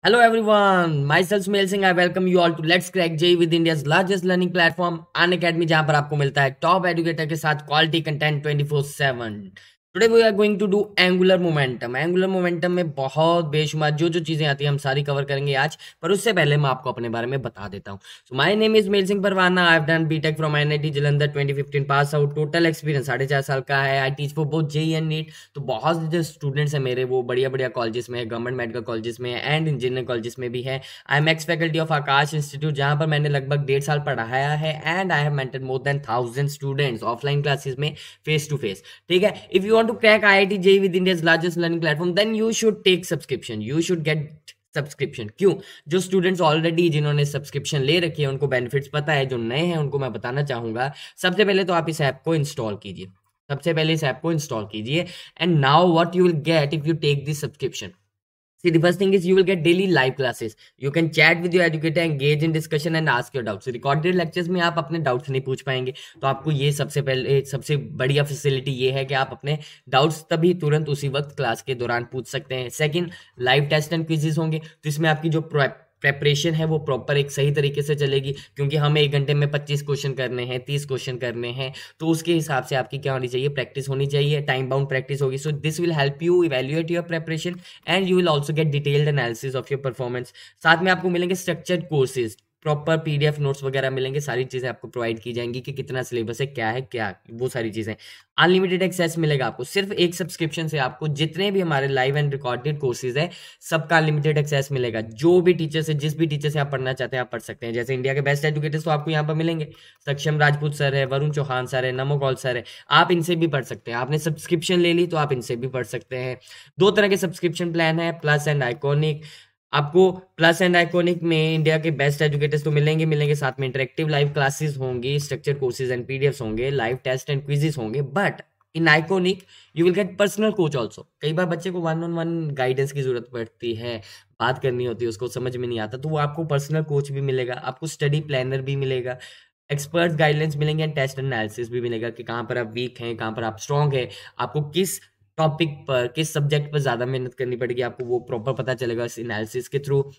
Hello everyone, myself Smail Singh. I welcome you all to Let's Crack JEE with India's largest learning platform, An Academy, जहां पर आपको मिलता है top educator के साथ quality content 24/7। Today we are going to do angular momentum. Angular momentum में बहुत बेशुमार जो जो चीजें आती हैं हम सारी कवर करेंगे आज, पर उससे पहले मैं आपको अपने बारे में बता देता हूँ। So my name is Mel Singh Parwana. I have done BTech from NIT Jalandhar 2015 pass out. Total experience 4.5 साल का है। I teach for both JEE and NEET. तो बहुत जो स्टूडेंट्स हैं मेरे वो बढ़िया बढ़िया कॉलेजेस में है, गवर्नमेंट मेडिकल कॉलेजेस में एंड इंजीनियरिंग कॉलेजेस में भी है। I am ex faculty of Aakash institute, जहां पर मैंने लगभग 1.5 साल पढ़ाया है and I have mentored more than 1000 students offline classes में फेस टू फेस। ठीक है, if you want to crack IIT JEE with India's largest learning platform then you should take subscription, you should get subscription. क्यों? जो students already जिन्होंने subscription ले रखी है उनको बेनिफिट्स पता है, जो नए हैं उनको मैं बताना चाहूंगा। सबसे पहले तो आप इस ऐप को इंस्टॉल कीजिए, सबसे पहले इस ऐप को इंस्टॉल कीजिए and now what you will get if you take this subscription. See, the first thing is you will get daily live classes. You can chat with your educator, engage in discussion and ask your doubts. Recorded lectures में आप अपने doubts नहीं पूछ पाएंगे, तो आपको ये सबसे पहले सबसे बढ़िया फैसिलिटी ये है कि आप अपने डाउट्स तभी तुरंत उसी वक्त क्लास के दौरान पूछ सकते हैं। Second, live test and quizzes होंगे, तो इसमें आपकी जो प्रेपरेशन है वो प्रॉपर एक सही तरीके से चलेगी, क्योंकि हमें 1 घंटे में 25 क्वेश्चन करने हैं, 30 क्वेश्चन करने हैं, तो उसके हिसाब से आपकी क्या होनी चाहिए, प्रैक्टिस होनी चाहिए, टाइम बाउंड प्रैक्टिस होगी। So this will help you evaluate your preparation and you will also get detailed analysis of your performance. साथ में आपको मिलेंगे structured courses, proper PDF notes वगैरह मिलेंगे, सारी चीजें आपको प्रोवाइड की जाएंगी कि कितना सिलेबस है, क्या वो सारी चीजें। अनलिमिटेड एक्सेस मिलेगा आपको, सिर्फ एक सब्सक्रिप्शन से आपको जितने भी हमारे लाइव एंड रिकॉर्डेड कोर्सेज है सबका अनलिमिटेड एक्सेस मिलेगा। जो भी टीचर से, जिस भी टीचर से आप पढ़ना चाहते हैं आप पढ़ सकते हैं। जैसे इंडिया के बेस्ट एजुकेटर्स तो आपको यहाँ पर मिलेंगे, सक्षम राजपूत सर है, वरुण चौहान सर है, नमो कौल सर है, आप इनसे भी पढ़ सकते हैं। आपने सब्सक्रिप्शन ले ली तो आप इनसे भी पढ़ सकते हैं। 2 तरह के सब्सक्रिप्शन प्लान है, प्लस एंड आइकॉनिक। आपको प्लस एंड आइकॉनिक में इंडिया के बेस्ट एजुकेटर्स तो मिलेंगे, साथ में इंटरेक्टिव लाइव क्लासेस होंगी, स्ट्रक्चर कोर्सेज एंड पीडीएफ्स होंगे, लाइव टेस्ट एंड क्विजेस होंगे। But in iconic you will get personal coach also. कई बार बच्चे को 1-on-1 गाइडेंस की जरूरत पड़ती है, बात करनी होती है, उसको समझ में नहीं आता, तो वो आपको पर्सनल कोच भी मिलेगा, आपको स्टडी प्लानर भी मिलेगा, एक्सपर्ट गाइडलाइंस मिलेंगे एंड टेस्ट एनालिसिस भी मिलेगा कि कहाँ पर आप वीक हैं, कहाँ पर आप स्ट्रांग है, आपको किस टॉपिक पर, किस सब्जेक्ट पर ज्यादा मेहनत करनी पड़ेगी, आपको वो प्रॉपर पता चलेगा इस एनालिसिस के थ्रू।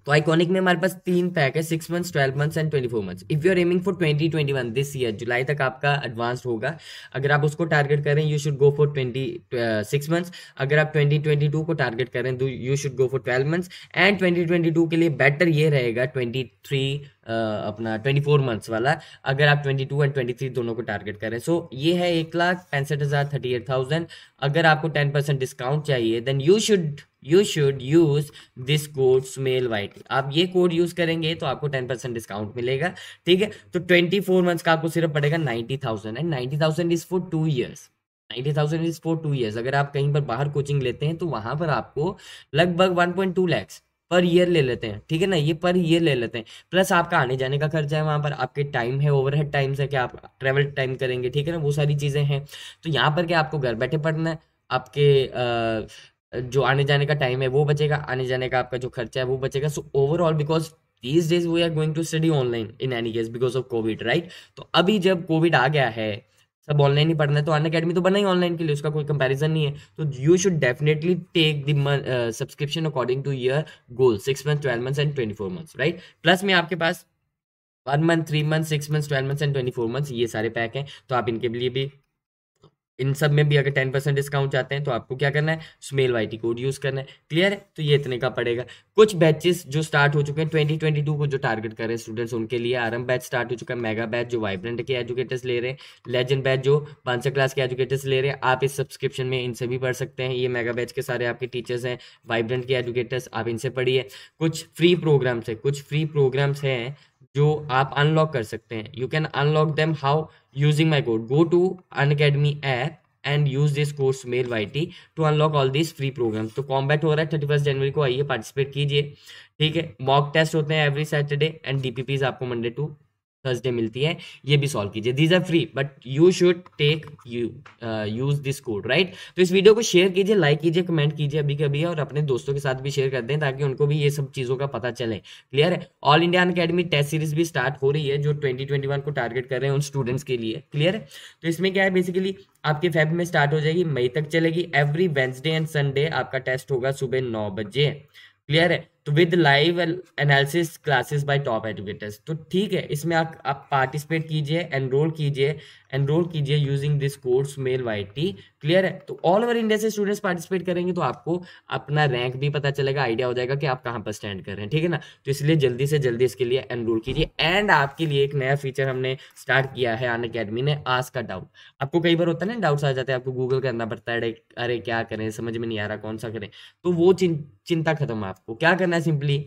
तो आइकॉनिक में हमारे पास 3 पैक है, 6 months, 12 months and 24 months. If you are aiming for 2021 this year, जुलाई तक आपका एडवांस्ड होगा, अगर आप उसको टारगेट करें you should go for 26 months. अगर आप 2022 को टारगेट करें तो you should go for 12 months. And 2022 के लिए बेटर ये रहेगा 24 मंथ्स वाला, अगर आप 22 एंड 23 दोनों को टारगेट करें। सो ये है 1,65,000 38,000। अगर आपको 10% डिस्काउंट चाहिए then you should use this code smell white. आप ये कोड यूज करेंगे तो आपको 10% डिस्काउंट मिलेगा। ठीक है, तो 24 मंथ्स का आपको सिर्फ पड़ेगा 90,000 and 90,000 is for 2 years. 90,000 is for 2 years. अगर आप कहीं पर बाहर कोचिंग लेते हैं तो वहां पर आपको लगभग 1.2 लैक्स पर ईयर ले लेते हैं। ठीक है ना, ये पर ईयर ले लेते हैं, प्लस आपका आने जाने का खर्चा है, वहां पर आपके टाइम है, ओवरहेड टाइम्स है कि आप ट्रेवल टाइम करेंगे। ठीक है ना, वो सारी चीजें हैं। तो यहाँ पर क्या आपको घर बैठे पढ़ना है, आपके जो आने जाने का टाइम है वो बचेगा, आने जाने का आपका जो खर्चा है वो बचेगा। So overall because these days we are going to study online in any case because of covid, right? तो अभी जब कोविड आ गया है, सब ऑनलाइन ही पढ़ना है, तो अन अकेडमी तो बना ही ऑनलाइन के लिए, उसका कोई कंपैरिजन नहीं है। तो you should definitely take the subscription according to your goal, 6 month, 12 months and 24 months, right? Plus में आपके पास 1 month, 3 month, 6 months, 12 months and 24 months, ये सारे पैक हैं। तो आप इनके लिए भी, इन सब में भी अगर 10% डिस्काउंट चाहते हैं तो आपको क्या करना है, स्मेल वाईटी कोड यूज करना है। क्लियर है? तो ये इतने का पड़ेगा। कुछ बैचेस जो स्टार्ट हो चुके हैं 2022 को जो टारगेट कर रहे हैं स्टूडेंट्स, उनके लिए आरएम बैच स्टार्ट हो चुका है, मेगा बैच जो वाइब्रेंट के एजुकेटर्स ले रहे हैं, लेजेंड बैच जो 500 क्लास के एजुकेटर्स ले रहे हैं। आप इस सब्सक्रिप्शन में इनसे भी पढ़ सकते हैं। ये मेगा बैच के सारे आपके टीचर्स हैं, वाइब्रेंट के एजुकेटर्स, आप इनसे पढ़िए। कुछ फ्री प्रोग्राम्स हैं जो आप अनलॉक कर सकते हैं। You can unlock them how, using my code, go to Unacademy app and use this course Mel Y T to unlock all this free programs. तो कॉम्बैट हो रहा है 31 जनवरी को, आइए पार्टिसिपेट कीजिए। ठीक है, मॉक टेस्ट होते हैं एवरी सैटरडे एंड डीपीपीज आपको मंडे टू थर्सडे मिलती है, ये भी सॉल्व कीजिए। These are free but you should take use this code, right? तो इस वीडियो को शेयर कीजिए, लाइक कीजिए, कमेंट कीजिए अभी कभी, और अपने दोस्तों के साथ भी शेयर कर दें ताकि उनको भी ये सब चीज़ों का पता चले। क्लियर है? All India academy test series भी स्टार्ट हो रही है जो 2021 को टारगेट कर रहे हैं उन स्टूडेंट्स के लिए। क्लियर है? तो इसमें क्या है, बेसिकली आपके फेब में स्टार्ट हो जाएगी, मई तक चलेगी। एवरी वेंसडे एंड संडे आपका टेस्ट होगा सुबह 9 बजे। क्लियर है? तो with live analysis classes by top educators. तो ठीक है, इसमें आप पार्टिसिपेट कीजिए, एनरोल कीजिए using this course Mel Y T. Clear है? तो ऑल ओवर इंडिया से स्टूडेंट्स पार्टिसिपेट करेंगे तो आपको अपना रैंक भी पता चलेगा, आइडिया हो जाएगा कि आप कहाँ पर स्टैंड कर रहे हैं। ठीक है ना? तो इसलिए जल्दी से जल्दी इसके लिए एनरोल कीजिए। एंड आपके लिए एक नया फीचर हमने स्टार्ट किया है अनअकैडमी ने, आस्क का डाउट। आपको कई बार होता है ना, डाउट्स आ जाते हैं, आपको गूगल करना पड़ता है, अरे क्या करें, समझ में नहीं आ रहा कौन सा करें। तो वो चिंता खत्म है। आपको क्या करना है, सिंपली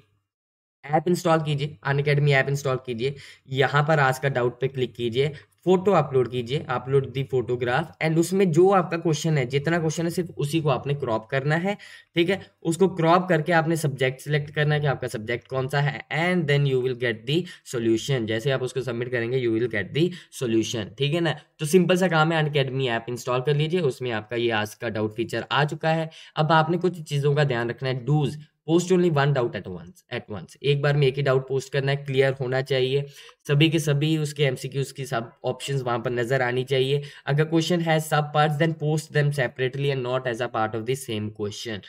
ऐप इंस्टॉल कीजिए, अनअकैडमी ऐप इंस्टॉल कीजिए, यहाँ पर आज का डाउट पे क्लिक कीजिए, फोटो अपलोड कीजिए, अपलोड दी फोटोग्राफ, एंड उसमें जो आपका क्वेश्चन है, जितना क्वेश्चन है सिर्फ उसी को आपने क्रॉप करना है। ठीक है? उसको क्रॉप करके आपने सब्जेक्ट सिलेक्ट करना है कि आपका सब्जेक्ट कौन सा है, and then you will get the solution. जैसे आप उसको सबमिट करेंगे you will get the solution. ठीक है ना? तो सिंपल सा काम है, अनअकैडमी ऐप इंस्टॉल कर लीजिए, उसमें आपका ये आज का डाउट फीचर आ चुका है। अब आपने कुछ चीज़ों का ध्यान रखना है। Do's: post only one doubt at once, एक बार में एक ही डाउट पोस्ट करना है, क्लियर होना चाहिए, सभी के सभी उसके एमसीक्यूज की सब ऑप्शंस वहां पर नजर आनी चाहिए। अगर क्वेश्चन है sub parts then post them separately and not as a part of the same question.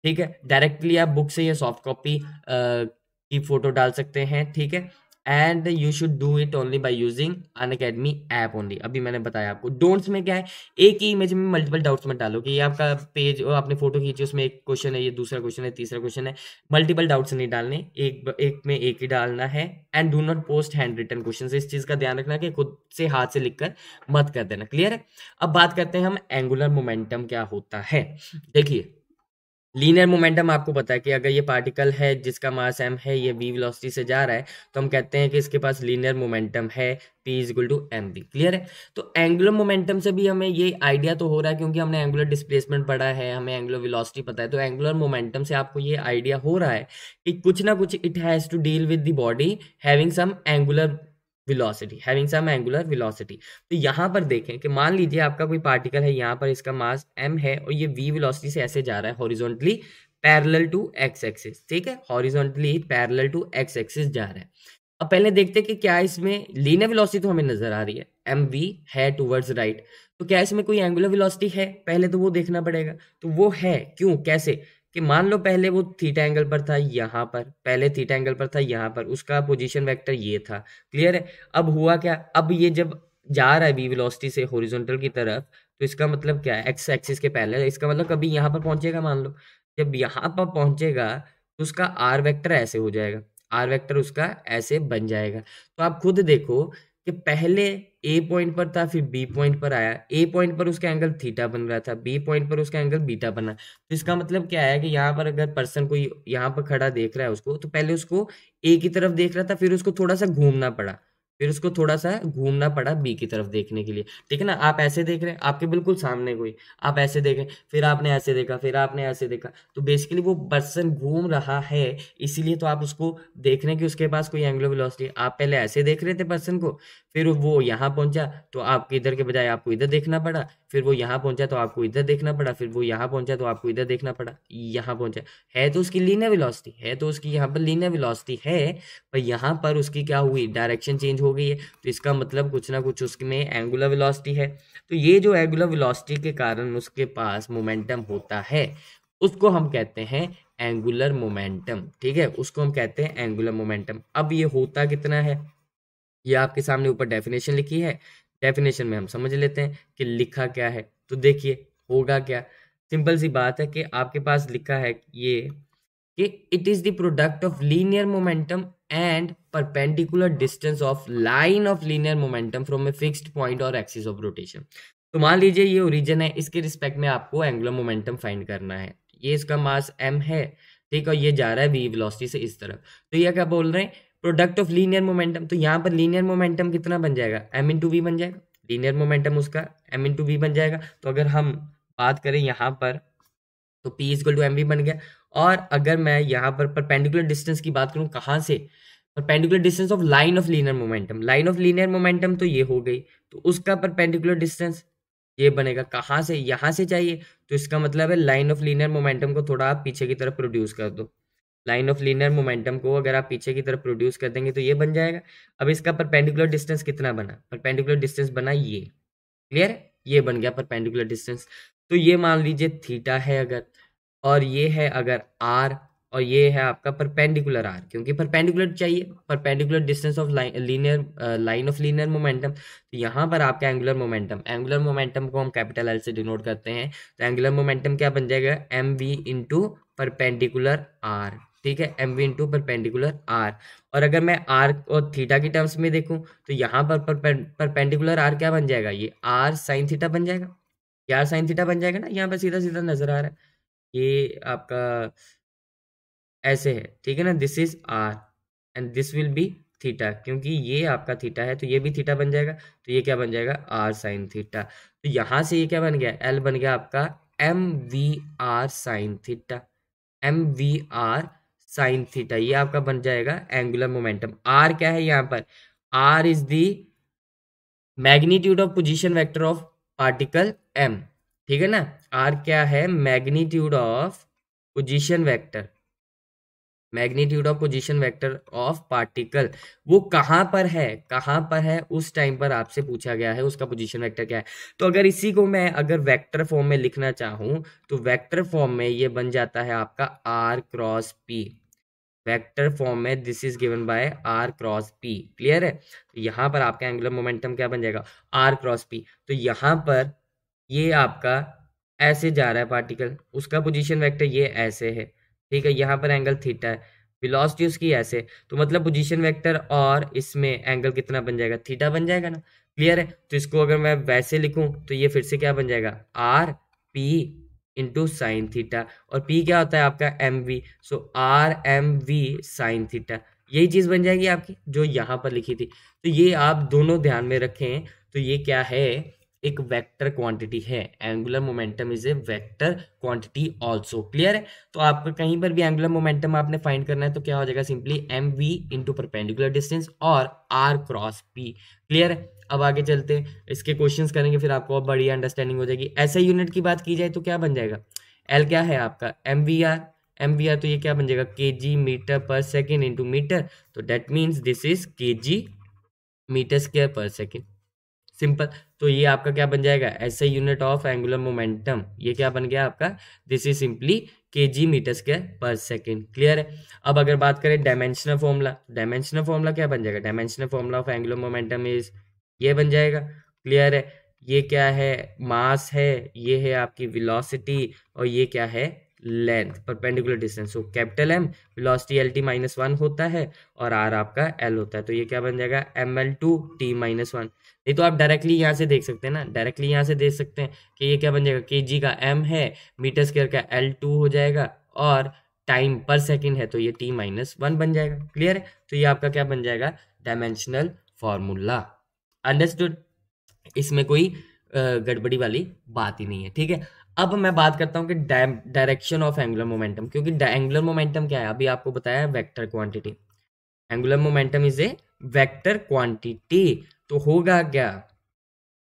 ठीक है? डायरेक्टली आप बुक से या सॉफ्ट कॉपी की फोटो डाल सकते हैं। ठीक है? And you should do it only by using Unacademy app only. अभी मैंने बताया आपको। डोंट्स में क्या है, एक ही इमेज में मल्टीपल डाउट्स मत डालो कि ये आपका पेज, आपने फोटो खींची, उसमें एक क्वेश्चन है, ये दूसरा क्वेश्चन है, तीसरा क्वेश्चन है। मल्टीपल डाउट्स नहीं डालने, एक में एक ही डालना है। And do not post handwritten question, इस चीज का ध्यान रखना कि खुद से हाथ से लिखकर मत कर देना। क्लियर है? अब बात करते हैं हम एंगुलर मोमेंटम क्या होता है। देखिए, लीनियर मोमेंटम आपको पता है कि अगर ये पार्टिकल है जिसका मास m है, ये v वेलोसिटी से जा रहा है, तो हम कहते हैं कि इसके पास लीनियर मोमेंटम है, p is equal to M V. Clear है? तो एंगुलर मोमेंटम से भी हमें ये आइडिया तो हो रहा है, क्योंकि हमने एंगुलर डिस्प्लेसमेंट पढ़ा है, हमें एंगुलर वेलोसिटी पता है। तो एंगुलर मोमेंटम से आपको ये आइडिया हो रहा है कि कुछ ना कुछ it has to deal with the body having some angular velocity. तो यहाँ पर देखें कि मान लीजिए आपका कोई पार्टिकल है, यहाँ पर इसका मास m है और ये v वेलोसिटी से ऐसे जा रहा है horizontally parallel to x axis. ठीक है? Horizontally parallel to x axis जा रहा है। अब पहले देखते हैं कि क्या इसमें लीनियर वेलोसिटी तो हमें नजर आ रही है, mv है टुवर्ड्स राइट, तो क्या इसमें कोई एंगुलर वेलोसिटी है? पहले तो वो देखना पड़ेगा। तो वो है, क्यों, कैसे? कि मान लो पहले वो थीटा एंगल पर था, यहाँ पर पहले थीटा एंगल पर था, यहाँ पर उसका पोजीशन वेक्टर ये था। क्लियर है? अब हुआ क्या, अब ये जब जा रहा है v वेलोसिटी से हॉरिजॉन्टल की तरफ, तो इसका मतलब क्या है, एक्स एक्सिस के पहले, इसका मतलब कभी यहाँ पर पहुंचेगा, मान लो जब यहाँ पर पहुंचेगा तो उसका आर वेक्टर ऐसे हो जाएगा, आर वेक्टर उसका ऐसे बन जाएगा। तो आप खुद देखो कि पहले ए पॉइंट पर था, फिर बी पॉइंट पर आया, ए पॉइंट पर उसका एंगल थीटा बन रहा था, बी पॉइंट पर उसका एंगल बीटा बना। तो इसका मतलब क्या है कि यहाँ पर अगर पर्सन कोई यहाँ पर खड़ा देख रहा है उसको, तो पहले उसको ए की तरफ देख रहा था, फिर उसको थोड़ा सा घूमना पड़ा, बी की तरफ देखने के लिए। ठीक है ना? आप ऐसे देख रहे हैं, आपके बिल्कुल सामने कोई, आप ऐसे देखें, फिर आपने ऐसे देखा, फिर आपने ऐसे देखा, तो बेसिकली वो पर्सन घूम रहा है, इसीलिए तो आप उसको देख रहे हैं कि उसके पास कोई एंगुलर वेलोसिटी। आप पहले ऐसे देख रहे थे पर्सन को, फिर वो यहाँ पहुंचा तो आपको इधर के बजाय आपको इधर देखना पड़ा, फिर वो यहाँ पहुंचा तो आपको इधर देखना पड़ा, फिर वो यहाँ पहुंचा तो आपको इधर देखना पड़ा, यहाँ पहुंचा। है तो उसकी लीनियर वेलोसिटी, है तो उसकी यहाँ पर लीनियर वेलोसिटी है, पर यहाँ पर उसकी क्या हुई, डायरेक्शन चेंज हो गई है। तो इसका मतलब कुछ ना कुछ उसमें एंगुलर वेलोसिटी है। तो ये जो एंगुलर वेलोसिटी के कारण उसके पास मोमेंटम होता है, उसको हम कहते हैं एंगुलर मोमेंटम। ठीक है? उसको हम कहते हैं एंगुलर मोमेंटम। अब ये होता कितना है, ये आपके सामने ऊपर डेफिनेशन लिखी है, डेफिनेशन में हम समझ लेते हैं कि लिखा क्या है। तो देखिए होगा क्या, सिंपल सी बात है कि आपके पास लिखा है ये कि it is the product of linear momentum and perpendicular distance of line of linear momentum from a fixed point और एक्सिस ऑफ रोटेशन। तो मान लीजिए ये ओरिजिन है, इसके रिस्पेक्ट में आपको एंगुलर मोमेंटम फाइंड करना है। ये इसका मास m है, ठीक है, और ये जा रहा है v वेलोसिटी से इस तरफ। तो ये क्या बोल रहे हैं, प्रोडक्ट ऑफ लीनियर मोमेंटम। तो यहाँ पर लीनियर मोमेंटम कितना बन जाएगा, m इंटू वी बन जाएगा, लीनियर मोमेंटम उसका m इंटू वी बन जाएगा। तो अगर हम बात करें यहाँ पर, तो p equal to M V बन गया। और अगर मैं यहाँ पर परपेंडिकुलर डिस्टेंस की बात करूँ, कहाँ से, perpendicular distance of line of linear momentum, line of linear momentum तो ये हो गई, तो उसका परपेंडिकुलर डिस्टेंस ये बनेगा, कहाँ से, यहाँ से चाहिए। तो इसका मतलब है लाइन ऑफ लीनियर मोमेंटम को थोड़ा आप पीछे की तरफ प्रोड्यूस कर दो, लाइन ऑफ लीनियर मोमेंटम को अगर आप पीछे की तरफ प्रोड्यूस कर देंगे तो ये बन जाएगा। अब इसका परपेंडिकुलर डिस्टेंस कितना बना, परपेंडिकुलर डिस्टेंस बना ये, क्लियर है, ये बन गया परपेंडिकुलर डिस्टेंस। तो ये मान लीजिए थीटा है अगर, और ये है अगर आर, और ये है आपका परपेंडिकुलर आर, क्योंकि परपेंडिकुलर चाहिए, perpendicular distance of linear line of linear momentum. तो यहाँ पर आपका एंगुलर मोमेंटम को हम कैपिटल एल से डिनोट करते हैं। तो एंगुलर मोमेंटम क्या बन जाएगा, M V into perpendicular R. ठीक है, M V into perpendicular R. और अगर मैं आर और थीटा की टर्म्स में देखूं तो यहाँ पर परपेंडिकुलर आर क्या बन जाएगा, ये आर साइन थीटा बन जाएगा। यार साइन थीटा बन जाएगा ना, यहाँ पर सीधा सीधा नजर आ रहा है, ये आपका ऐसे है। ठीक है ना, this is R and this will be theta, क्योंकि ये आपका थीटा है तो ये भी थीटा बन जाएगा। तो ये क्या बन जाएगा, आर साइन थीटा। तो यहां से ये क्या बन गया, एल बन गया आपका M V R sine theta, M V R sine theta. ये आपका बन जाएगा एंगुलर मोमेंटम। आर क्या है यहाँ पर, R is the magnitude of position vector of particle M. ठीक है ना, आर क्या है, magnitude of position vector, magnitude of position vector of particle. वो कहां पर है, कहां पर है, उस टाइम पर आपसे पूछा गया है उसका पोजीशन वेक्टर क्या है। तो अगर इसी को मैं अगर वेक्टर फॉर्म में लिखना चाहूं तो वेक्टर फॉर्म में ये बन जाता है आपका R cross P. Vector form में this is given by R cross P. Clear है, तो यहाँ पर आपका एंगुलर मोमेंटम क्या बन जाएगा, आर क्रॉस पी। तो यहाँ पर ये आपका ऐसे जा रहा है पार्टिकल, उसका पोजीशन वेक्टर ये ऐसे है। ठीक है, यहाँ पर एंगल थीटा है, वेलोसिटी उसकी ऐसे, तो मतलब पोजीशन वेक्टर और इसमें एंगल कितना बन जाएगा, थीटा बन जाएगा ना। क्लियर है, तो इसको अगर मैं वैसे लिखूं तो ये फिर से क्या बन जाएगा, R P into sine theta. और पी क्या होता है आपका, M V, so R M V sine theta. यही चीज बन जाएगी आपकी जो यहाँ पर लिखी थी। तो ये आप दोनों ध्यान में रखें। तो ये क्या है, एक वेक्टर क्वांटिटी है। Angular momentum is a vector quantity also. Clear है, तो आपको कहीं पर भी एंगुलर मोमेंटम आपने फाइंड करना है तो क्या हो जाएगा, simply M V into perpendicular distance और आर क्रॉस पी। क्लियर है, अब आगे चलते हैं, इसके क्वेश्चंस करेंगे फिर आपको और बड़ी अंडरस्टैंडिंग हो जाएगी। ऐसे यूनिट की बात की जाए तो क्या बन जाएगा, एल क्या है आपका, M V R. M V R तो ये क्या बन जाएगा, K G metre per second into metre. तो that means this is K G metre square per second. Simple. तो ये आपका क्या बन जाएगा, ऐसे यूनिट ऑफ एंगुलर मोमेंटम, ये क्या बन गया आपका, this is simply KG metre square per second. Clear है, अब अगर बात करें डायमेंशनल फॉर्मूला, डायमेंशनल फॉर्मूला क्या बन जाएगा, dimensional formula of angular momentum is ये बन जाएगा। क्लियर है, ये क्या है, मास है, ये है आपकी वेलोसिटी, और ये क्या है, length, perpendicular distance. So capital M velocity L T minus one होता है और आर आपका एल होता है। तो ये क्या बन जाएगा, M L two T minus one. नहीं तो आप डायरेक्टली यहाँ से देख सकते हैं ना, डायरेक्टली यहाँ से देख सकते हैं कि ये क्या बन जाएगा, के जी का एम है, मीटर स्क्वायर का एल टू हो जाएगा, और टाइम पर सेकेंड है तो ये टी माइनस वन बन जाएगा। क्लियर है, तो ये आपका क्या बन जाएगा, डायमेंशनल फॉर्मूला। अंडरस्टूड, इसमें कोई गड़बड़ी वाली बात ही नहीं है। ठीक है, अब मैं बात करता हूँ कि डायरेक्शन ऑफ एंगुलर मोमेंटम, क्योंकि एंगुलर मोमेंटम क्या है, अभी आपको बताया vector quantity. Angular momentum is a vector quantity, तो होगा क्या,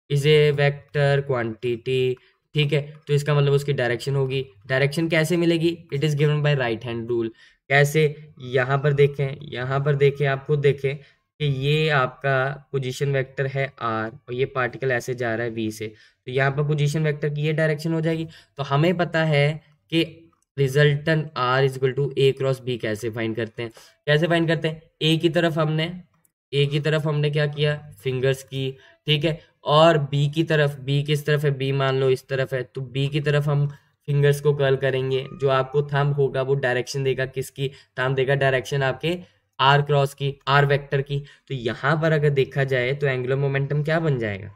इज ए वेक्टर क्वांटिटी। ठीक है, तो इसका मतलब उसकी डायरेक्शन होगी। डायरेक्शन कैसे मिलेगी, it is given bye right hand rule. कैसे, यहाँ पर देखें, यहाँ पर देखें, आप खुद देखें कि ये आपका पोजीशन वेक्टर है आर, और ये पार्टिकल ऐसे जा रहा है वी से, तो यहाँ पर पोजीशन वेक्टर की ये डायरेक्शन हो जाएगी। तो हमें पता है कि resultant R is equal to A cross B. कैसे फाइंड करते हैं, कैसे फाइंड करते हैं, ए की तरफ हमने क्या किया, फिंगर्स की। ठीक है, और बी की तरफ, बी किस तरफ है, बी मान लो इस तरफ है, तो बी की तरफ हम फिंगर्स को कर्ल करेंगे। जो आपको थंब होगा वो डायरेक्शन देगा किसकी, थंब देगा डायरेक्शन आपके आर क्रॉस की, आर वेक्टर की। तो यहाँ पर अगर देखा जाए तो एंगुलर मोमेंटम क्या बन जाएगा,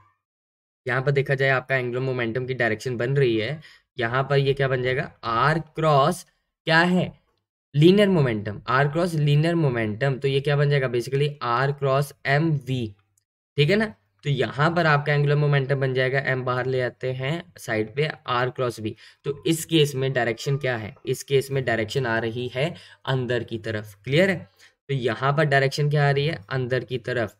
यहाँ पर देखा जाए आपका एंगुलर मोमेंटम की डायरेक्शन बन रही है, यहाँ पर ये क्या बन जाएगा, आर क्रॉस क्या है, linear momentum, R cross linear momentum. तो ये क्या बन जाएगा, basically R cross M V. ठीक है ना, तो यहाँ पर आपका एंगुलर मोमेंटम बन जाएगा, एम बाहर ले आते हैं साइड पे, आर क्रॉस वी। तो इस केस में डायरेक्शन क्या है, इस केस में डायरेक्शन आ रही है अंदर की तरफ। क्लियर है, तो यहाँ पर डायरेक्शन क्या आ रही है, अंदर की तरफ।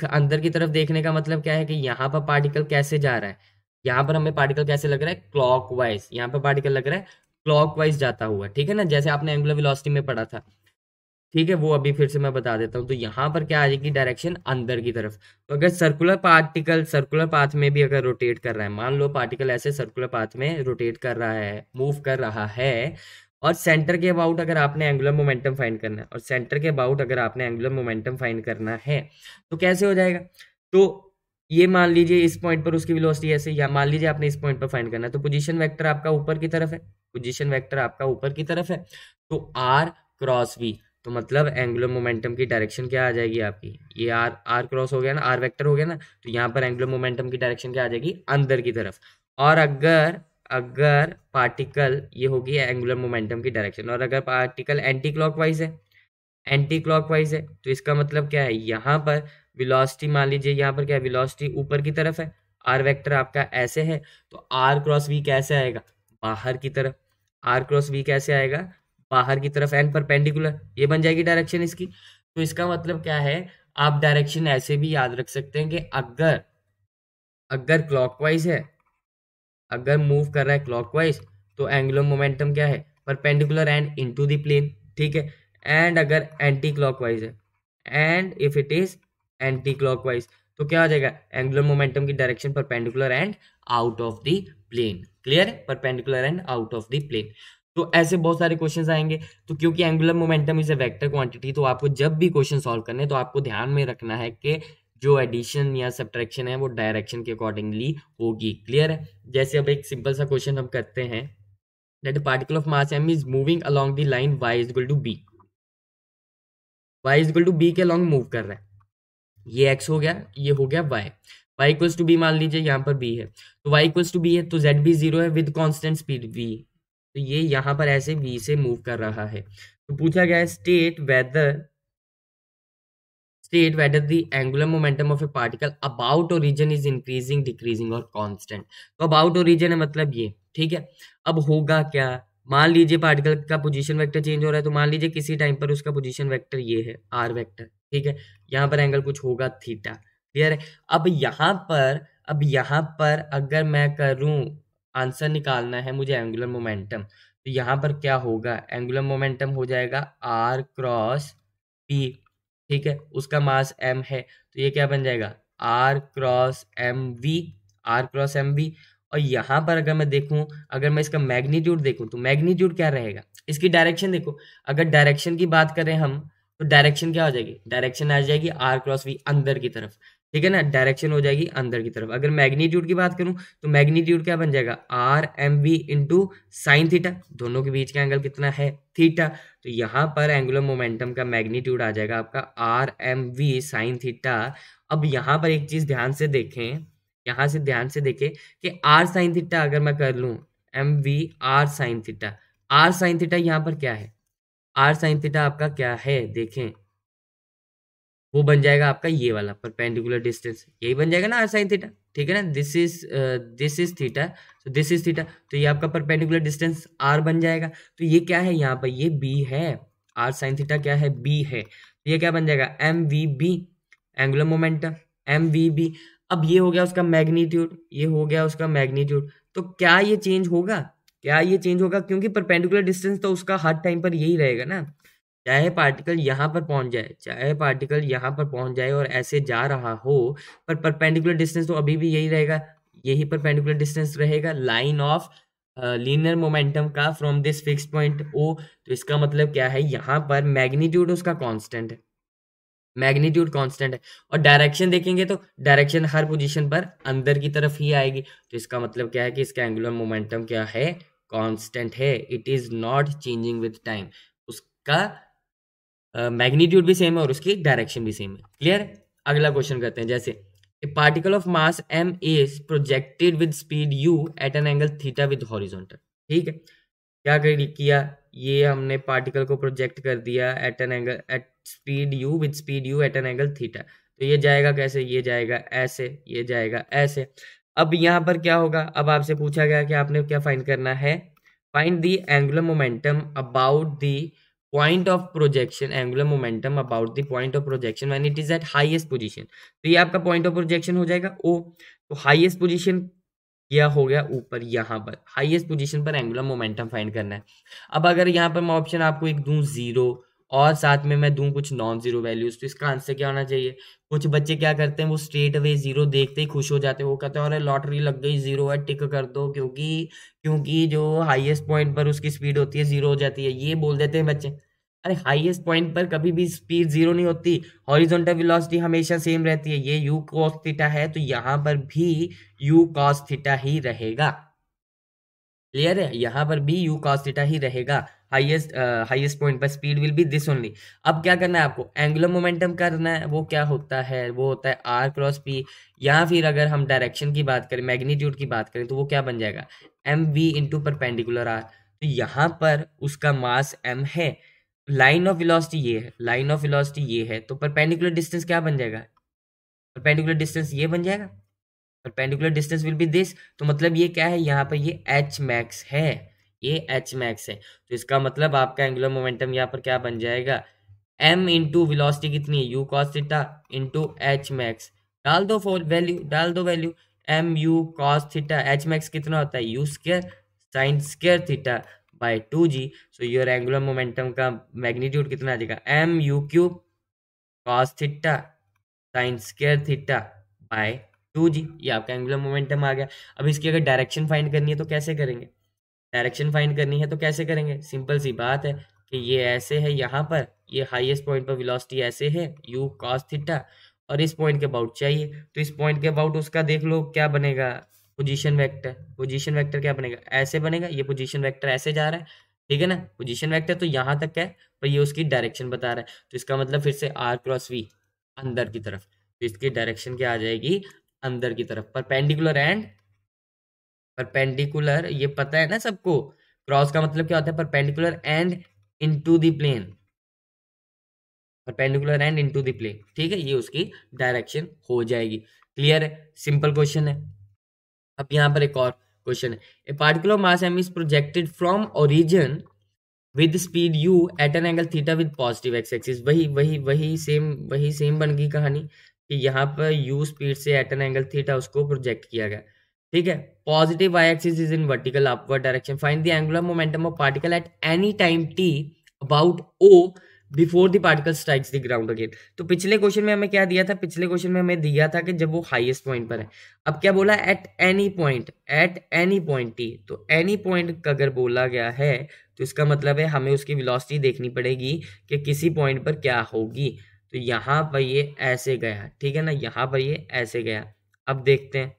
अंदर की तरफ देखने का मतलब क्या है कि यहाँ पर पार्टिकल कैसे जा रहा है, यहाँ पर हमें पार्टिकल कैसे लग रहा है, क्लॉकवाइज। यहाँ पर पार्टिकल लग रहा है क्लॉकवाइज जाता हुआ। ठीक है ना, जैसे आपने एंगुलर वेलोसिटी में पढ़ा था। ठीक है, वो अभी फिर से मैं बता देता हूँ। तो यहाँ पर क्या आ जाएगी, डायरेक्शन अंदर की तरफ। तो अगर सर्कुलर पार्टिकल सर्कुलर पाथ में भी अगर रोटेट कर रहा है, मान लो पार्टिकल ऐसे सर्कुलर पाथ में रोटेट कर रहा है, मूव कर रहा है, और सेंटर के अबाउट अगर आपने एंगुलर मोमेंटम फाइंड करना है, और सेंटर के अबाउट अगर आपने एंगुलर मोमेंटम फाइंड करना है तो कैसे हो जाएगा? तो ये मान लीजिए इस पॉइंट पर उसकी वेलोसिटी ऐसे, या मान लीजिए आपने इस पॉइंट पर फाइंड करना है, तो पोजीशन वेक्टर आपका ऊपर की तरफ है, पोजीशन वेक्टर आपका ऊपर की तरफ है, तो आर क्रॉस वी, तो मतलब एंगुलर मोमेंटम की डायरेक्शन क्या आ जाएगी आपकी, ये आर आर क्रॉस हो गया ना, आर वेक्टर हो गया ना, तो यहाँ पर एंगुलर मोमेंटम की डायरेक्शन क्या आ जाएगी, अंदर की तरफ। और अगर अगर पार्टिकल, ये होगी एंगुलर मोमेंटम की डायरेक्शन, और अगर पार्टिकल एंटी क्लॉकवाइज है, एंटी क्लॉकवाइज है, तो इसका मतलब क्या है, यहाँ पर वेलोसिटी मान लीजिए, यहाँ पर क्या है, वेलोसिटी ऊपर की तरफ है, आर वेक्टर आपका ऐसे है, तो आर क्रॉस वी कैसे आएगा, बाहर की तरफ। आर क्रॉस वी कैसे आएगा, बाहर की तरफ, एंड परपेंडिकुलर, ये बन जाएगी डायरेक्शन इसकी। तो इसका मतलब क्या है, आप डायरेक्शन ऐसे भी याद रख सकते हैं कि अगर अगर क्लॉकवाइज है, अगर मूव कर रहा है क्लॉकवाइज, तो एंगुलर मोमेंटम क्या है, perpendicular and into the plane, ठीक है। एंड अगर एंटी क्लॉकवाइज है, and if it is anti clockwise, तो क्या हो जाएगा, एंगुलर मोमेंटम की direction perpendicular and out of the plane. Clear है, perpendicular and out of the plane. तो ऐसे बहुत सारे क्वेश्चंस आएंगे। तो क्योंकि angular momentum is a vector quantity, तो आपको जब भी क्वेश्चन सॉल्व करने, तो आपको ध्यान में रखना है कि जो एडिशन या सब्ट्रैक्शन है वो डायरेक्शन के अकॉर्डिंगली होगी। क्लियर है। जैसे अब एक सिंपल सा क्वेश्चन हम करते हैं, that particle of mass m is moving along the line y is equal to b, y is equal to b के अलोंग मूव कर रहा है, ये x हो गया, ये हो गया y, y equals to b मान लीजिए यहाँ पर b है, तो y इक्वल्स टू b है, तो z भी 0 है विद कांस्टेंट स्पीड v, तो ये यहाँ पर ऐसे v से मूव कर रहा है। तो पूछा गया है state whether the angular momentum of a particle about origin is increasing, decreasing और constant। तो about origin है मतलब ये, ठीक है। अब होगा क्या, मान लीजिए पार्टिकल का पोजीशन वेक्टर चेंज हो रहा है, तो मान लीजिए किसी टाइम पर उसका पोजीशन वेक्टर ये है आर वेक्टर, ठीक है। यहाँ पर एंगल कुछ होगा थीटा, क्लियर है। अब यहाँ पर अगर मैं करूँ, आंसर निकालना है मुझे एंगुलर मोमेंटम, तो यहाँ पर क्या होगा, एंगुलर मोमेंटम हो जाएगा आर क्रॉस पी, ठीक है। उसका मास m है, तो ये क्या बन जाएगा, r cross M V, R cross M V. और यहाँ पर अगर मैं देखूं, अगर मैं इसका मैग्नीट्यूड देखूं, तो मैग्नीट्यूड क्या रहेगा, इसकी डायरेक्शन देखो, अगर डायरेक्शन की बात करें हम, तो डायरेक्शन क्या हो जाएगी, डायरेक्शन आ जाएगी आर क्रॉस वी, अंदर की तरफ, ठीक है ना, डायरेक्शन हो जाएगी अंदर की तरफ। अगर मैग्नीट्यूड की बात करूं, तो मैग्नीट्यूड क्या बन जाएगा, R M V into sine theta, दोनों के बीच का एंगल कितना है, थीटा। तो यहाँ पर एंगुलर मोमेंटम का मैग्नीट्यूड आ जाएगा आपका R M V sine theta. अब यहाँ पर एक चीज ध्यान से देखें, यहाँ से ध्यान से देखें कि आर साइन थीटा अगर मैं कर लूँ, M V R sine theta, R sine theta यहाँ पर क्या है, आर साइन थीटा आपका क्या है, देखें, वो बन जाएगा आपका ये वाला परपेंडिकुलर डिस्टेंस, यही बन जाएगा ना आर साइन थीटा, ठीक है ना। दिस इज थीटा, तो दिस इज थीटा, तो ये आपका परपेंडिकुलर डिस्टेंस आर बन जाएगा। तो ये क्या है, यहाँ पर ये बी है, आर साइन थीटा क्या है, बी है, तो ये क्या बन जाएगा, M V B, angular momentum M V B. अब ये हो गया उसका मैग्नीट्यूड, ये हो गया उसका मैग्नीट्यूड। तो क्या ये चेंज होगा, क्या ये चेंज होगा, क्योंकि परपेंडिकुलर डिस्टेंस तो उसका हर टाइम पर यही रहेगा ना, चाहे पार्टिकल यहाँ पर पहुंच जाए, चाहे पार्टिकल यहाँ पर पहुंच जाए और ऐसे जा रहा हो, पर परपेंडिकुलर डिस्टेंस तो अभी भी यही रहेगा, यही परपेंडिकुलर डिस्टेंस रहेगा लाइन ऑफ लीनियर मोमेंटम का from this fix point O. तो इसका मतलब क्या है, यहाँ पर मैग्नीट्यूड उसका कांस्टेंट है, मैग्नीट्यूड कांस्टेंट है, और डायरेक्शन देखेंगे तो डायरेक्शन हर पोजीशन पर अंदर की तरफ ही आएगी। तो इसका मतलब क्या है कि इसका एंगुलर मोमेंटम क्या है, कांस्टेंट है, it is not changing with time, उसका मैग्नीट्यूड भी सेम है और उसकी डायरेक्शन भी सेम है। क्लियर है। अगला क्वेश्चन करते हैं, जैसे a particle of mass m is projected with speed u at an angle theta with horizontal, ठीक है। क्या किया, ये हमने पार्टिकल को प्रोजेक्ट कर दिया at an angle, at speed u with speed u at an angle theta. तो ये जाएगा कैसे, ये जाएगा ऐसे, ये जाएगा ऐसे। अब यहाँ पर क्या होगा, अब आपसे पूछा गया कि आपने क्या फाइंड करना है, find the angular momentum about the point of projection, angular momentum about the point of projection when it is eight highest position. तो ये आपका पॉइंट ऑफ प्रोजेक्शन हो जाएगा ओ। तो हाईएस्ट पोजीशन यह हो गया ऊपर, यहाँ पर हाईएस्ट पोजीशन पर एंगुलर मोमेंटम फाइंड करना है। अब अगर यहाँ पर मैं ऑप्शन आपको एक दूं 0 और साथ में मैं दूं कुछ नॉन जीरो वैल्यूज, तो इसका आंसर क्या होना चाहिए? कुछ बच्चे क्या करते हैं, वो स्ट्रेट अवे जीरो देखते ही खुश हो जाते हैं, वो कहते हैं अरे लॉटरी लग गई, जीरो है, टिक कर दो, क्योंकि क्योंकि जो हाईएस्ट पॉइंट पर उसकी स्पीड होती है जीरो हो जाती है, ये बोल देते हैं बच्चे। अरे हाईएस्ट पॉइंट पर कभी भी स्पीड जीरो नहीं होती, हॉरिजॉन्टल वेलोसिटी हमेशा सेम रहती है। ये यू कॉस थीटा है, तो यहाँ पर भी यू कॉस थीटा ही रहेगा। क्लियर है? यहाँ पर भी यू कॉस थीटा ही रहेगा। हाईएस्ट पॉइंट पर speed will be this only. अब क्या करना है आपको? एंगुलर मोमेंटम करना है। वो क्या होता है? वो होता है आर क्रॉस पी, या फिर अगर हम डायरेक्शन की बात करें, मैग्नीट्यूड की बात करें, तो वो क्या बन जाएगा? M V into perpendicular R. तो यहाँ पर उसका मास एम है, लाइन ऑफ वेलोसिटी ये है, लाइन ऑफ वेलोसिटी ये है, तो परपेंडिकुलर डिस्टेंस क्या बन जाएगा? परपेंडिकुलर डिस्टेंस ये बन जाएगा, perpendicular distance will be this. तो मतलब ये क्या है? यहाँ पर ये एच मैक्स है, ये एच मैक्स है। तो इसका मतलब आपका एंगुलर मोमेंटम यहाँ पर क्या बन जाएगा? एम इंटू वेलोसिटी कितनी है? U cos theta into H max. डाल दो वैल्यू, डाल दो value. M U cos theta, H max कितना होता है? U square sine square theta by 2g। So your angular momentum का मैग्नीट्यूड कितना आ जाएगा? M U cube cos theta sine square theta by 2g। ये आपका एंगुलर मोमेंटम आ गया। अब इसकी अगर डायरेक्शन फाइंड करनी है तो कैसे करेंगे? डायरेक्शन फाइंड करनी है तो कैसे करेंगे? सिंपल सी बात है कि ये ऐसे है, यहाँ पर ये हाईएस्ट पॉइंट पर वेलोसिटी ऐसे है यू कॉस थीटा, और इस पॉइंट के अबाउट चाहिए, तो इस पॉइंट के अबाउट उसका देख लो क्या बनेगा? Position vector. पोजीशन वेक्टर क्या बनेगा? ऐसे बनेगा। ये पोजीशन वेक्टर ऐसे जा रहा है, ठीक है ना? पोजीशन वेक्टर तो यहाँ तक है, पर ये उसकी डायरेक्शन बता रहा है, तो इसका मतलब फिर से आर क्रॉस वी अंदर की तरफ, तो इसकी डायरेक्शन क्या आ जाएगी? अंदर की तरफ। परपेंडिकुलर एंड परपेंडिकुलर, ये पता है ना सबको। क्रॉस का मतलब क्या होता है? Perpendicular and into the plane, perpendicular and into the plane, ठीक है? ये उसकी डायरेक्शन हो जाएगी। क्लियर है? सिंपल क्वेश्चन है। अब यहाँ पर एक और क्वेश्चन है। A particular mass M is projected from origin with speed u at an angle theta with positive X axis. वही सेम बन गई कहानी कि यहाँ पर u स्पीड से एट एन एंगल थीटा उसको प्रोजेक्ट किया गया, ठीक है? Positive y axis is in vertical upward direction. Find the angular momentum of particle at any time t about o before the particle strikes the ground again. तो पिछले question में हमें क्या दिया था? पिछले क्वेश्चन में हमें दिया था कि जब वो हाईएस्ट पॉइंट पर है। अब क्या बोला? At any point, at any point T. तो एनी पॉइंट का अगर बोला गया है तो इसका मतलब है हमें उसकी वेलोसिटी देखनी पड़ेगी कि किसी पॉइंट पर क्या होगी। तो यहाँ पर ये ऐसे गया, ठीक है ना? यहाँ पर ये ऐसे गया। अब देखते हैं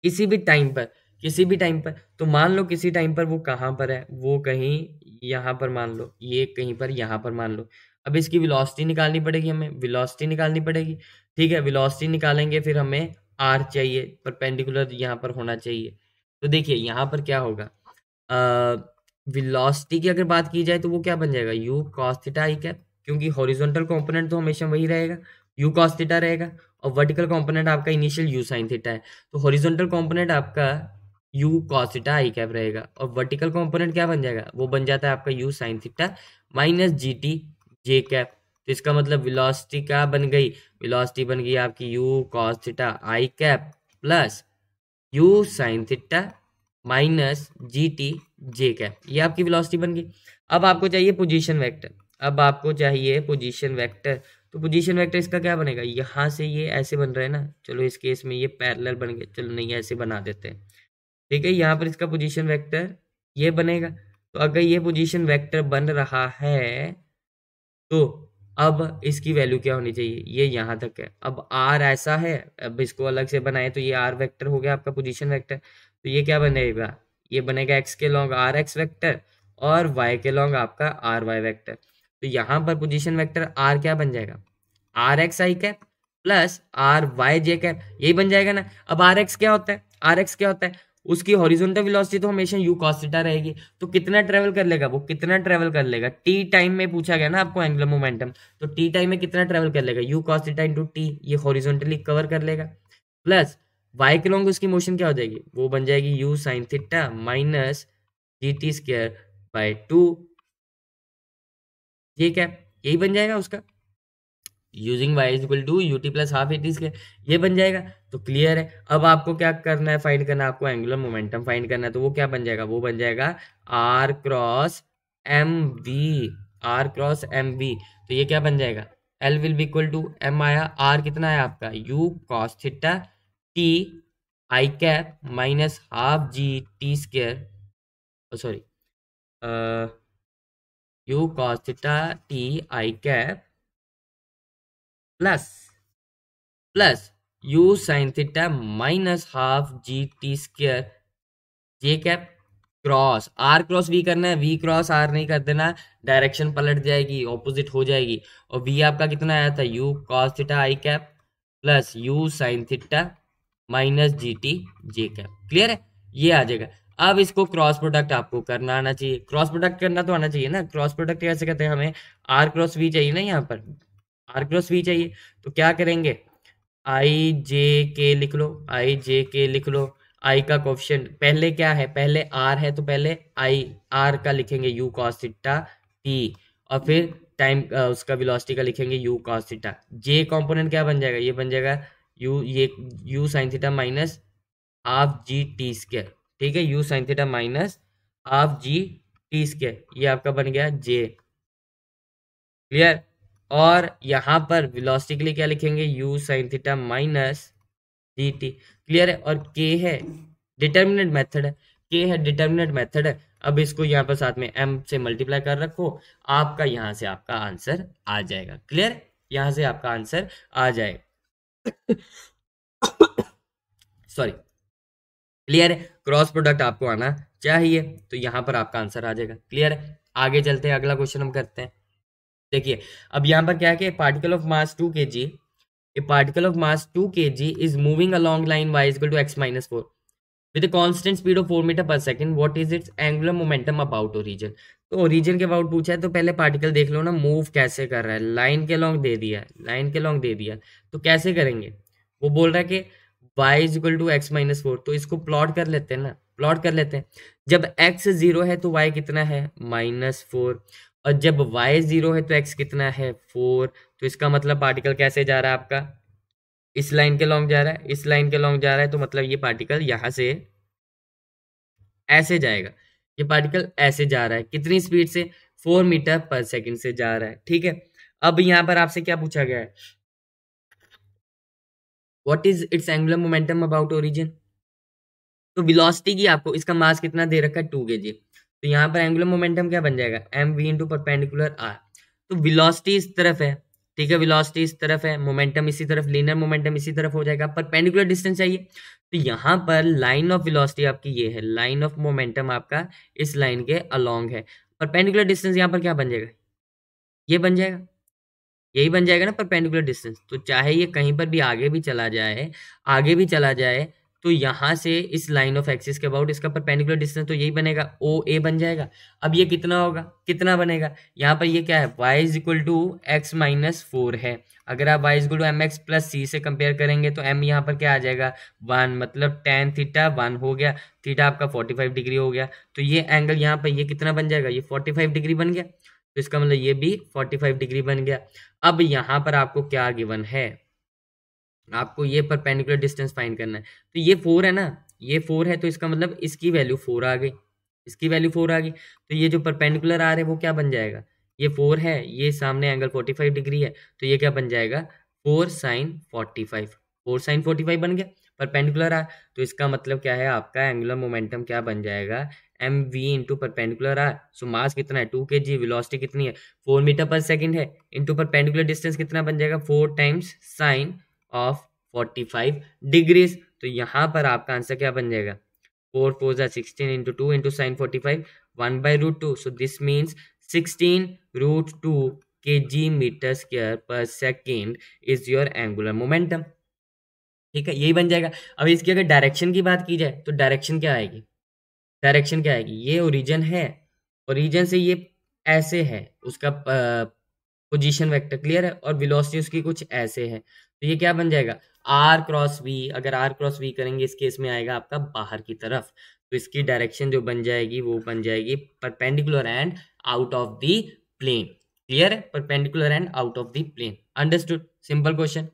किसी भी टाइम पर, किसी भी टाइम पर, तो मान लो किसी टाइम पर वो कहाँ पर है? वो कहीं यहाँ पर मान लो, ये कहीं पर यहाँ पर मान लो। अब इसकी वेलोसिटी निकालनी पड़ेगी, हमें वेलोसिटी निकालनी पड़ेगी, ठीक है? वेलोसिटी निकालेंगे, फिर हमें आर चाहिए, परपेंडिकुलर यहाँ पर होना चाहिए। तो देखिए यहाँ पर क्या होगा, वेलोसिटी की अगर बात की जाए तो वो क्या बन जाएगा? You cos theta I cap, क्योंकि हॉरिजॉन्टल कंपोनेंट तो हमेशा वही रहेगा, यू कॉस थीटा रहेगा, और वर्टिकल कंपोनेंट आपका इनिशियल यू साइन थीटा है। तो हॉरिजॉन्टल कंपोनेंट आपका यू कॉस थीटा आई कैप रहेगा, और वर्टिकल कंपोनेंट क्या बन जाएगा? वो बन जाता है आपका you sine theta minus G T J cap. तो इसका मतलब वेलोसिटी क्या बन गई? वेलोसिटी बन गई आपकी you cos theta I cap plus U sine theta minus G T J cap. ये आपकी वेलोसिटी बन गई। अब आपको चाहिए पोजीशन वेक्टर, अब आपको चाहिए पोजीशन वेक्टर। तो पोजीशन वेक्टर इसका क्या बनेगा? यहाँ से ये ऐसे बन रहा है ना, चलो इस केस में ये पैरेलल बन गया, चलो नहीं ऐसे बना देते हैं, ठीक है? यहाँ पर इसका पोजीशन वेक्टर ये बनेगा। तो अगर ये पोजीशन वेक्टर बन रहा है तो अब इसकी वैल्यू क्या होनी चाहिए? ये यहाँ तक है। अब आर ऐसा है, अब इसको अलग से बनाए तो ये आर वेक्टर हो गया आपका पोजीशन वेक्टर। तो ये क्या बनेगा? ये बनेगा एक्स के लॉन्ग आर एक्स वेक्टर और वाई के लॉन्ग आपका आर वाई वेक्टर। तो यहाँ पर पोजीशन वेक्टर आर क्या बन जाएगा? R X I cap plus R Y J cap, यही बन जाएगा ना? अब आर एक्स क्या होता है? आर एक्स क्या होता है? उसकी हॉरिजॉन्टल वेलोसिटी तो हमेशा यू कॉस थीटा रहेगी। तो कितना ट्रेवल कर लेगा वो? कितना ट्रेवल कर लेगा? टी टाइम में पूछा गया ना आपको एंगुलर मोमेंटम, तो टी टाइम में कितना ट्रेवल कर लेगा? U cos theta into T, ये हॉरिजॉन्टली कवर कर लेगा, प्लस वाई के लॉन्ग उसकी मोशन क्या हो जाएगी? वो बन जाएगी U sine theta minus G T square by 2 ये कैप, यही बन जाएगा उसका। Using Y is equal to U T plus half A T square, ये बन जाएगा। तो क्लियर है। अब आपको क्या करना है? फाइंड करना है आपको एंगुलर मोमेंटम फाइंड करना है। तो वो क्या बन जाएगा? वो बन जाएगा R cross M V R cross M V, तो ये क्या बन जाएगा, L will be equal to M आया, आर कितना है आपका U cos theta T I cap minus half G T square, sorry U cos theta T I cap plus U sine theta minus half G T square J cap cross R cross V करना है, we cross R नहीं कर देना, direction पलट जाएगी, opposite हो जाएगी। और वी आपका कितना आया था, you cos theta I cap plus U sine theta minus G T J cap. Clear है, ये आ जाएगा। अब इसको क्रॉस प्रोडक्ट आपको करना आना चाहिए, क्रॉस प्रोडक्ट करना तो आना चाहिए ना। क्रॉस प्रोडक्ट कैसे कहते हैं, हमें आर क्रॉस वी चाहिए ना, यहाँ पर आर क्रॉस वी चाहिए, तो क्या करेंगे, आई जे के लिख लो, आई जे के लिख लो। आई का कोफिशिएंट पहले क्या है, पहले आर है, तो पहले आई आर का लिखेंगे यू कॉस थीटा टी, और फिर टाइम उसका वेलोसिटी का लिखेंगे you cos theta. J component क्या बन जाएगा, ये बन जाएगा यू, ये you sine theta minus half G T square. ठीक है, you sine theta minus half G T square, ये आपका बन गया जे। क्लियर। और यहाँ पर वेलोसिटी के लिए क्या लिखेंगे, you sine theta minus D T. Clear है। और के है डिटर्मिनेंट मेथड है, के है डिटर्मिनेंट मेथड है। अब इसको यहाँ पर साथ में m से मल्टीप्लाई कर रखो, आपका यहाँ से आपका आंसर आ जाएगा। क्लियर, यहाँ से आपका आंसर आ जाएगा। सॉरी, क्लियर है। क्रॉस प्रोडक्ट आपको आना चाहिए, तो यहाँ पर आपका आंसर आ जाएगा। क्लियर है, आगे चलते हैं, अगला क्वेश्चन हम करते हैं। देखिए अब यहाँ पर क्या है कि particle of mass 2 kg, a particle of mass 2 kg is moving along line y is equal to x minus 4 with a constant speed of 4 meter per second. What is its angular momentum about origin? तो origin के about पूछा है, तो पहले particle देख लो ना, move कैसे कर रहा है। लाइन के लॉन्ग दे दिया, लाइन के लॉन्ग दे दिया, तो कैसे करेंगे। वो बोल रहा है कि y is equal to X minus 4, तो इसको प्लॉट कर लेते हैं ना, प्लॉट कर लेते हैं। जब x 0 है तो y कितना है, -4, और जब y 0 है तो x कितना है, 4। तो इसका मतलब पार्टिकल कैसे जा रहा है आपका, इस लाइन के लॉन्ग जा रहा है, इस लाइन के लॉन्ग जा रहा है, तो मतलब ये पार्टिकल यहां से ऐसे जाएगा, ये पार्टिकल ऐसे जा रहा है, कितनी स्पीड से, 4 मीटर पर सेकंड से जा रहा है। ठीक है, अब यहां पर आपसे क्या पूछा गया है, what is it's angular momentum about origin. तो वेलोसिटी की आपको, इसका मास कितना दे रखा है 2 kg, तो यहाँ पर एंगुलर मोमेंटम क्या बन जाएगा, M V into perpendicular R. तो वेलोसिटी इस तरफ है, ठीक है, वेलोसिटी इस तरफ है, मोमेंटम इसी तरफ, लीनियर मोमेंटम इसी तरफ हो जाएगा, परपेंडिकुलर डिस्टेंस चाहिए। तो यहाँ पर लाइन ऑफ वेलोसिटी आपकी ये है, लाइन ऑफ मोमेंटम आपका इस लाइन के अलोंग है। परपेंडिकुलर डिस्टेंस यहाँ पर क्या बन जाएगा, ये बन जाएगा, यही बन जाएगा ना परपेंडिकुलर डिस्टेंस। तो चाहे ये कहीं पर भी आगे भी चला जाए, आगे भी चला जाए, तो यहाँ से इस लाइन ऑफ एक्सिस के अबाउट इसका परपेंडिकुलर डिस्टेंस तो यही बनेगा, ओ ए बन जाएगा। अब ये कितना होगा, कितना बनेगा, यहाँ पर ये क्या है, y is equal to X minus 4 है। अगर आप y is equal to M X plus C से कंपेयर करेंगे तो m यहाँ पर क्या आ जाएगा, 1, मतलब tan थीटा 1 हो गया, थीटा आपका 45 डिग्री हो गया। तो ये एंगल यहाँ पर ये कितना बन जाएगा, ये 45 डिग्री बन गया, तो इसका मतलब ये भी 45 डिग्री बन गया। अब यहाँ पर आपको क्या गिवन है, आपको ये परपेंडिकुलर डिस्टेंस फाइंड करना है। तो ये 4 है ना, ये 4 है, तो इसका मतलब इसकी वैल्यू 4 आ गई, इसकी वैल्यू 4 आ गई। तो ये जो परपेंडिकुलर आ रहे हैं वो क्या बन जाएगा, ये 4 है, ये सामने एंगल 45 डिग्री है, तो ये क्या बन जाएगा, 4 साइन 45, 4 साइन 45 बन गया, परपेंडिकुलर आ। तो इसका मतलब क्या है, आपका एंगुलर मोमेंटम क्या बन जाएगा, M V into perpendicular R. So mass कितना है 2 kg, वेलोसिटी कितनी है 4 मीटर पर सेकंड है, इंटू परपेंडिकुलर डिस्टेंस कितना बन जाएगा, 4 टाइम्स साइन ऑफ 45 डिग्रीज। तो यहाँ पर आपका आंसर क्या बन जाएगा, 4 4 जा 16 into 2 into sine 45, 1/√2। So this means 16√2 kg metre square per second is your angular momentum. ठीक है, यही बन जाएगा। अब इसकी अगर डायरेक्शन की बात की जाए तो डायरेक्शन क्या आएगी, डायरेक्शन क्या आएगी, ये ओरिजिन है, ओरिजिन से ये ऐसे है उसका पोजीशन वेक्टर। क्लियर है, और वेलोसिटी उसकी कुछ ऐसे है, तो ये क्या बन जाएगा, आर क्रॉस वी। अगर आर क्रॉस वी करेंगे इस केस में आएगा आपका बाहर की तरफ, तो इसकी डायरेक्शन जो बन जाएगी वो बन जाएगी perpendicular and out of the plane. Clear है, perpendicular and out of the plane. Understood, simple question.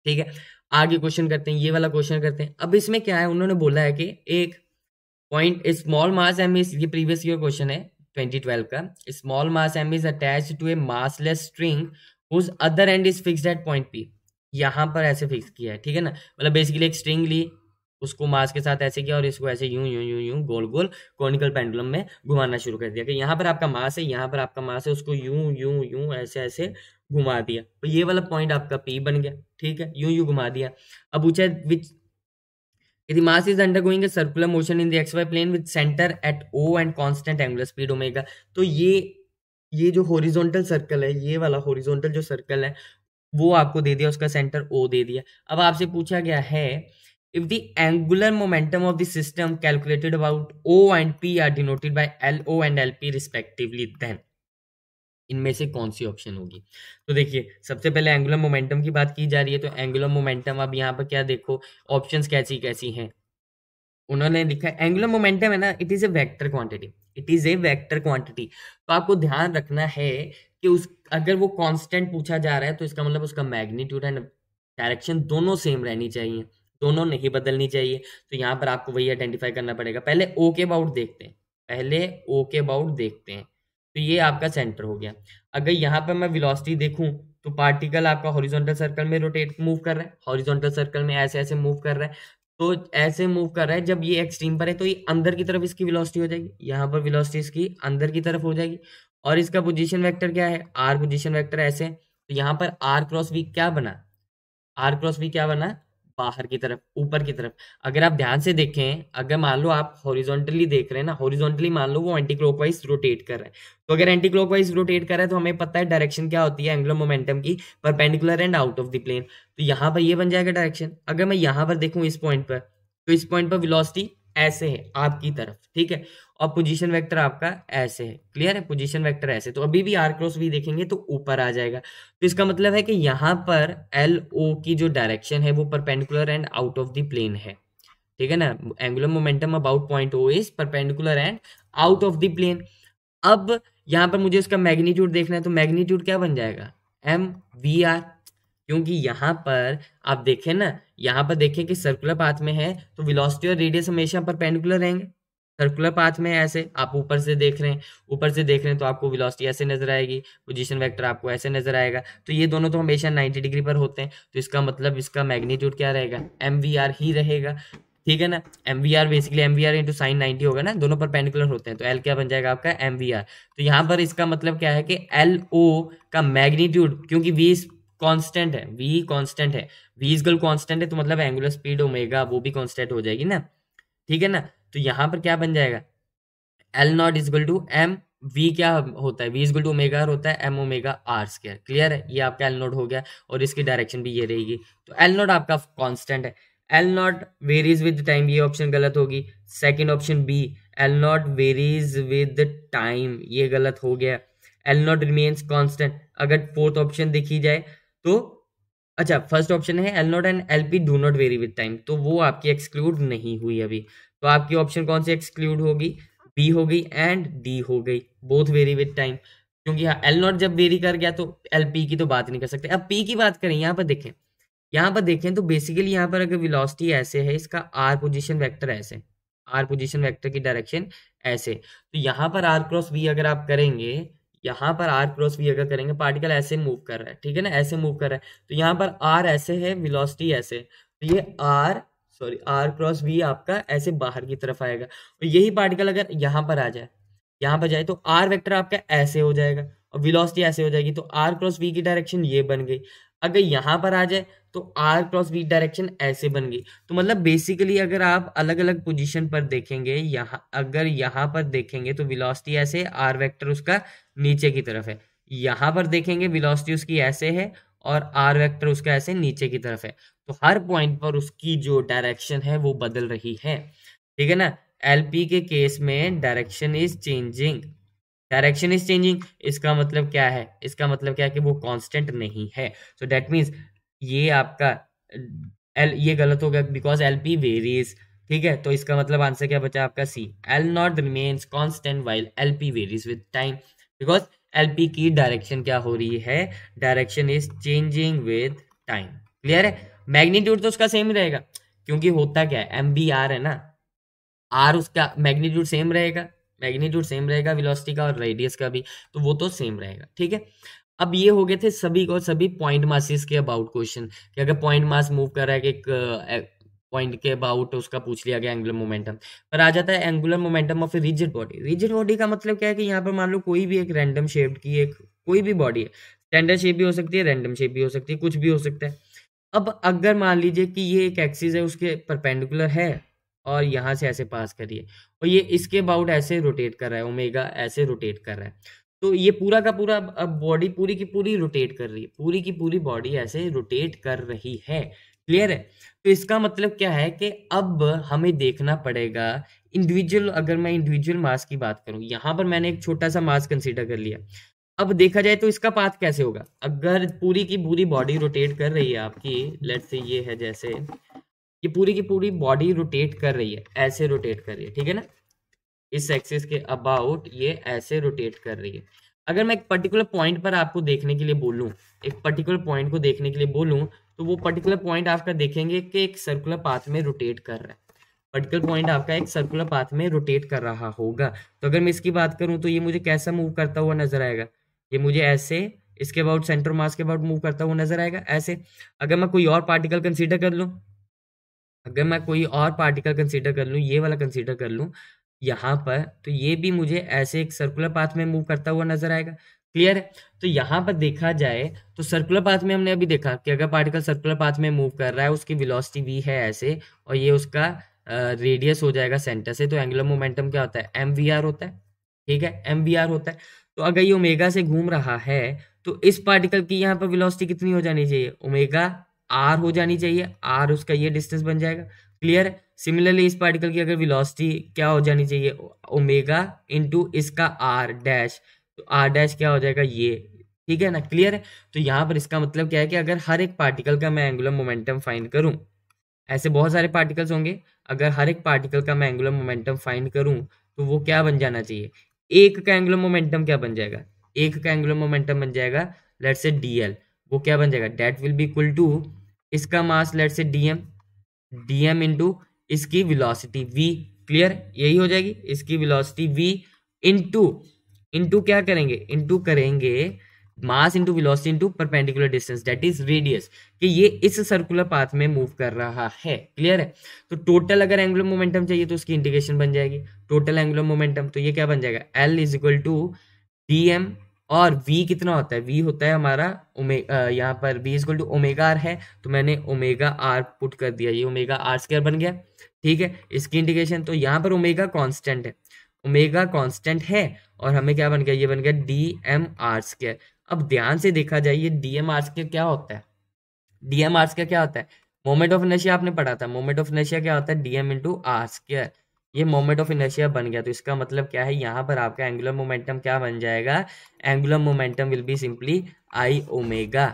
ठीक है, आगे क्वेश्चन करते हैं, ये वाला क्वेश्चन करते हैं। अब इसमें क्या है, उन्होंने बोला है कि एक पॉइंट स्मॉल मास एम, ये प्रीवियस ईयर क्वेश्चन है 2012 का, small mass m is attached to a massless string whose other end is fixed at point p। यहाँ पर ऐसे फिक्स किया है, ठीक है ना, मतलब बेसिकली एक स्ट्रिंग ली, उसको मास के साथ ऐसे किया और इसको ऐसे यूं यूं यूं यूं गोल गोल कॉनिकल पेंडुलम में घुमाना शुरू कर दिया कि यहाँ पर आपका मास है, यहाँ पर आपका मास है, उसको यूं यूं यूं ऐसे ऐसे घुमा दिया, तो ये वाला पॉइंट आपका P बन गया, ठीक है, यूं यूं घुमा दिया। अब पूछा है विच the mass is undergoing a circular motion in the xy plane with center at O and constant angular speed omega। तो ये जो हॉरिजॉन्टल सर्कल है, ये वाला हॉरिजॉन्टल जो सर्कल है वो आपको दे दिया, उसका सेंटर O दे दिया। अब आपसे पूछा गया है if the angular momentum of the system calculated about O and P are denoted by LO and LP respectively, then इनमें से कौन सी ऑप्शन होगी। तो देखिए सबसे पहले एंगुलर मोमेंटम की बात की जा रही है, तो एंगुलर मोमेंटम, अब यहाँ पर क्या देखो ऑप्शंस कैसी कैसी हैं, उन्होंने लिखा है एंगुलर मोमेंटम है ना, it is a vector quantity, it is a vector quantity. तो आपको ध्यान रखना है कि उस अगर वो कांस्टेंट पूछा जा रहा है तो इसका मतलब उसका मैग्नीट्यूड एंड डायरेक्शन दोनों सेम रहनी चाहिए, दोनों नहीं बदलनी चाहिए। तो यहाँ पर आपको वही आइडेंटिफाई करना पड़ेगा। पहले ओ के अबाउट देखते हैं, पहले ओ के अबाउट देखते हैं, तो ये आपका सेंटर हो गया। अगर यहाँ पर मैं वेलोसिटी देखूं तो पार्टिकल आपका हॉरिजॉन्टल सर्कल में रोटेट मूव कर रहा है, हॉरिजॉन्टल सर्कल में ऐसे ऐसे मूव कर रहा है, तो ऐसे मूव कर रहा है, जब ये एक्सट्रीम पर है तो ये अंदर की तरफ इसकी वेलोसिटी हो जाएगी, यहाँ पर वेलोसिटी इसकी अंदर की तरफ हो जाएगी। और इसका पोजीशन वेक्टर क्या है, आर पोजीशन वेक्टर ऐसे, तो यहाँ पर आर क्रॉस वी क्या बना, आर क्रॉस वी क्या बना, बाहर की तरफ, ऊपर की तरफ। अगर आप ध्यान से देखें, अगर मान लो आप हॉरिजॉन्टली देख रहे हैं ना, हॉरिजॉन्टली मान लो वो एंटी क्लॉकवाइज रोटेट कर रहा है, तो अगर एंटी क्लॉकवाइज रोटेट कर रहा है तो हमें पता है डायरेक्शन क्या होती है एंगुलर मोमेंटम की, perpendicular and out of the plane. तो यहाँ पर ये बन जाएगा डायरेक्शन। अगर मैं यहाँ पर देखूँ इस पॉइंट पर, तो इस पॉइंट पर वेलोसिटी ऐसे है आपकी तरफ, ठीक है, और पोजीशन वेक्टर आपका ऐसे है, क्लियर है, पोजीशन वेक्टर ऐसे, तो अभी भी आर क्रॉस वी देखेंगे तो ऊपर आ जाएगा। तो इसका मतलब है कि यहाँ पर एल ओ की जो डायरेक्शन है वो perpendicular and out of the plane है, ठीक है ना, angular momentum about point O is perpendicular and out of the plane. अब यहाँ पर मुझे उसका मैग्नीट्यूड देखना है, तो मैग्नीट्यूड क्या बन जाएगा, एम वी आर, क्योंकि यहाँ पर आप देखें ना, यहाँ पर देखें कि सर्कुलर पाथ में है तो वेलोसिटी और रेडियस हमेशा परपेंडिकुलर रहेंगे। सर्कुलर पाथ में ऐसे आप ऊपर से देख रहे हैं, ऊपर से देख रहे हैं तो आपको वेलोसिटी ऐसे नजर आएगी, पोजीशन वेक्टर आपको ऐसे नजर आएगा, तो ये दोनों तो हमेशा 90 डिग्री पर होते हैं, तो इसका मतलब इसका मैग्नीट्यूड क्या रहेगा, एम वी आर ही रहेगा, ठीक है ना। M V R basically M V R into sine 90 होगा ना, दोनों परपेंडिकुलर होते हैं, तो एल क्या बन जाएगा आपका एम वी आर। तो यहाँ पर इसका मतलब क्या है कि एल ओ का मैग्नीट्यूड, क्योंकि वी कांस्टेंट है, वी कांस्टेंट है, वी इक्वल कांस्टेंट है, तो मतलब एंगुलर स्पीड ओमेगा वो भी कांस्टेंट हो जाएगी ना, ठीक है ना। तो यहाँ पर क्या बन जाएगा, L not equal to M V क्या होता है, V equal to omega R होता है, M omega R square, clear है, ये आपका एल नॉट हो गया और इसकी डायरेक्शन भी ये रहेगी। तो एल नॉट आपका कांस्टेंट है, L not varies with time, ये ऑप्शन गलत होगी। Second option B, L not varies with time, ये गलत हो गया। एल नॉट रिमेन्स कांस्टेंट, अगर फोर्थ ऑप्शन देखी जाए तो, अच्छा फर्स्ट ऑप्शन है L not and L P do not vary with time, तो वो आपकी एक्सक्लूड नहीं हुई अभी। तो आपकी ऑप्शन कौन सी एक्सक्लूड होगी, बी हो गई एंड डी हो गई, बोथ वेरी विद टाइम, क्योंकि हाँ एल नॉट जब वेरी कर गया तो एल पी की तो बात नहीं कर सकते। अब पी की बात करें, यहाँ पर देखें, यहाँ पर देखें तो बेसिकली यहाँ पर अगर वेलोसिटी ऐसे है, इसका आर पोजीशन वेक्टर ऐसे, आर पोजीशन वेक्टर की डायरेक्शन ऐसे, तो यहाँ पर आर क्रॉस वी अगर आप करेंगे, यहाँ पर आर क्रॉस वी अगर करेंगे, पार्टिकल ऐसे मूव कर रहा है, ठीक है ना, ऐसे मूव कर रहा है, तो यहाँ पर आर ऐसे है, वेलोसिटी ऐसे, तो ये आर क्रॉस वी आपका ऐसे बाहर की तरफ आएगा। और यही पार्टिकल अगर यहाँ पर आ जाए, यहाँ पर जाए तो आर वेक्टर आपका ऐसे हो जाएगा और वेलोसिटी ऐसे हो जाएगी, तो आर क्रॉस वी की डायरेक्शन ये बन गई। अगर यहाँ पर आ जाए तो आर क्रॉस वी डायरेक्शन ऐसे बन गई। तो मतलब बेसिकली अगर आप अलग अलग पोजीशन पर देखेंगे, यहाँ अगर यहाँ पर देखेंगे तो वेलोसिटी ऐसे, आर वेक्टर उसका नीचे की तरफ है, यहाँ पर देखेंगे वेलोसिटी उसकी ऐसे है और आर वेक्टर उसका ऐसे नीचे की तरफ है, तो हर पॉइंट पर उसकी जो डायरेक्शन है वो बदल रही है, ठीक है ना। एलपी के केस में direction is changing, direction is changing, इसका मतलब क्या है, इसका मतलब क्या है कि वो कांस्टेंट नहीं है। सो दैट मींस ये आपका एल, ये गलत हो गया बिकॉज एल पी वेरीज, ठीक है, तो इसका मतलब आंसर क्या बचा आपका C, L not remains constant while L P varies with time, because L P की डायरेक्शन क्या हो रही है, direction is changing with time, clear है। मैग्नीट्यूड तो उसका सेम ही रहेगा, क्योंकि होता क्या है, एम बी आर है ना, आर उसका मैग्नीट्यूड सेम रहेगा, मैग्नीट्यूड सेम रहेगा वेलोसिटी का और रेडियस का भी, तो वो तो सेम रहेगा, ठीक है। अब ये हो गए थे सभी को सभी पॉइंट मासेस के अबाउट क्वेश्चन, कि अगर पॉइंट मास मूव कर रहा है कि एक पॉइंट के अबाउट उसका पूछ लिया गया एंगुलर मोमेंटम। पर आ जाता है angular momentum of a rigid body. Rigid body का मतलब क्या है कि यहाँ पर मान लो कोई भी एक रैंडम शेप्ड की एक कोई भी बॉडी है, स्टैंडर्ड शेप भी हो सकती है, रैंडम शेप भी हो सकती है, कुछ भी हो सकता है। अब अगर मान लीजिए कि ये एक एक्सिस है, उसके परपेंडिकुलर है और यहाँ से ऐसे पास करिए और ये इसके अबाउट ऐसे रोटेट कर रहा है, ओमेगा ऐसे रोटेट कर रहा है, तो ये पूरा का पूरा अब बॉडी पूरी की पूरी रोटेट कर रही है, पूरी की पूरी बॉडी ऐसे रोटेट कर रही है। क्लियर है? तो इसका मतलब क्या है कि अब हमें देखना पड़ेगा इंडिविजुअल, अगर मैं इंडिविजुअल मास की बात करूं, यहाँ पर मैंने एक छोटा सा मास कंसीडर कर लिया। अब देखा जाए तो इसका पाथ कैसे होगा, अगर पूरी की पूरी बॉडी रोटेट कर रही है आपकी, लेट्स से ये है, जैसे ये पूरी की पूरी बॉडी रोटेट कर रही है, ऐसे रोटेट कर रही है, ठीक है ना, इस एक्सिस के अबाउट ये ऐसे रोटेट कर रही है। अगर मैं एक पर्टिकुलर पॉइंट पर आपको देखने के लिए बोलूं, एक पर्टिकुलर पॉइंट को देखने के लिए बोलूं, तो वो पर्टिकुलर पॉइंट आपका देखेंगे कि एक सर्कुलर पाथ में रोटेट कर रहा है, पर्टिकुलर पॉइंट आपका एक सर्कुलर पाथ में रोटेट कर रहा होगा। तो अगर मैं इसकी बात करूं तो ये मुझे कैसा मूव करता हुआ नजर आएगा, ये मुझे ऐसे इसके अबाउट सेंटर मास के अबाउट मूव करता हुआ नजर आएगा ऐसे। अगर मैं कोई और पार्टिकल कंसीडर कर लूं, अगर मैं कोई और पार्टिकल कंसीडर कर लूं, ये वाला कंसीडर कर लूं यहाँ पर, तो ये भी मुझे ऐसे एक सर्कुलर पाथ में मूव करता हुआ नजर आएगा। क्लियर है? तो यहाँ पर देखा जाए तो सर्कुलर पाथ में हमने अभी देखा कि अगर पार्टिकल सर्कुलर पाथ में मूव कर रहा है, उसकी वेलोसिटी v है ऐसे, और ये उसका रेडियस हो जाएगा सेंटर से, तो एंगुलर मोमेंटम क्या होता है, एम वी आर होता है, ठीक है, एम वी आर होता है। तो अगर ये ओमेगा से घूम रहा है तो इस पार्टिकल की यहाँ पर वेलोसिटी कितनी हो जानी चाहिए, ओमेगा आर हो जानी चाहिए, आर उसका ये डिस्टेंस बन जाएगा। क्लियर है? सिमिलरली इस पार्टिकल की अगर वेलोसिटी क्या हो जानी चाहिए, ओमेगा इंटू इसका आर डैश, तो आर डैश क्या हो जाएगा ये, ठीक है ना। क्लियर है? तो यहाँ पर इसका मतलब क्या है कि अगर हर एक पार्टिकल का मैं एंगुलर मोमेंटम फाइंड करूं, ऐसे बहुत सारे पार्टिकल्स होंगे, अगर हर एक पार्टिकल का मैं एंगुलर मोमेंटम फाइंड करूं तो वो क्या बन जाना चाहिए, एक का एंगुलर मोमेंटम क्या बन जाएगा, एक का एंगुलर मोमेंटम बन जाएगा लेट्स से डीएल, वो क्या बन जाएगा, that will be equal to इसका mass let's say DM, DM into इसकी वेलोसिटी v। क्लियर? यही हो जाएगी इसकी वेलोसिटी v इंटू इंटू क्या करेंगे, इंटू करेंगे mass into velocity into perpendicular distance that is radius, कि ये इस सर्कुलर पाथ में मूव कर रहा है। क्लियर है? तो टोटल अगर एंगुलर मोमेंटम चाहिए तो उसकी इंटीग्रेशन बन जाएगी टोटल एंगुलर मोमेंटम, तो ये क्या बन जाएगा, L is equal to D M, और v कितना होता है, v होता है हमारा यहाँ पर v is equal to omega R है, तो मैंने ओमेगा आर पुट कर दिया, ये ओमेगा आर स्क्वायर बन गया, ठीक है, इसकी इंटीग्रेशन। तो यहाँ पर ओमेगा कांस्टेंट है, ओमेगा कांस्टेंट है, और हमें क्या बन गया, ये बन गया डी एम आर स्क्वायर। अब ध्यान से देखा जाए ये डी एम आर स्क्वायर क्या होता है, डी एम आर स्क्वायर क्या होता है, मोमेंट ऑफ इनर्शिया आपने पढ़ा था, मोमेंट ऑफ इनर्शिया क्या होता है, डीएम इंटू आर स्क्वायर, ये मोमेंट ऑफ इनर्शिया बन गया। तो इसका मतलब क्या है, यहाँ पर आपका एंगुलर मोमेंटम क्या बन जाएगा, angular momentum will be simply I omega,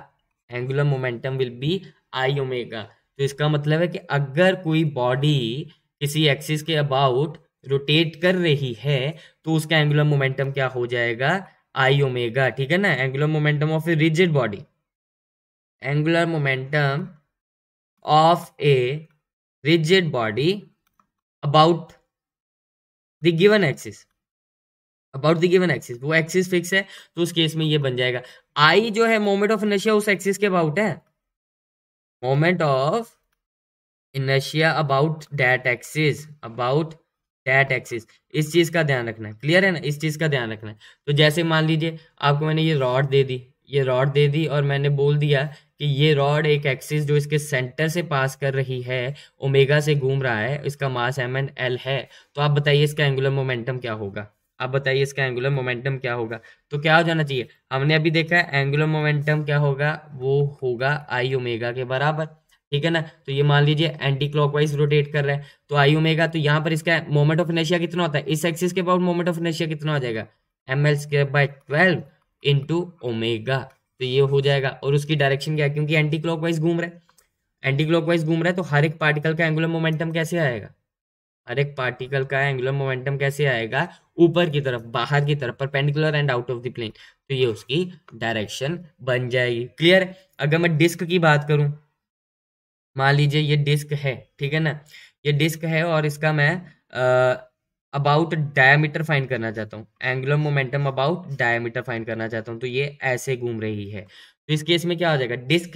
angular momentum will be I omega. तो इसका मतलब है कि अगर कोई बॉडी किसी एक्सिस के अबाउट रोटेट कर रही है तो उसका एंगुलर मोमेंटम क्या हो जाएगा, आई ओमेगा, ठीक है ना। Angular momentum of a rigid body, angular momentum of a rigid body about the given axis, about the given axis, वो एक्सिस फिक्स है तो उस केस में ये बन जाएगा आई जो है मोमेंट ऑफ इनर्शिया उस एक्सिस के अबाउट है, moment of inertia about that axis, about that axis, इस चीज का ध्यान रखना है। क्लियर है ना, इस चीज का ध्यान रखना है। तो जैसे मान लीजिए आपको मैंने ये रॉड दे दी, ये रॉड दे दी और मैंने बोल दिया कि ये रॉड एक एक्सिस जो इसके सेंटर से पास कर रही है, ओमेगा से घूम रहा है, इसका मास एम एन एल है, तो आप बताइए इसका एंगुलर मोमेंटम क्या होगा, आप बताइए इसका एंगुलर मोमेंटम क्या होगा। तो क्या हो जाना चाहिए, हमने अभी देखा है एंगुलर मोमेंटम क्या होगा, वो होगा आई ओमेगा के बराबर, ठीक है ना। तो ये मान लीजिए एंटी क्लॉकवाइज रोटेट कर रहा है तो आई ओमेगा, तो यहाँ पर इसका मोमेंट ऑफ इनर्शिया कितना होता है, इस एक्सिस के अबाउट मोमेंट ऑफ इनर्शिया कितना हो जाएगा, M L square by 12 into omega, तो ये हो जाएगा। और उसकी डायरेक्शन क्या है, क्योंकि एंटी क्लॉकवाइज घूम रहा है, एंटी क्लॉकवाइज घूम रहा है, तो हर एक पार्टिकल का एंगुलर मोमेंटम कैसे आएगा, हर एक पार्टिकल का एंगुलर मोमेंटम कैसे आएगा, ऊपर की तरफ, बाहर की तरफ, perpendicular and out of the plane, तो ये उसकी डायरेक्शन बन जाएगी। क्लियर? अगर मैं डिस्क की बात करूं, मान लीजिए ये डिस्क है, ठीक है ना, ये डिस्क है और इसका मैं अबाउट डायमीटर फाइंड करना चाहता हूँ, angular momentum about diameter find करना चाहता हूँ, तो ये ऐसे घूम रही है। तो इस केस में क्या हो जाएगा, डिस्क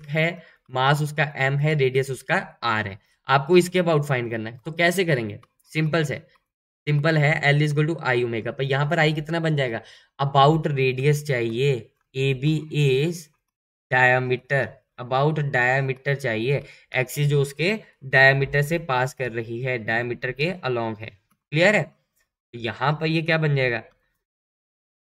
है, मास उसका m है, रेडियस उसका r है, आपको इसके अबाउट फाइंड करना है। तो कैसे करेंगे, सिंपल है, L is equal to I omega, पर यहाँ पर आई कितना बन जाएगा, अबाउट रेडियस चाहिए, A B is diameter, about diameter चाहिए, एक्सिस जो उसके डायामीटर से पास कर रही है, डायामीटर के अलोंग है। क्लियर है, यहाँ पर ये क्या बन जाएगा,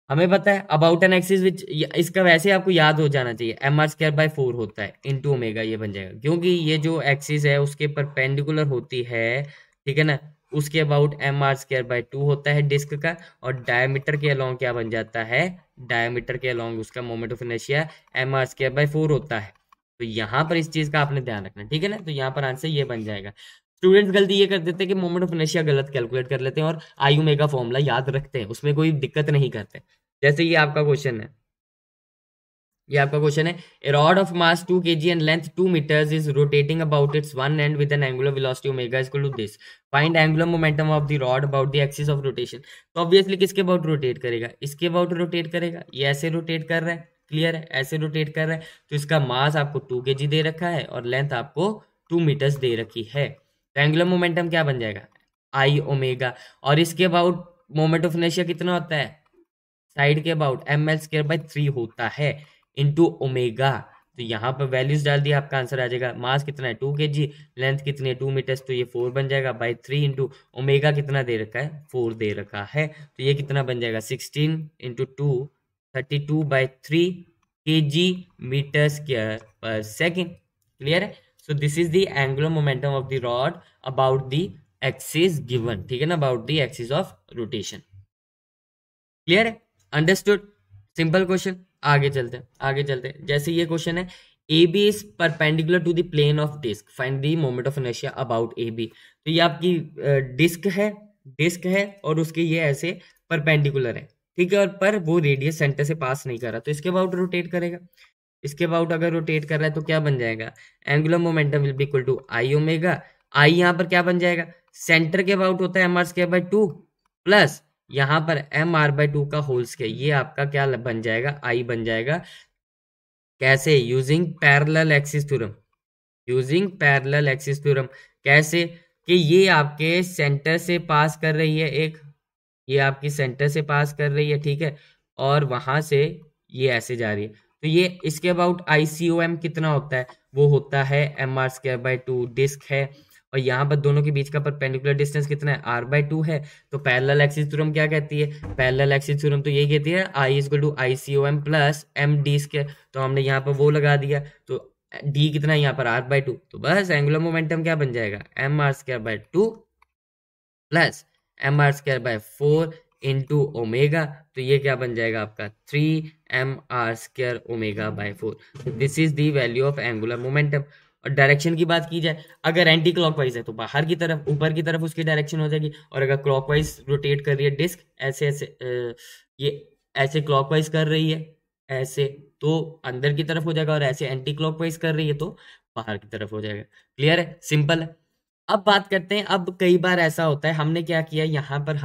हमें पता है अबाउट एन एक्सिस विच, इसका वैसे आपको याद हो जाना चाहिए, एम आर स्क्वायर बाय 4 होता है इनटू ओमेगा, ये बन जाएगा, क्योंकि ये जो एक्सिस है उसके परपेंडिकुलर होती है, ठीक है ना, उसके about M R square by 2 होता है डिस्क का, और डायमीटर के अलोंग क्या बन जाता है, डायमीटर के अलोंग उसका moment of inertia M R square by 4 होता है। तो यहाँ पर इस चीज का आपने ध्यान रखना, ठीक है ना, तो यहाँ पर आंसर ये बन जाएगा। स्टूडेंट्स गलती ये कर देते हैं कि मोमेंट ऑफ इनर्शिया गलत कैलकुलेट कर लेते हैं और आई ओमेगा फॉर्मूला याद रखते हैं, उसमें कोई दिक्कत नहीं करते। जैसे ये आपका क्वेश्चन है, a rod of mass 2 kg and length 2 meters is rotating about its one end with an angular velocity omega is equal to this, find angular momentum of the rod about the axis of rotation. तो obviously किसके about rotate करेगा, इसके about rotate करेगा, ये ऐसे rotate कर रहा है, क्लियर है, ऐसे रोटेट कर रहा है, तो इसका मास आपको 2 kg दे रखा है और लेंथ आपको 2 meters दे रखी है, तो एंगुलर मोमेंटम क्या बन जाएगा, आई ओमेगा, और इसके अबाउट मोमेंट ऑफ इनर्शिया कितना होता है, साइड के about M L square by 3 होता है इंटू ओमेगा। तो यहाँ पर वैल्यूज डाल दिया, आपका आंसर आ जाएगा, मास कितना है 2 kg, लेंथ कितनी है 2 मीटर्स, तो ये 4 बन जाएगा बाई 3 इंटू ओमेगा कितना दे रखा है, 4 दे रखा है, तो ये कितना बन जाएगा 16 into 2 32/3 kg metre square per second. Clear है, so this is the angular momentum of the rod about the axis given, ठीक है ना, about the axis of rotation. Clear है, अंडरस्टूड, सिंपल क्वेश्चन। आगे चलते हैं जैसे ये क्वेश्चन है, A B is perpendicular to the plane of disc, find the moment of inertia about A B. तो ये आपकी डिस्क है और उसके ये ऐसे परपेंडिकुलर है, ठीक है, और पर वो रेडियस सेंटर से पास नहीं कर रहा, तो इसके अबाउट रोटेट करेगा, इसके अबाउट अगर रोटेट कर रहा है तो क्या बन जाएगा, angular momentum will be equal to I omega, I यहाँ पर क्या बन जाएगा, सेंटर के अबाउट होता है M R square by 2 plus यहाँ पर एम आर बाय 2 का होल स्क्वायर, ये आपका क्या बन जाएगा, आई बन जाएगा, कैसे, यूजिंग पैरेलल एक्सिस थ्योरम, कैसे कि ये आपके सेंटर से पास कर रही है एक, ये आपकी सेंटर से पास कर रही है, ठीक है, और वहां से ये ऐसे जा रही है, तो ये इसके अबाउट ICOM कितना होता है, वो होता है M R square by 2, disc है, और यहाँ पर दोनों के बीच का परपेंडिकुलर डिस्टेंस कितना है, r/2 है। तो पैरेलल एक्सिस थ्योरम क्या कहती है, पैरेलल एक्सिस थ्योरम तो यही कहती है I is equal to ICOM plus MD square, तो हमने यहाँ पर वो लगा दिया, तो D कितना है यहाँ पर r/2, तो बस एंगुलर मोमेंटम क्या बन जाएगा, M R square by 2 plus M R square by 4 into omega, तो ये क्या बन जाएगा आपका 3 M R square omega by 4। This is the value of angular momentum. और डायरेक्शन की बात की जाए, अगर एंटी क्लॉकवाइज है तो बाहर की तरफ, ऊपर की तरफ उसकी डायरेक्शन हो जाएगी, और अगर क्लॉकवाइज रोटेट कर रही है डिस्क, ऐसे ऐसे ये ऐसे क्लॉकवाइज कर रही है ऐसे, तो अंदर की तरफ हो जाएगा, और ऐसे एंटी क्लॉकवाइज कर रही है तो बाहर की तरफ हो जाएगा। क्लियर है, सिंपल है। अब बात करते हैं, अब कई बार ऐसा होता है, हमने क्या किया यहाँ पर,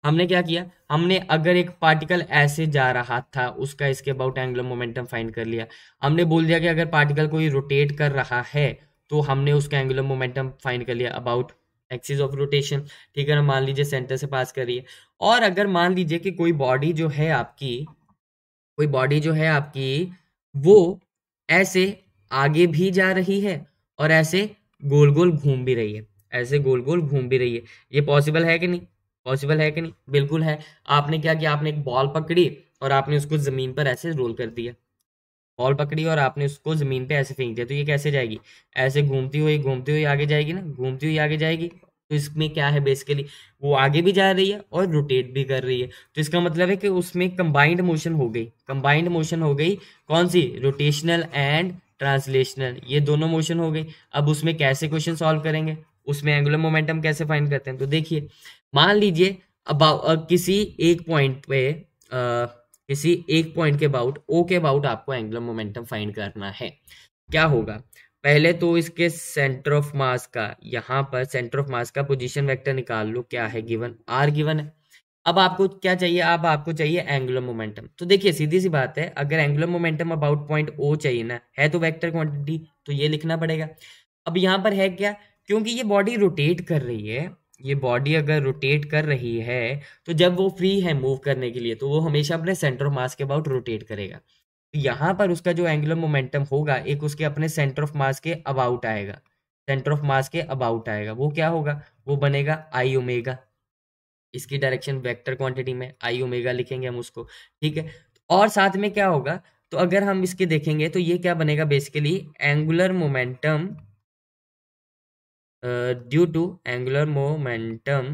हमने क्या किया, हमने अगर एक पार्टिकल ऐसे जा रहा था, उसका इसके अबाउट एंगुलर मोमेंटम फाइंड कर लिया, हमने बोल दिया कि अगर पार्टिकल कोई रोटेट कर रहा है तो हमने उसका एंगुलर मोमेंटम फाइंड कर लिया अबाउट एक्सिस ऑफ रोटेशन, ठीक है ना, मान लीजिए सेंटर से पास कर रही है, और अगर मान लीजिए कि कोई बॉडी जो है आपकी वो ऐसे आगे भी जा रही है और ऐसे गोल गोल घूम भी रही है, ऐसे गोल गोल घूम भी रही है, ये पॉसिबल है कि नहीं, बिल्कुल है। आपने क्या किया, आपने एक बॉल पकड़ी और आपने उसको जमीन पर ऐसे रोल कर दिया, बॉल पकड़ी और आपने उसको जमीन पे ऐसे फेंक दिया, तो ये कैसे जाएगी, ऐसे घूमती हुई आगे जाएगी ना, घूमती हुई आगे जाएगी। तो इसमें क्या है, बेसिकली वो आगे भी जा रही है और रोटेट भी कर रही है, तो इसका मतलब है कि उसमें कंबाइंड मोशन हो गई, कौन सी, रोटेशनल एंड ट्रांसलेशनल, ये दोनों मोशन हो गई। अब उसमें कैसे क्वेश्चन सॉल्व करेंगे, उसमें एंगुलर मोमेंटम कैसे फाइंड करते हैं, तो देखिए, मान लीजिए अबाउट किसी एक पॉइंट के अबाउट, ओ के अबाउट आपको एंगुलर मोमेंटम फाइंड करना है, क्या होगा, पहले तो इसके सेंटर ऑफ मास का, यहाँ पर सेंटर ऑफ मास का पोजीशन वेक्टर निकाल लो, क्या है गिवन, आर गिवन है। अब आपको क्या चाहिए, अब आपको चाहिए एंगुलर मोमेंटम। तो देखिए सीधी सी बात है, अगर angular momentum about point O चाहिए ना, है तो वेक्टर क्वांटिटी, तो ये लिखना पड़ेगा। अब यहाँ पर है क्या, क्योंकि ये बॉडी रोटेट कर रही है, ये बॉडी अगर रोटेट कर रही है तो जब वो फ्री है मूव करने के लिए तो वो हमेशा अपने सेंटर ऑफ मास के अबाउट रोटेट करेगा। तो यहाँ पर उसका जो एंगुलर मोमेंटम होगा एक उसके अपने सेंटर ऑफ मास के अबाउट आएगा, सेंटर ऑफ मास के अबाउट आएगा। वो क्या होगा, वो बनेगा आई ओमेगा, इसकी डायरेक्शन वेक्टर क्वांटिटी में आई ओमेगा लिखेंगे हम उसको, ठीक है। और साथ में क्या होगा, तो अगर हम इसके देखेंगे तो ये क्या बनेगा basically, angular momentum due to angular momentum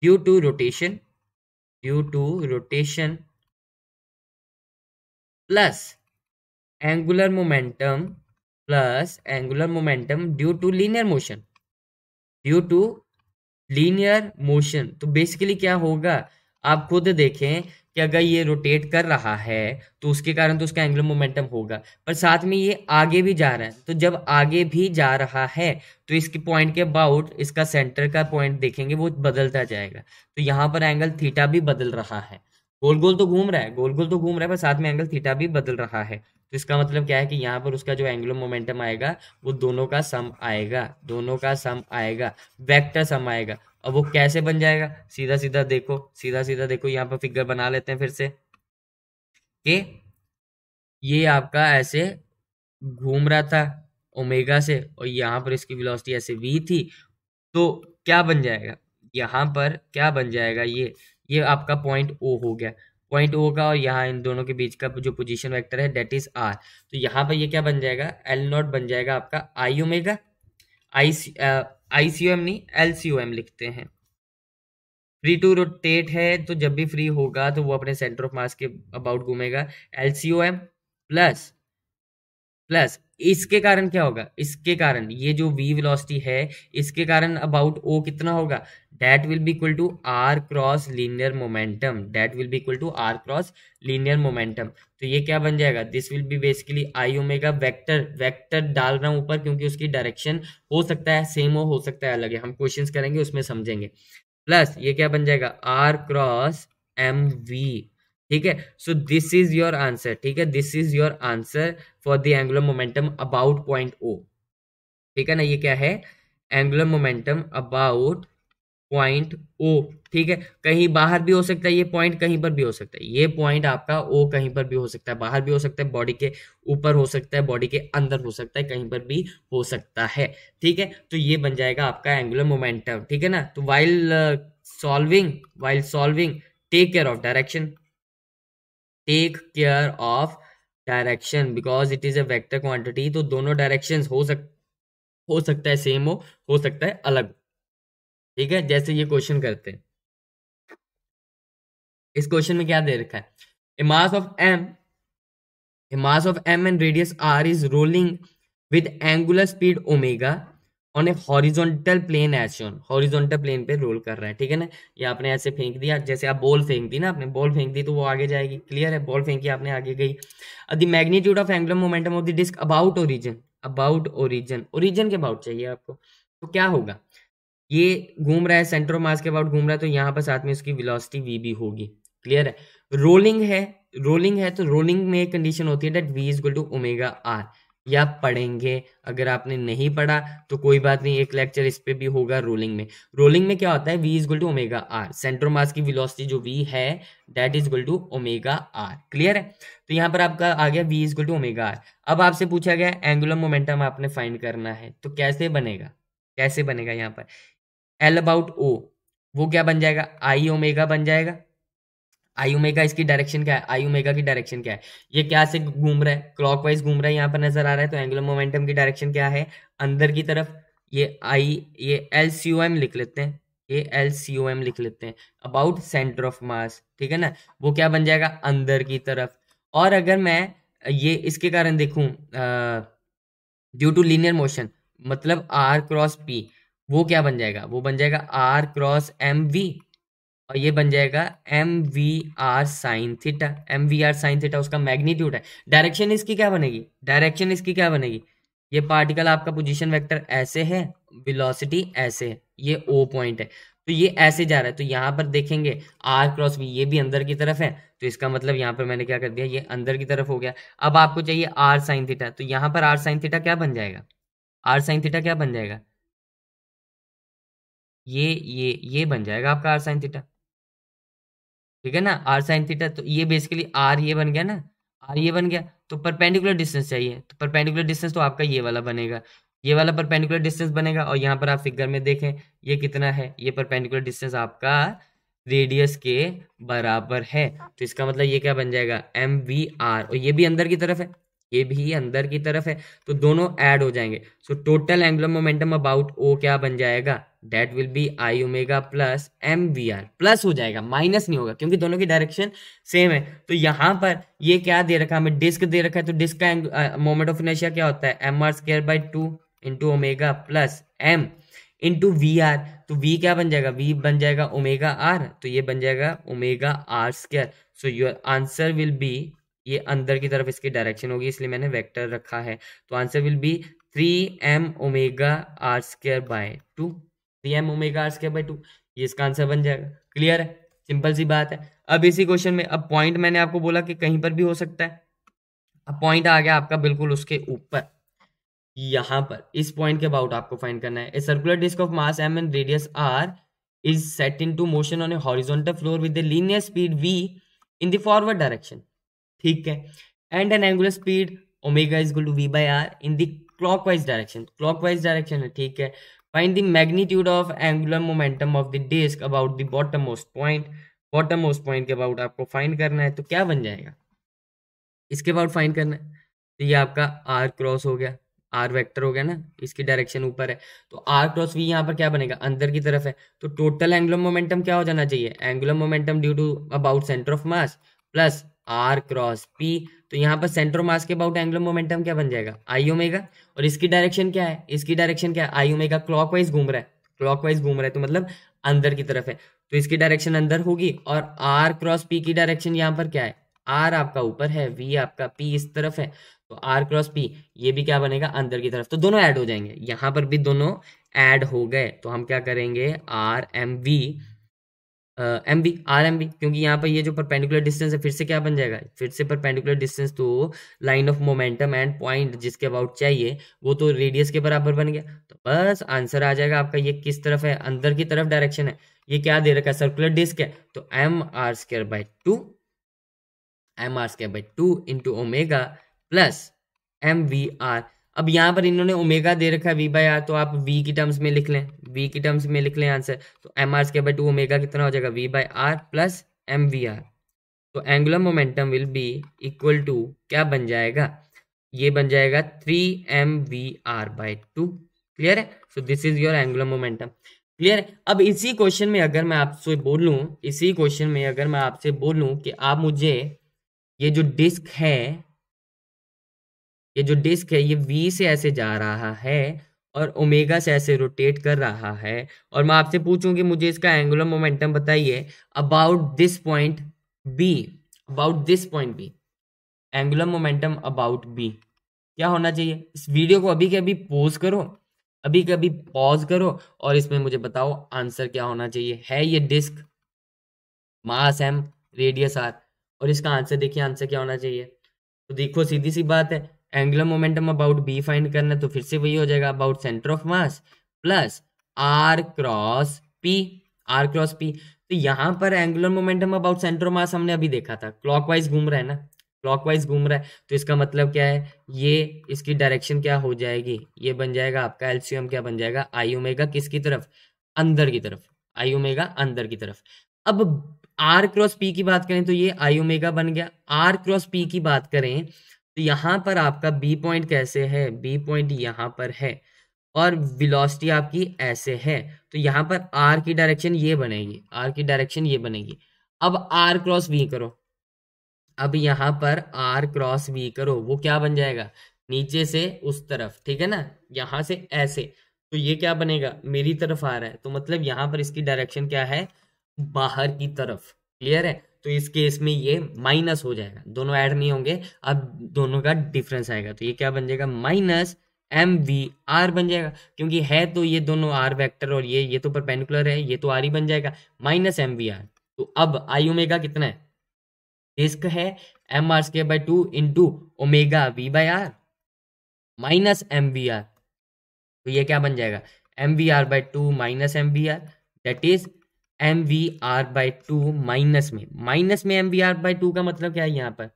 due to rotation, due to rotation plus angular momentum, plus angular momentum due to linear motion, due to linear motion. तो बेसिकली क्या होगा, आप खुद देखें कि अगर ये रोटेट कर रहा है तो उसके कारण तो उसका एंगुलर मोमेंटम होगा, पर साथ में ये आगे भी जा रहा है, तो जब आगे भी जा रहा है तो इसके पॉइंट के अबाउट इसका सेंटर का पॉइंट देखेंगे वो बदलता जाएगा। तो यहाँ पर एंगल थीटा भी बदल रहा है, गोल गोल तो घूम रहा है, गोल गोल तो घूम रहा है, पर साथ में एंगल थीटा भी बदल रहा है। तो इसका मतलब क्या है कि यहाँ पर उसका जो एंगुलर मोमेंटम आएगा वो दोनों का सम आएगा, दोनों का सम आएगा, वेक्टर सम आएगा। अब वो कैसे बन जाएगा, सीधा सीधा देखो, सीधा सीधा देखो, यहाँ पर फिगर बना लेते हैं फिर से कि ये आपका ऐसे घूम रहा था ओमेगा से और यहाँ पर इसकी वेलोसिटी ऐसे v थी, तो क्या बन जाएगा, यहाँ पर क्या बन जाएगा, ये आपका पॉइंट ओ हो गया, पॉइंट ओ का, और यहाँ इन दोनों के बीच का जो पोजीशन वेक्टर है डेट इज आर। तो यहाँ पर ये क्या बन जाएगा, एल नॉट बन जाएगा आपका आई ओमेगा, आई सी ओ एम नहीं एल सी ओ एम लिखते हैं। फ्री टू रोटेट है तो जब भी फ्री होगा तो वो अपने सेंटर ऑफ मास के अबाउट घूमेगा, L C O M plus plus इसके कारण क्या होगा, इसके कारण ये जो v वेलोसिटी है इसके कारण अबाउट o कितना होगा, that will be equal to r cross linear momentum, that will be equal to r cross linear momentum. तो ये क्या बन जाएगा, this will be basically I omega, vector vector डाल रहा हूं ऊपर क्योंकि उसकी डायरेक्शन हो सकता है सेम हो सकता है अलग है, हम क्वेश्चंस करेंगे उसमें समझेंगे। प्लस ये क्या बन जाएगा, r क्रॉस एम वी, ठीक है। So this is your answer, ठीक है, this is your answer for the angular momentum about point O, ठीक है ना। ये क्या है, angular momentum about point O, ठीक है। कहीं बाहर भी हो सकता है ये पॉइंट, कहीं पर भी हो सकता है ये पॉइंट आपका ओ, कहीं पर भी हो सकता है, बाहर भी हो सकता है, बॉडी के ऊपर हो सकता है, बॉडी के अंदर हो सकता है, कहीं पर भी हो सकता है, ठीक है। तो ये बन जाएगा आपका एंगुलर मोमेंटम, ठीक है ना। तो while solving take care of direction, take care of direction because it is a vector quantity. तो दोनों डायरेक्शंस हो सकता है सेम हो सकता है अलग, ठीक है। जैसे ये क्वेश्चन करते हैं, इस क्वेश्चन में क्या दे रखा है, a mass of M, a mass of m and radius r is rolling with angular speed omega on a horizontal plane as shown, horizontal plane पे रोल कर रहा है, ठीक है ना। ये आपने ऐसे फेंक दिया, जैसे आप बॉल फेंक दी ना, आपने बॉल फेंक दी तो वो आगे जाएगी, क्लियर है, बॉल फेंकी आपने आगे गई। The magnitude of angular momentum of the disc about origin, about origin, origin के अबाउट चाहिए आपको, तो क्या होगा, ये घूम रहा है सेंटर ऑफ मास के अबाउट घूम रहा है, तो यहाँ पर साथ में इसकी वेलोसिटी v भी होगी, क्लियर है। रोलिंग है, रोलिंग है तो रोलिंग में एक कंडीशन होती है that v is equal to omega R, ये आप पढ़ेंगे, अगर आपने नहीं पढ़ा तो कोई बात नहीं, एक लेक्चर इस पे भी होगा रोलिंग में। रोलिंग में क्या होता है, v is equal to omega R, centre of mass की वेलोसिटी जो v है that is equal to omega R, clear है। तो यहाँ पर आपका आ गया v is equal to omega R. अब आपसे पूछा गया एंगुलर मोमेंटम आपने फाइंड करना है, तो कैसे बनेगा, कैसे बनेगा, यहाँ पर एल अबाउट ओ, वो क्या बन जाएगा, आई ओमेगा बन जाएगा। आई ओमेगा इसकी डायरेक्शन क्या है, आई ओमेगा की डायरेक्शन क्या है, ये क्या से घूम रहा है, क्लॉकवाइज घूम रहा है, यहाँ पर नजर आ रहा है, तो एंगुलर मोमेंटम की डायरेक्शन क्या है, अंदर की तरफ। ये एल सी ओ एम लिख लेते हैं, ये एल सी ओ एम लिख लेते हैं, अबाउट सेंटर ऑफ मास, ठीक है ना, वो क्या बन जाएगा अंदर की तरफ। और अगर मैं ये इसके कारण देखूं ड्यू टू लीनियर मोशन, मतलब आर क्रॉस पी, वो क्या बन जाएगा, वो बन जाएगा आर क्रॉस एम वी, और ये बन जाएगा M V R sine theta, M V R sine theta उसका मैग्नीट्यूड है। डायरेक्शन इसकी क्या बनेगी, डायरेक्शन इसकी क्या बनेगी, ये पार्टिकल आपका पोजीशन वेक्टर ऐसे है, वेलोसिटी ऐसे है, ये ओ पॉइंट है, तो ये ऐसे जा रहा है, तो यहाँ पर देखेंगे आर क्रॉस वी, ये भी अंदर की तरफ है, तो इसका मतलब यहाँ पर मैंने क्या कर दिया, ये अंदर की तरफ हो गया। अब आपको चाहिए आर साइन थीटा, तो यहाँ पर आर साइन थीटा क्या बन जाएगा, आर साइन थीटा क्या बन जाएगा, ये बन जाएगा आपका आर साइन थीटा, ठीक है ना। आर साइन थीटा, तो ये बेसिकली आर ये बन गया ना, आर ये बन गया, तो परपेंडिकुलर डिस्टेंस चाहिए, तो परपेंडिकुलर डिस्टेंस तो आपका ये वाला बनेगा, ये वाला परपेंडिकुलर डिस्टेंस बनेगा, और यहाँ पर आप फिगर में देखें ये कितना है, ये परपेंडिकुलर डिस्टेंस आपका रेडियस के बराबर है, तो इसका मतलब ये क्या बन जाएगा, एम वी आर, और ये भी अंदर की तरफ है, ये भी अंदर की तरफ है, तो दोनों ऐड हो जाएंगे। So total angular momentum about O क्या बन जाएगा, that will be I omega plus M V R, plus हो जाएगा, माइनस नहीं होगा क्योंकि दोनों की डायरेक्शन सेम है। तो यहाँ पर ये क्या दे रखा है हमें, डिस्क दे रखा है, तो डिस्क का मोमेंट ऑफ इनर्शिया क्या होता है, M R square by 2 into omega plus M into V R, तो वी क्या बन जाएगा, वी बन जाएगा ओमेगा आर, तो ये बन जाएगा omega R square. So your answer will be, ये अंदर की तरफ इसकी डायरेक्शन होगी इसलिए मैंने वेक्टर रखा है, तो answer will be 3m omega R square by 2, 3m omega R square by 2, ये इसका आंसर बन जाएगा। क्लियर है, सिंपल सी बात है। अब इसी क्वेश्चन में, अब पॉइंट मैंने आपको बोला कि कहीं पर भी हो सकता है, अब पॉइंट आ गया आपका बिल्कुल उसके ऊपर, यहां पर इस पॉइंट के अबाउट आपको फाइंड करना है। A circular disc of mass m and radius r is set into motion on a horizontal floor with a linear speed v in the forward direction, ठीक है, and an angular speed omega is equal to v by r in the clockwise direction, clockwise direction है, ठीक है। Find the magnitude of angular momentum of the disc about the bottom most point, bottom most point के about आपको find करना है, तो क्या बन जाएगा, इसके अबाउट फाइंड करना है, तो ये आपका आर क्रॉस हो गया, आर वेक्टर हो गया ना, इसकी डायरेक्शन ऊपर है, तो आर क्रॉस वी यहाँ पर क्या बनेगा, अंदर की तरफ है, तो टोटल एंगुलर मोमेंटम क्या हो जाना चाहिए, angular momentum due to about centre of mass plus R cross P, तो यहाँ पर सेंटर ऑफ मास के अबाउट एंगुलर मोमेंटम क्या बन जाएगा, आई ओमेगा, और इसकी डायरेक्शन क्या है, इसकी डायरेक्शन क्या है, आई ओमेगा क्लॉकवाइज घूम रहा है, क्लॉकवाइज घूम रहा है, तो मतलब अंदर की तरफ है, तो इसकी डायरेक्शन अंदर होगी, और आर क्रॉस पी की डायरेक्शन यहाँ पर क्या है, आर आपका ऊपर है, वी आपका पी इस तरफ है, तो आर क्रॉस पी ये भी क्या बनेगा, अंदर की तरफ, तो दोनों ऐड हो जाएंगे, यहां पर भी दोनों ऐड हो गए, तो हम क्या करेंगे R M V, M B, R M B, क्योंकि यहाँ पर ये जो परपेंडिकुलर डिस्टेंस है फिर से क्या बन जाएगा, फिर से परपेंडिकुलर डिस्टेंस, तो line of momentum and point जिसके अबाउट चाहिए वो तो रेडियस के बराबर बन गया, तो बस आंसर आ जाएगा आपका, ये किस तरफ है, अंदर की तरफ डायरेक्शन है, ये क्या दे रखा है, सर्कुलर डिस्क है, तो M R square by 2, M R square by 2 into omega plus M V R. अब यहाँ पर इन्होंने ओमेगा दे रखा है वी बाई आर, तो आप वी की टर्म्स में लिख लें, वी की टर्म्स में लिख लें आंसर, तो M R square by 2 omega कितना हो जाएगा, V by R plus M V R, तो angular momentum will be equal to क्या बन जाएगा, ये बन जाएगा 3m we R by 2। Clear है, so this is your angular momentum. Clear है। अब इसी क्वेश्चन में अगर मैं आपसे बोलूं, इसी क्वेश्चन में अगर मैं आपसे बोलूं कि आप मुझे ये जो डिस्क है, ये जो डिस्क है ये v से ऐसे जा रहा है और ओमेगा से ऐसे रोटेट कर रहा है, और मैं आपसे पूछूं कि मुझे इसका एंगुलर मोमेंटम बताइए about this point b, about this point b, angular momentum about b क्या होना चाहिए। इस वीडियो को अभी के अभी पॉज करो, अभी के अभी पॉज करो और इसमें मुझे बताओ आंसर क्या होना चाहिए। है ये डिस्क, मास m, रेडियस r, और इसका आंसर देखिए, आंसर क्या होना चाहिए। तो देखो सीधी सी बात है, angular momentum about B find करना है, तो फिर से वही हो जाएगा about centre of mass plus R cross P, R cross P. तो यहाँ पर angular momentum about centre of mass हमने अभी देखा था, क्लॉकवाइज घूम रहा है ना, क्लॉकवाइज घूम रहा है, तो इसका मतलब क्या है, ये इसकी डायरेक्शन क्या हो जाएगी, ये बन जाएगा आपका एलसीएम क्या बन जाएगा, आई ओमेगा किसकी तरफ, अंदर की तरफ, आई ओमेगा अंदर की तरफ। अब आर क्रॉस पी की बात करें तो ये आई ओमेगा बन गया, आर क्रॉस पी की बात करें तो यहाँ पर आपका बी पॉइंट कैसे है, बी पॉइंट यहाँ पर है और वेलोसिटी आपकी ऐसे है, तो यहाँ पर आर की डायरेक्शन ये बनेगी, आर की डायरेक्शन ये बनेगी। अब आर क्रॉस वी करो, अब यहाँ पर आर क्रॉस वी करो, वो क्या बन जाएगा, नीचे से उस तरफ, ठीक है ना, यहाँ से ऐसे, तो ये क्या बनेगा, मेरी तरफ आ रहा है, तो मतलब यहाँ पर इसकी डायरेक्शन क्या है, बाहर की तरफ। क्लियर है, तो इस केस में ये माइनस हो जाएगा, दोनों ऐड नहीं होंगे, अब दोनों का डिफरेंस आएगा, तो ये क्या बन जाएगा, माइनस एम वी आर बन जाएगा, क्योंकि है तो ये दोनों आर वेक्टर और ये तो परपेंडिकुलर है, ये तो आर ही बन जाएगा, माइनस एम वी आर। तो अब आई ओमेगा कितना है, डिस्क है M R square by 2 into omega V by R minus M V R. तो ये क्या बन जाएगा, M V R by 2 minus M V R, that is M V R by 2 minus में एम वी आर बाय 2 का मतलब क्या है यहाँ पर,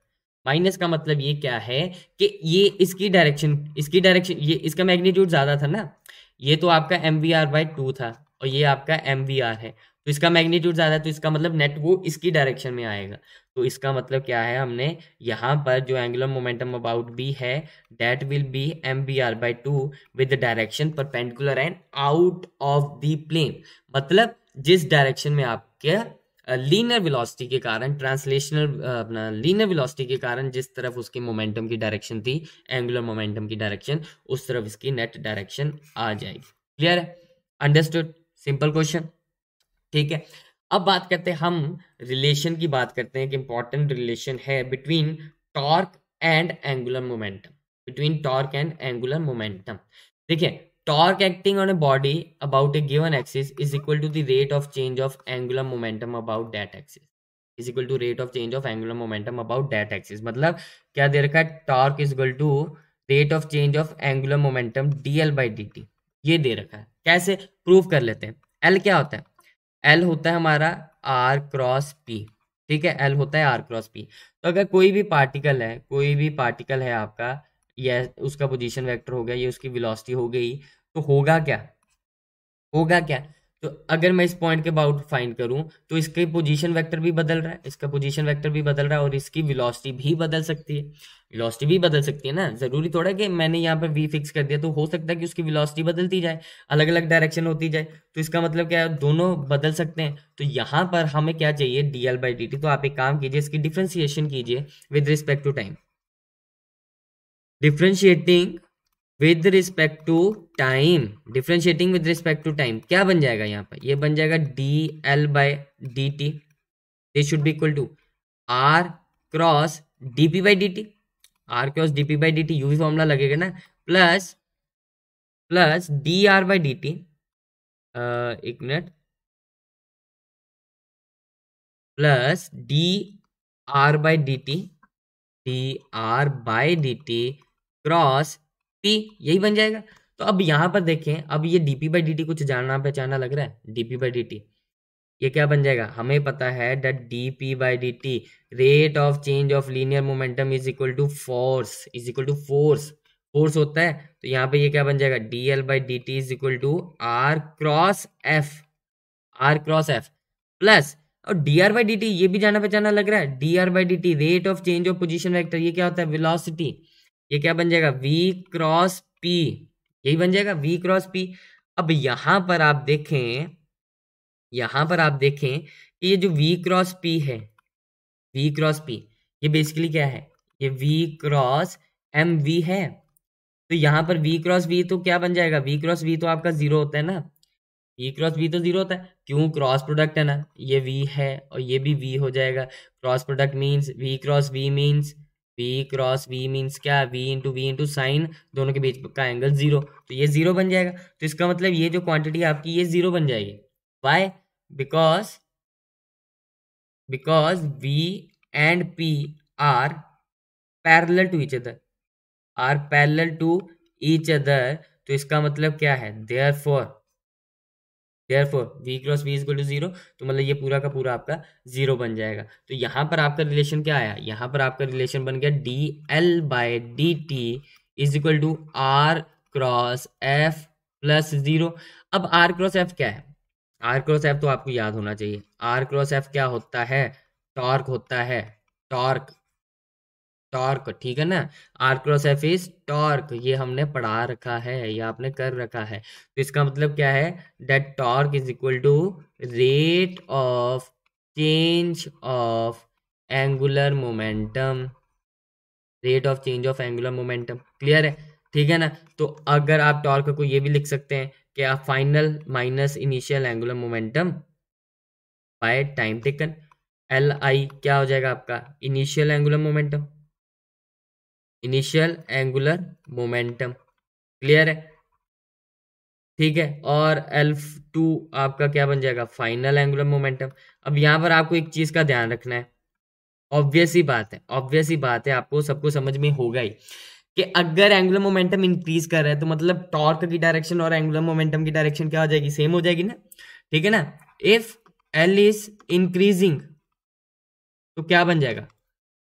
माइनस का मतलब ये क्या है कि ये इसकी डायरेक्शन ये इसका मैग्नीट्यूड ज्यादा था ना, ये तो आपका एम वी आर बाय 2 था और ये आपका एम वी आर है, तो इसका मैग्नीट्यूड ज्यादा है, तो इसका मतलब नेट वो इसकी डायरेक्शन में आएगा। तो इसका मतलब क्या है, हमने यहाँ पर जो एंगुलर मोमेंटम अबाउट बी है that will be M V R by 2 with the direction perpendicular and out of the plane. मतलब जिस डायरेक्शन में आपके लीनियर वेलोसिटी के कारण ट्रांसलेशनल अपना लीनियर वेलोसिटी के कारण जिस तरफ उसकी मोमेंटम की डायरेक्शन थी, एंगुलर मोमेंटम की डायरेक्शन, उस तरफ इसकी नेट डायरेक्शन आ जाएगी। क्लियर है, अंडरस्टूड, सिंपल क्वेश्चन। ठीक है, अब बात करते हैं, हम रिलेशन की बात करते हैं कि इंपॉर्टेंट रिलेशन है between torque and angular momentum, between torque and angular momentum. देखिए, torque acting on a body about a given axis is equal to the rate of change of angular momentum about that axis, is equal to rate of change of angular momentum about that axis। मतलब क्या दे रखा है, torque is equal to rate of change of angular momentum dl by dt, ये दे रखा है। कैसे prove कर लेते हैं, एल क्या होता है, एल होता है हमारा आर क्रॉस पी। ठीक है, एल होता है आर क्रॉस पी। तो अगर कोई भी पार्टिकल है आपका, यह उसका पोजीशन वेक्टर हो गया, ये उसकी वेलोसिटी हो गई, तो होगा क्या, तो अगर मैं इस पॉइंट के अबाउट फाइंड करूं तो इसके पोजीशन वेक्टर भी बदल रहा है, इसका पोजीशन वेक्टर भी बदल रहा है और इसकी वेलोसिटी भी बदल सकती है। वेलोसिटी भी बदल सकती है ना, जरूरी थोड़ा कि मैंने यहाँ पर v फिक्स कर दिया तो हो सकता है कि उसकी वेलोसिटी बदलती जाए, अलग अलग डायरेक्शन होती जाए, तो इसका मतलब क्या है, दोनों बदल सकते हैं। तो यहाँ पर हमें क्या चाहिए, dl by dt। तो आप एक काम कीजिए, इसकी डिफ्रेंसिएशन कीजिए with respect to time, differentiating with respect to time क्या बन जाएगा यहाँ पर, ये बन जाएगा D L by D T, this should be equal to R cross D P by D T, R cross D P by D T U V formula लगेगा ना, plus D R by D T, एक minute, plus D R by D T cross P, यही बन जाएगा। तो अब यहां पर देखें, अब ये dp बाई dt कुछ जाना पहचाना लग रहा है, dp बाई dt ये क्या बन जाएगा, हमें पता है that dp by dt rate of change of linear momentum is equal to force होता है। तो यहाँ पे ये क्या बन जाएगा, dl by dt is equal to R cross F plus, और D R by D T ये भी जाना पहचाना लग रहा है, D R by D T rate of change of position vector, ये क्या होता है, वेलोसिटी, ये क्या बन जाएगा, v क्रॉस p, यही बन जाएगा v क्रॉस p। अब यहां पर आप देखें कि ये जो v क्रॉस p है, ये बेसिकली क्या है, ये v क्रॉस mv है। तो यहां पर v क्रॉस v तो क्या बन जाएगा, v क्रॉस v तो आपका जीरो होता है ना, v क्रॉस v तो जीरो होता है, क्यों, क्रॉस प्रोडक्ट है ना, ये v है और ये भी v हो जाएगा, cross product means v cross v means क्या, v इंटू साइन, दोनों के बीच का एंगल जीरो, तो ये जीरो बन जाएगा। तो इसका मतलब ये जो क्वांटिटी आपकी ये जीरो बन जाएगी, why, because v and p are parallel to each other, तो इसका मतलब क्या है, therefore v cross v is equal to zero, तो मतलब ये पूरा का पूरा आपका जीरो बन जाएगा। तो यहाँ पर आपका रिलेशन क्या आया, यहाँ पर आपका रिलेशन बन गया D L by D T is equal to R cross F plus zero. अब आर क्रॉस एफ क्या है, आर क्रॉस एफ तो आपको याद होना चाहिए, आर क्रॉस एफ क्या होता है, टॉर्क होता है, टॉर्क, ठीक है ना, R cross F is torque, ये हमने पढ़ा रखा है, ये आपने कर रखा है। तो इसका मतलब क्या है, that torque is equal to rate of change of angular momentum, clear है, ठीक है ना। तो अगर आप टॉर्क को ये भी लिख सकते हैं कि आप final minus initial angular momentum by time taken, L I क्या हो जाएगा आपका, इनिशियल एंगुलर मोमेंटम, क्लियर है? ठीक है, और L2 आपका क्या बन जाएगा, फाइनल एंगुलर मोमेंटम। अब यहाँ पर आपको एक चीज का ध्यान रखना है, ऑब्वियस ही बात है, ऑब्वियस ही बात है, आपको सबको समझ में होगा ही कि अगर एंगुलर मोमेंटम इंक्रीज कर रहा है तो मतलब टॉर्क की डायरेक्शन और एंगुलर मोमेंटम की डायरेक्शन क्या हो जाएगी, सेम हो जाएगी ना। ठीक है ना? इफ एल इज इंक्रीजिंग तो क्या बन जाएगा,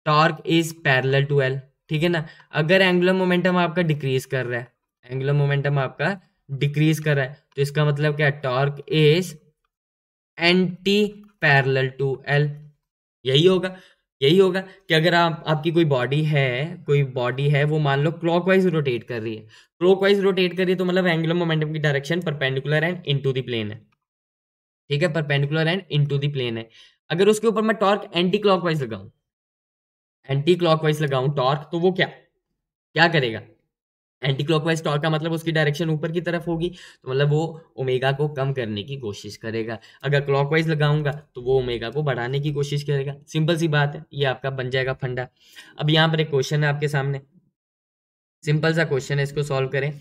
torque is parallel to L. ठीक है ना? अगर एंगुलर मोमेंटम आपका डिक्रीज कर रहा है, एंगुलर मोमेंटम आपका डिक्रीज कर रहा है, तो इसका मतलब क्या, torque is antiparallel to L. यही होगा, यही होगा कि अगर आपकी कोई बॉडी है, वो मान लो क्लॉकवाइज रोटेट कर रही है, क्लॉकवाइज रोटेट कर रही है, तो मतलब एंगुलर मोमेंटम की direction perpendicular and into the plane है। ठीक है, perpendicular and into the plane है। अगर उसके ऊपर मैं टॉर्क एंटी क्लॉकवाइज लगाऊं, एंटी क्लॉकवाइज लगाऊं टॉर्क, तो वो क्या क्या करेगा, एंटी क्लॉकवाइज टॉर्क का मतलब उसकी डायरेक्शन ऊपर की तरफ होगी, तो मतलब वो ओमेगा को कम करने की कोशिश करेगा। अगर क्लॉकवाइज लगाऊंगा तो वो ओमेगा को बढ़ाने की कोशिश करेगा। सिंपल सी बात है, ये आपका बन जाएगा फंडा। अब यहाँ पर एक क्वेश्चन है आपके सामने, सिंपल सा क्वेश्चन है, इसको सॉल्व करें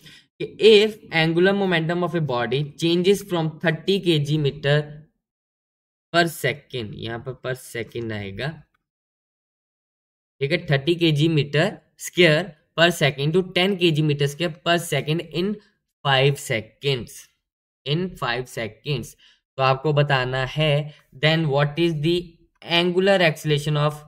कि if angular momentum of a body changes from 30 kg metre per second, यहाँ पर सेकेंड आएगा, ठीक है, 30 kg metre square per second to 10 kg metre square per second in 5 seconds, in 5 seconds, तो आपको बताना है then what is the angular acceleration of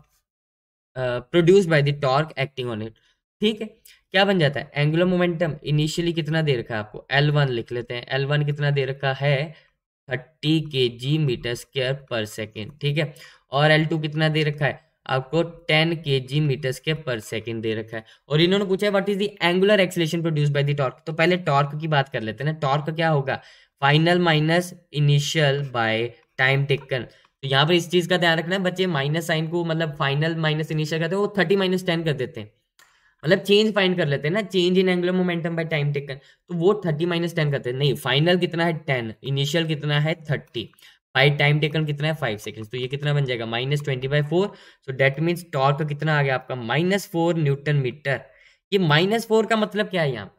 produce by the torque acting on it. ठीक है, क्या बन जाता है, एंगुलर मोमेंटम इनिशियली कितना दे रखा है आपको, L1 लिख लेते हैं, L1 कितना दे रखा है, 30 kg metre square per second. ठीक है, और L2 कितना दे रखा है आपको, 10 kg metre square per second दे रखा है। और इन्होंने पूछा है what is the angular acceleration produce by the torque. तो पहले टॉर्क की बात कर लेते हैं ना, टॉर्क क्या होगा, final minus initial by time taken. तो यहाँ पर इस चीज का ध्यान रखना है बच्चे, माइनस साइन को मतलब फाइनल माइनस इनिशियल करते हैं, वो 30 - 10 कर देते हैं, मतलब चेंज फाइंड कर लेते हैं ना, change in angular momentum by time taken, तो वो 30 - 10 करते हैं। नहीं, फाइनल कितना है 10, इनिशियल कितना है 30, बाई टाइम टेकन कितना है 5 सेकेंड, तो ये कितना बन जाएगा -20/4। सो डेट मीन्स टॉर्क कितना आ गया आपका -4 Nm। ये -4 का मतलब क्या है यहाँ,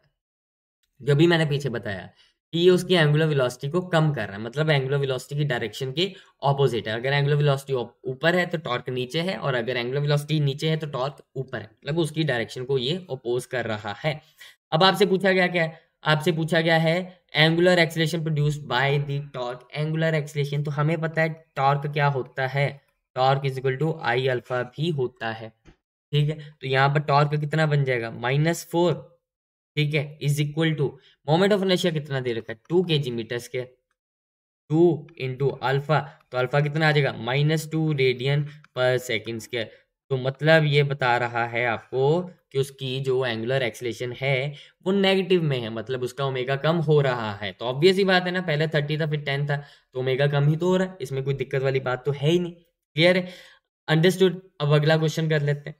जो भी मैंने पीछे बताया कि ये उसकी एंगुलर वेलोसिटी को कम कर रहा है, मतलब एंगुलर वेलोसिटी की डायरेक्शन के ऑपोजिट है। अगर एंगुलर वेलोसिटी ऊपर है तो टॉर्क नीचे है, और अगर एंगुलर वेलोसिटी नीचे है तो टॉर्क ऊपर है, मतलब उसकी डायरेक्शन को ये अपोज कर रहा है। अब आपसे पूछा गया क्या है, आपसे पूछा गया है angular acceleration produced by the torque, angular acceleration, तो हमें पता है टॉर्क क्या होता है, torque is equal to I alpha भी होता है। ठीक है, तो यहाँ पर टॉर्क कितना बन जाएगा -4, ठीक है, is equal to moment of inertia कितना दे रखा है 2 kg metre square, 2 into alpha, तो अल्फा कितना आ जाएगा -2 रेडियन पर सेकेंड स्क्वायर। तो मतलब ये बता रहा है आपको कि उसकी जो एंगुलर एक्सीलरेशन है वो नेगेटिव में है, मतलब उसका ओमेगा कम हो रहा है। तो ऑब्वियस ही बात है ना, पहले 30 था फिर 10 था, तो ओमेगा कम ही तो हो रहा है, इसमें कोई दिक्कत वाली बात तो है ही नहीं। क्लियर है, अंडरस्टूड। अब अगला क्वेश्चन कर लेते हैं।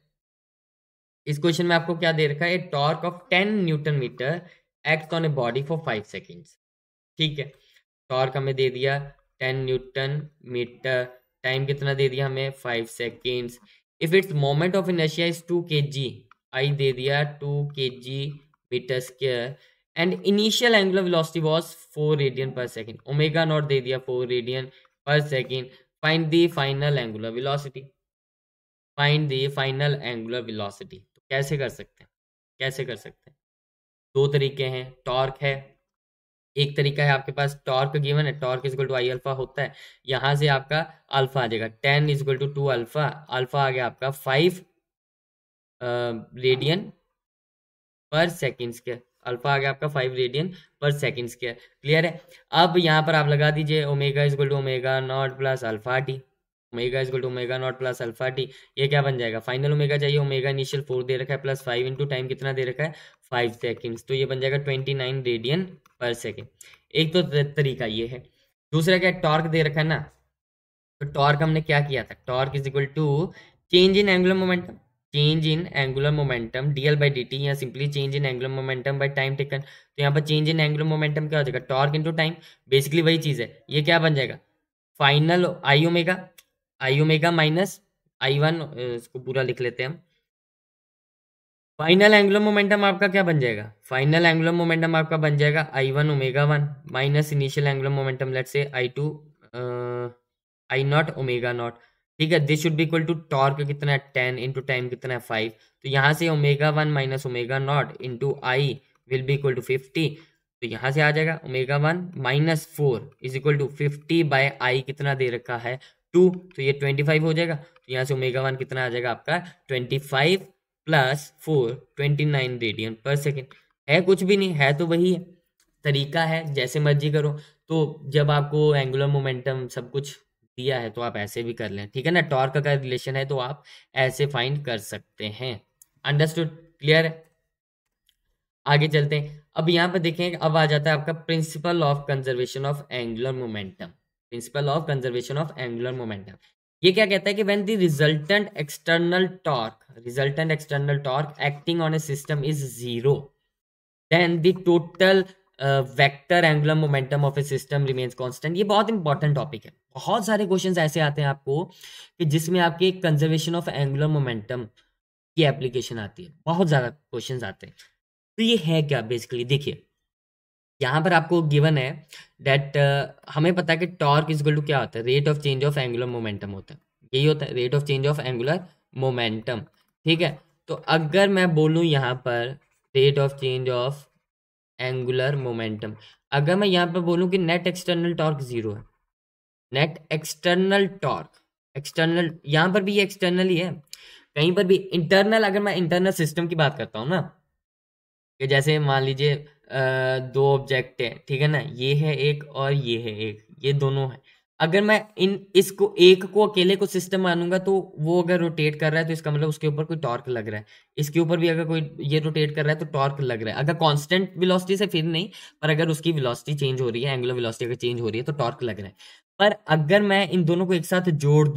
इस क्वेश्चन में आपको क्या दे रखा है, torque of 10 Nm act on a body for 5 seconds. ठीक है, टॉर्क हमें दे दिया 10 Nm, टाइम कितना दे दिया हमें 5 seconds. If its moment of inertia is 2 kg, I दे दिया 2 kg metre square, and initial angular velocity was 4 radian per second, omega naught दे दिया 4 radian per second, find the final angular velocity, find the final angular velocity. तो कैसे कर सकते हैं, कैसे कर सकते हैं, दो तरीके हैं, टॉर्क है, एक तरीका है आपके पास टॉर्क गिवन है, torque is equal to I alpha होता है, यहाँ से आपका अल्फा आ जाएगा 10 is equal to 2 alpha, alpha आ गया आपका 5 radian per second square, alpha आ गया आपका 5 radian per second square. Clear है, अब यहाँ पर आप लगा दीजिए omega is equal to omega naught plus alpha T, omega is equal to omega naught plus alpha T, ये क्या बन जाएगा, फाइनल ओमेगा चाहिए, ओमेगा इनिशियल 4 दे रखा है प्लस 5 इंटू टाइम कितना दे रखा है 5 सेकेंड्स, तो ये बन जाएगा 29 रेडियन पर सेकेंड। एक तो तरीका ये है। दूसरा क्या, टॉर्क दे रखा है ना, तो टॉर्क हमने क्या किया था, torque is equal to change in angular momentum, change in angular momentum D L by D T, या simply change in angular momentum by time taken. तो यहाँ पर चेंज इन एंगुलर मोमेंटम क्या हो जाएगा, टॉर्क इंटू टाइम, बेसिकली वही चीज है, ये क्या बन जाएगा final I omega minus I1, इसको पूरा लिख लेते हैं हम, फाइनल एंगुलर मोमेंटम आपका क्या बन जाएगा? फाइनल एंगुलर मोमेंटम आपका बन जाएगा I1 omega 1 minus initial angular momentum let's say I2 I naught omega naught. ठीक है, this should be equal to torque कितना है 10 इंटू टाइम कितना है 5। तो यहाँ से omega 1 minus omega not into I will be equal to 50। तो यहाँ से आ जाएगा omega 1 minus 4 is equal to 50 by I कितना दे रखा है 2, तो ये 25 हो जाएगा। तो यहाँ से ओमेगा 1 कितना आ जाएगा आपका 25 प्लस 4 29 रेडियन पर सेकेंड। है कुछ भी नहीं, है तो वही है, तरीका है जैसे मर्जी करो। तो जब आपको एंगुलर मोमेंटम सब कुछ दिया है तो आप ऐसे भी कर लें, ठीक है ना। टॉर्क का रिलेशन है तो आप ऐसे फाइंड कर सकते हैं। अंडरस्टूड, क्लियर है। आगे चलते हैं। अब यहाँ पे देखें, अब आ जाता है आपका principle of conservation of angular momentum. Principle of conservation of angular momentum ये क्या कहता है कि when the resultant external torque acting on a system is zero, then the total vector angular momentum of a system remains constant. ये बहुत important topic है। बहुत सारे क्वेश्चंस ऐसे आते हैं आपको कि जिसमें आपके कंजर्वेशन ऑफ एंगुलर मोमेंटम की एप्लीकेशन आती है, बहुत ज्यादा क्वेश्चंस आते हैं। तो ये है क्या बेसिकली, देखिए यहाँ पर आपको गिवन है दैट हमें पता है कि टॉर्क इज इक्वल टू क्या होता है, rate of change of angular momentum होता है। यही होता है rate of change of angular momentum, ठीक है। तो अगर मैं बोलूँ यहाँ पर rate of change of angular momentum, अगर मैं यहाँ पर बोलूँ कि नेट एक्सटर्नल टॉर्क जीरो है, नेट एक्सटर्नल टॉर्क, एक्सटर्नल यहाँ पर भी ये एक्सटर्नल ही है, कहीं पर भी इंटरनल। अगर मैं इंटरनल सिस्टम की बात करता हूँ ना, कि जैसे मान लीजिए दो ऑब्जेक्ट है, ठीक है ना, ये है एक और ये है एक, ये दोनों है। अगर मैं इसको एक को अकेले को सिस्टम मानूंगा तो वो अगर रोटेट कर रहा है तो इसका मतलब उसके ऊपर कोई टॉर्क लग रहा है। इसके ऊपर भी अगर कोई ये रोटेट कर रहा है तो टॉर्क लग रहा है। अगर कांस्टेंट वेलोसिटी से फिर नहीं, पर अगर उसकी वेलोसिटी चेंज हो रही है, एंगुलर वेलोसिटी अगर चेंज हो रही है तो टॉर्क लग रहा है। पर अगर मैं इन दोनों को एक साथ जोड़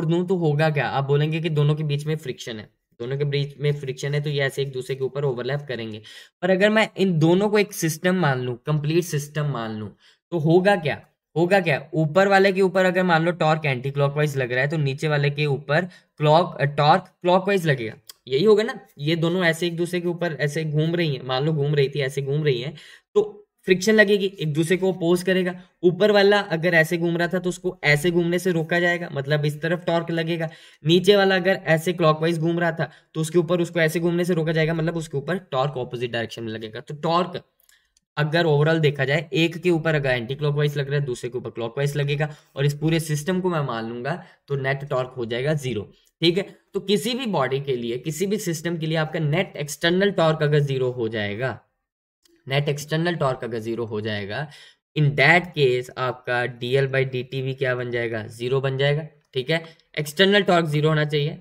दूं तो होगा क्या, आप बोलेंगे कि दोनों के बीच में फ्रिक्शन है, दोनों के बीच में फ्रिक्शन है तो ये ऐसे एक दूसरे के ऊपर ओवरलैप करेंगे। पर अगर मैं इन दोनों को एक सिस्टम मान लूं, कंप्लीट सिस्टम मान लूं, तो होगा क्या ऊपर वाले के ऊपर अगर मान लो टॉर्क एंटी क्लॉकवाइज लग रहा है तो नीचे वाले के ऊपर टॉर्क क्लॉकवाइज लगेगा। यही होगा ना, ये दोनों ऐसे एक दूसरे के ऊपर ऐसे घूम रही है, मान लो घूम रही थी, ऐसे घूम रही है तो फ्रिक्शन लगेगी, एक दूसरे को अपोज करेगा। ऊपर वाला अगर ऐसे घूम रहा था तो उसको ऐसे घूमने से रोका जाएगा, मतलब इस तरफ टॉर्क लगेगा। नीचे वाला अगर ऐसे क्लॉकवाइज घूम रहा था तो उसके ऊपर उसको ऐसे घूमने से रोका जाएगा, मतलब उसके ऊपर टॉर्क ऑपोजिट डायरेक्शन में लगेगा। तो टॉर्क अगर ओवरऑल देखा जाए, एक के ऊपर अगर एंटी क्लॉकवाइज लग रहा है, दूसरे के ऊपर क्लॉकवाइज लगेगा, और इस पूरे सिस्टम को मैं मान लूंगा तो नेट टॉर्क हो जाएगा जीरो। ठीक है, तो किसी भी बॉडी के लिए, किसी भी सिस्टम के लिए आपका नेट एक्सटर्नल टॉर्क अगर जीरो हो जाएगा, नेट एक्सटर्नल टॉर्क अगर जीरो हो जाएगा, इन दैट केस आपका डीएल बाई डी टी भी क्या बन जाएगा, जीरो बन जाएगा। ठीक है, एक्सटर्नल टॉर्क जीरो होना चाहिए।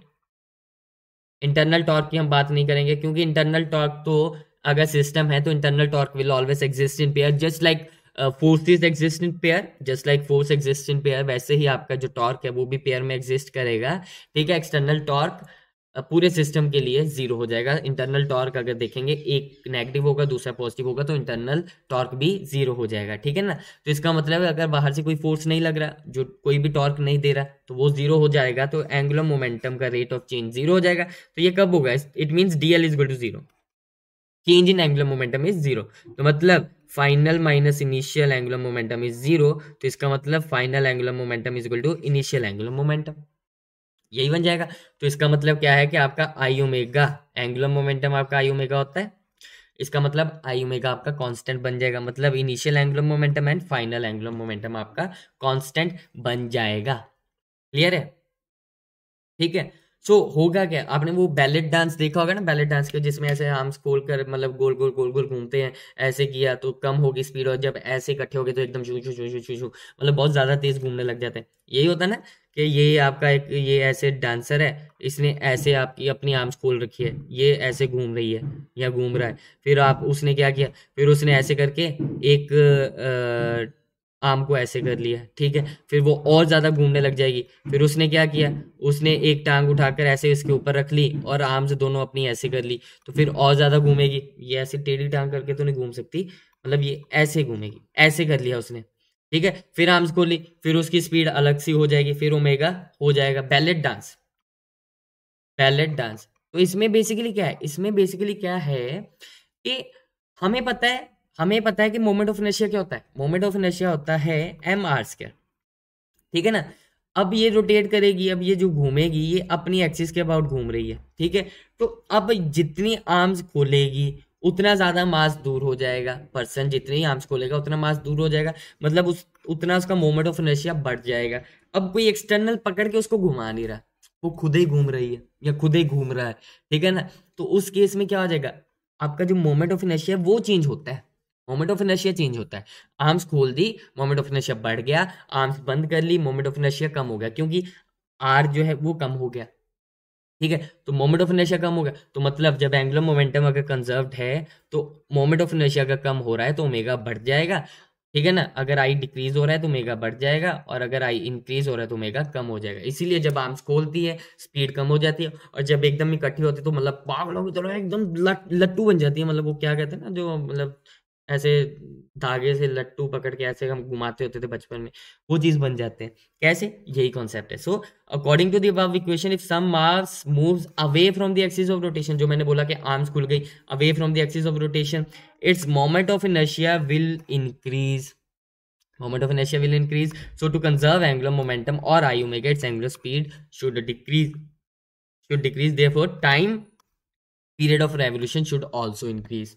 इंटरनल टॉर्क की हम बात नहीं करेंगे, क्योंकि इंटरनल टॉर्क तो अगर सिस्टम है तो internal torque will always exist in pair, just like forces exist in pair, just like force exist in pair, वैसे ही आपका जो टॉर्क है वो भी पेयर में एग्जिस्ट करेगा। ठीक है, एक्सटर्नल टॉर्क पूरे सिस्टम के लिए जीरो हो जाएगा। इंटरनल टॉर्क अगर देखेंगे, एक नेगेटिव होगा दूसरा पॉजिटिव होगा, तो इंटरनल टॉर्क भी जीरो हो जाएगा। ठीक है ना, तो इसका मतलब है अगर बाहर से कोई फोर्स नहीं लग रहा, जो कोई भी टॉर्क नहीं दे रहा, तो वो जीरो हो जाएगा, तो एंगुलर मोमेंटम का रेट ऑफ चेंज जीरो हो जाएगा। तो ये कब होगा, it means D L is equal to zero, change in angular momentum is zero. तो मतलब final minus initial angular momentum is zero, तो इसका मतलब final angular momentum is equal to initial angular momentum, यही बन जाएगा। तो इसका मतलब क्या है कि आपका आई ओमेगा, एंगुलर मोमेंटम आपका आई ओमेगा होता है, इसका मतलब आई ओमेगा आपका कांस्टेंट बन जाएगा, मतलब initial angular momentum and final angular momentum आपका कांस्टेंट बन जाएगा। क्लियर है, ठीक है। सो होगा क्या, आपने वो बैलेट डांस देखा होगा ना, बैलेट डांस के जिसमें ऐसे आर्म्स खोल कर मतलब गोल गोल गोल गोल घूमते हैं, ऐसे किया तो कम होगी स्पीड, और जब ऐसे इकट्ठे हो गए तो एकदम शू शू शू शू शू शू, मतलब बहुत ज्यादा तेज घूमने लग जाते हैं। यही होता है ना, कि ये आपका एक ये ऐसे डांसर है, इसने ऐसे आपकी अपनी आर्म्स खोल रखी है, ये ऐसे घूम रही है या घूम रहा है, फिर आप उसने क्या किया, फिर उसने ऐसे करके एक आर्म को ऐसे कर लिया, ठीक है, फिर वो और ज्यादा घूमने लग जाएगी, फिर उसने क्या किया, उसने एक टांग उठाकर ऐसे इसके ऊपर रख ली और आर्म्स दोनों अपनी ऐसे कर ली, तो फिर और ज्यादा घूमेगी। ये ऐसे टेढ़ी टांग करके तो नहीं घूम सकती, मतलब ये ऐसे घूमेगी, ऐसे कर लिया उसने, ठीक है, फिर आर्म्स खोल ली, फिर उसकी स्पीड अलग सी हो जाएगी, फिर ओमेगा हो जाएगा। बैलेट डांस, बैलेट डांस, तो इसमें बेसिकली क्या है, इसमें बेसिकली क्या है कि हमें पता है कि मोमेंट ऑफ इनर्शिया क्या होता है। मोमेंट ऑफ इनर्शिया होता है एम आर स्क्वायर, ठीक है ना। अब ये रोटेट करेगी, अब ये जो घूमेगी ये अपनी एक्सिस के अबाउट घूम रही है, ठीक है। तो अब जितनी आर्म्स खोलेगी उतना ज्यादा मास दूर हो जाएगा, पर्सन जितनी आर्म्स खोलेगा उतना मास दूर हो जाएगा, मतलब उतना उसका मोमेंट ऑफ इनर्शिया बढ़ जाएगा। अब कोई एक्सटर्नल पकड़ के उसको घुमा नहीं रहा, वो खुद ही घूम रही है या खुद ही घूम रहा है, ठीक है ना। तो उस केस में क्या हो जाएगा, आपका जो मोमेंट ऑफ इनर्शिया वो चेंज होता है, मोमेंट ऑफ इनर्शिया चेंज होता है। आर्म्स खोल दी, मोमेंट ऑफ इनर्शिया बढ़ गया, आर्म्स बंद कर ली, मोमेंट ऑफ इनर्शिया कम हो गया, क्योंकि आर जो है वो कम हो गया, ठीक है। तो मोमेंट ऑफ इनर्शिया कम हो गया, तो मतलब जब एंगुलर मोमेंटम अगर कंजर्व्ड है तो मोमेंट ऑफ इनर्शिया अगर कम हो रहा है तो ओमेगा बढ़ जाएगा, ठीक है ना। अगर आई डिक्रीज हो रहा है तो ओमेगा बढ़ जाएगा, और अगर आई इंक्रीज हो रहा है तो ओमेगा कम हो जाएगा। इसीलिए जब आर्म्स खोलती है स्पीड कम हो जाती है, और जब एकदम इकट्ठी होती है तो मतलब पागलों की तरह एकदम लट्टू बन जाती है, मतलब वो क्या कहते हैं ना, जो मतलब ऐसे धागे से लट्टू पकड़ के ऐसे हम घुमाते होते थे बचपन में, वो चीज बन जाते हैं। कैसे, यही कॉन्सेप्ट है। So according to the above equation, if some mass moves away from the axis of rotation, जो मैंने बोला कि आर्म्स खुल गई away from the axis of rotation, its moment of inertia will increase, moment of inertia will increase. So to conserve angular momentum or I omega, its angular speed should decrease, therefore time period of revolution should also increase.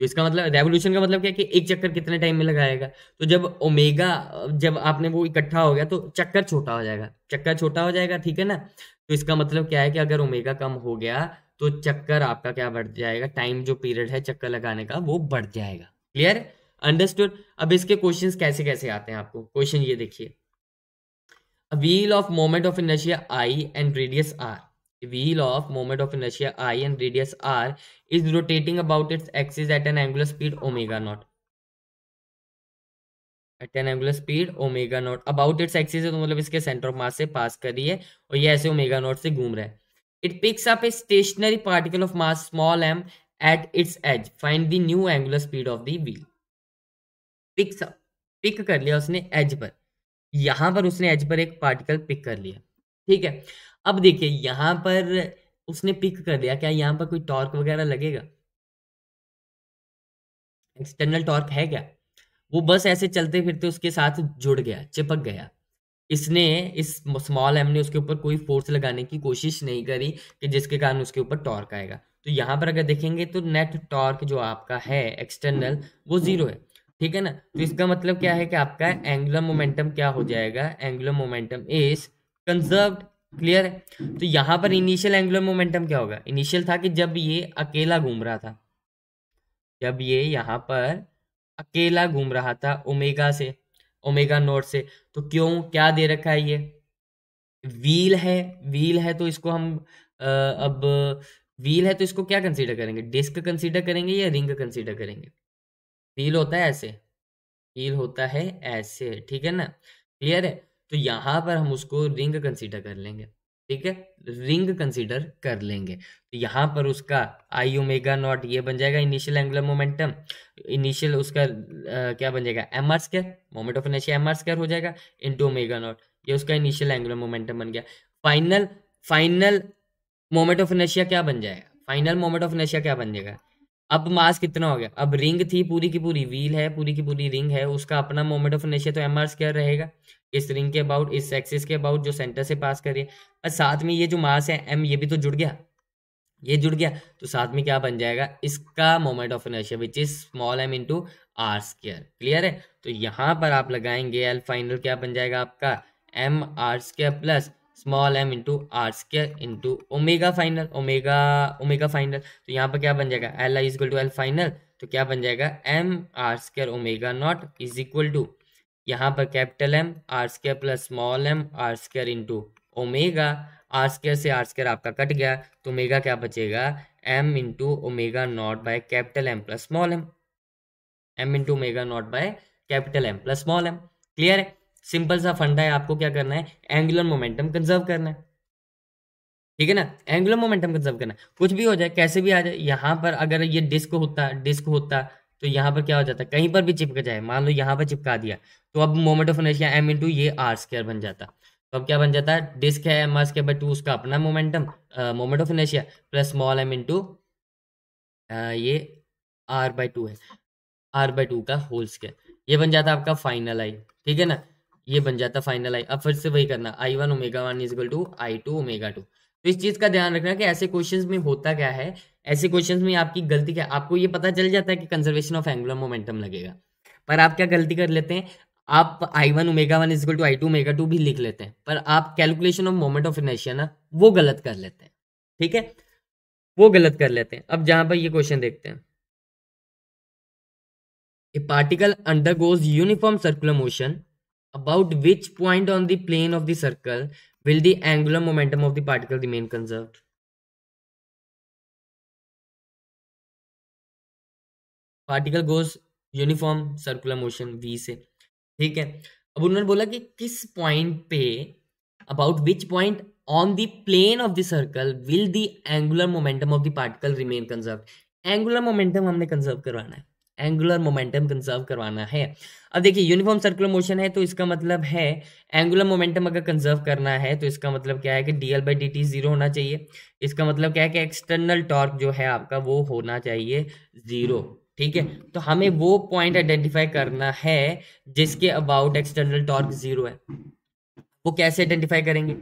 तो इसका मतलब revolution का मतलब क्या है कि एक चक्कर कितने टाइम में लगाएगा। तो जब ओमेगा, जब आपने वो इकट्ठा हो गया तो चक्कर छोटा हो जाएगा, चक्कर छोटा हो जाएगा, ठीक है ना। तो इसका मतलब क्या है कि अगर ओमेगा कम हो गया तो चक्कर आपका क्या बढ़ जाएगा, टाइम जो पीरियड है चक्कर लगाने का वो बढ़ जाएगा। Clear, understood. अब इसके क्वेश्चंस कैसे कैसे आते हैं आपको, क्वेश्चन ये देखिए, a wheel of moment of inertia I and radius r, a wheel of moment of inertia I and radius r is rotating about its axis at an angular speed omega naught, at an angular speed omega naught about its axis है तो मतलब इसके centre of मास से पास कर रही है और ये ऐसे ओमेगा नॉट से घूम रहा है। it picks up a stationary particle of mass small m at its edge, find the new angular speed of the wheel। Pick कर लिया उसने एज पर, यहां पर उसने एज पर एक पार्टिकल पिक कर लिया, ठीक है। अब देखिए यहां पर उसने पिक कर लिया, क्या यहां पर कोई टॉर्क वगैरह लगेगा, एक्सटर्नल टॉर्क है क्या, वो बस ऐसे चलते फिरते उसके साथ जुड़ गया, चिपक गया। इसने इस स्मॉल एम ने उसके ऊपर कोई फोर्स लगाने की कोशिश नहीं करी कि जिसके कारण उसके ऊपर टॉर्क आएगा। तो यहाँ पर अगर देखेंगे तो नेट टॉर्क जो आपका है एक्सटर्नल वो जीरो है, ठीक है ना। तो इसका मतलब क्या है कि आपका एंगुलर मोमेंटम क्या हो जाएगा, angular momentum is conserved. Clear है। तो यहाँ पर इनिशियल एंगुलर मोमेंटम क्या होगा, इनिशियल था कि जब ये अकेला घूम रहा था, जब ये यहाँ पर अकेला घूम रहा था ओमेगा से, ओमेगा नोट से, तो क्यों क्या दे रखा है ये व्हील है, व्हील है तो इसको हम अब व्हील है तो इसको क्या कंसीडर करेंगे, डिस्क कंसीडर करेंगे या रिंग कंसीडर करेंगे। व्हील होता है ऐसे, व्हील होता है ऐसे, ठीक है ना। क्लियर है। तो यहाँ पर हम उसको रिंग कंसीडर कर लेंगे, ठीक है, रिंग कंसीडर कर लेंगे। तो यहाँ पर उसका आई ओमेगा नॉट ये बन जाएगा इनिशियल एंगुलर मोमेंटम, इनिशियल उसका क्या बन जाएगा M R square, moment of inertia M R square हो जाएगा इनटू ओमेगा नॉट, ये उसका इनिशियल एंगुलर मोमेंटम बन गया। फाइनल मोमेंट ऑफ इनर्शिया क्या बन जाएगा, फाइनल मोमेंट ऑफ इनर्शिया क्या बन जाएगा। अब मास कितना हो गया, अब रिंग थी पूरी की पूरी, व्हील है पूरी की पूरी रिंग है, उसका अपना मोमेंट ऑफ इनर्शिया तो एम आर स्क्वायर रहेगा, इस रिंग के अबाउट, इस एक्सिस के अबाउट जो सेंटर से पास कर रही है, और साथ में ये जो मास है एम ये भी तो जुड़ गया, ये जुड़ गया, तो साथ में क्या बन जाएगा इसका moment of inertia which is small M into R square. Clear है। तो यहाँ पर आप लगाएंगे एल फाइनल क्या बन जाएगा आपका M R square plus small M into R square into omega final, omega final. तो यहाँ पर क्या बन जाएगा L I is equal to L final, तो क्या बन जाएगा M R square omega not is equal to यहाँ पर capital M R square plus small m R square into omega, R square से आर स्क्वायर आपका कट गया तो ओमेगा क्या बचेगा M into omega naught by capital M plus small m, M into omega naught by capital M plus small m. Clear है। Simple सा फंडा है, आपको क्या करना है एंगुलर मोमेंटम कंजर्व करना है, ठीक है ना, एंगुलर मोमेंटम कंजर्व करना है, कुछ भी हो जाए कैसे भी आ जाए। यहाँ पर अगर ये डिस्क होता तो यहाँ पर क्या हो जाता, कहीं पर भी चिपक जाए, मान लो यहाँ पर चिपका दिया तो अब moment of inertia M into ये आर स्क्वायर बन जाता। तो अब क्या बन जाता है, डिस्क है मास के बाय 2 उसका अपना momentum, moment of inertia plus small m into ये r/2 है, r/2 का होल स्क्वायर। ये बन जाता है आपका फाइनल आई, ठीक है ना, ये बन जाता फाइनल आई। अब फिर से वही करना, I1 ω1 is equal to I2 ω2। तो इस चीज का ध्यान रखना कि ऐसे क्वेश्चंस में होता क्या है, ऐसे क्वेश्चंस में आपकी गलती क्या है, आपको ये पता चल जाता है कि कंजर्वेशन ऑफ एंगुलर मोमेंटम लगेगा, पर आप क्या गलती कर लेते हैं, आप I1 ω1 is equal to I2 ω2 भी लिख लेते हैं, पर आप calculation of moment of inertia ना वो गलत कर लेते हैं, ठीक है, वो गलत कर लेते हैं। अब जहां पर ये क्वेश्चन देखते हैं, a particle undergoes uniform circular motion, about which point on the plane of the circle will the angular momentum of the particle remain conserved? Particle goes uniform circular motion v से, ठीक है। अब उन्होंने बोला कि किस पॉइंट पे, about which point on the plane of the circle will the angular momentum of the particle remain conserve. Angular momentum हमने कंजर्व करवाना है, एंगुलर मोमेंटम कंजर्व करवाना है। अब देखिए यूनिफॉर्म सर्कुलर मोशन है तो इसका मतलब है एंगुलर मोमेंटम अगर कंजर्व करना है तो इसका मतलब क्या है कि dl/dt जीरो होना चाहिए। इसका मतलब क्या है कि एक्सटर्नल टॉर्क जो है आपका वो होना चाहिए जीरो, ठीक है। तो हमें वो पॉइंट आइडेंटिफाई करना है जिसके अबाउट एक्सटर्नल टॉर्क जीरो है। वो कैसे आइडेंटिफाई करेंगे,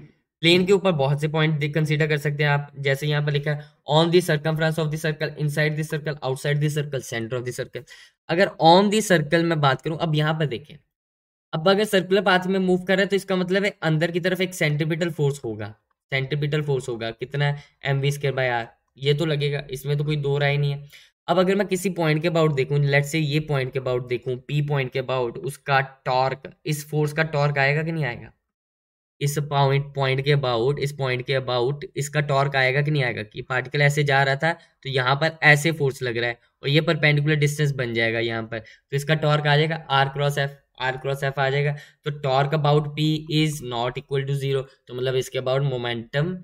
प्लेन के ऊपर बहुत से पॉइंट कंसीडर कर सकते हैं आप, जैसे यहाँ पर लिखा है on the circumference of the circle, inside the circle, outside the circle, centre of the circle. अगर ऑन द सर्कल में बात करूं, अब यहाँ पर देखें, अब अगर सर्कुलर पाथ में मूव कर रहे हैं तो इसका मतलब है अंदर की तरफ एक सेंट्रीपिटल फोर्स होगा, सेंट्रीपिटल फोर्स होगा कितना, mv²/r, ये तो लगेगा, इसमें तो कोई दो राय नहीं है। अब अगर मैं किसी पॉइंट के अबाउट देखूं, लेट्स से ये पॉइंट के अबाउट देखूं, पी पॉइंट के अबाउट, उसका टॉर्क, इस फोर्स का टॉर्क आएगा कि नहीं आएगा, इस पॉइंट पॉइंट के अबाउट, इस पॉइंट के अबाउट इसका टॉर्क आएगा कि नहीं आएगा, कि पार्टिकल ऐसे जा रहा था तो यहाँ पर ऐसे फोर्स लग रहा है और ये परपेंडिकुलर डिस्टेंस बन जाएगा यहाँ पर, तो इसका टॉर्क आ जाएगा r×f, r×f आ जाएगा। तो torque about p is not equal to zero, तो मतलब इसके about momentum,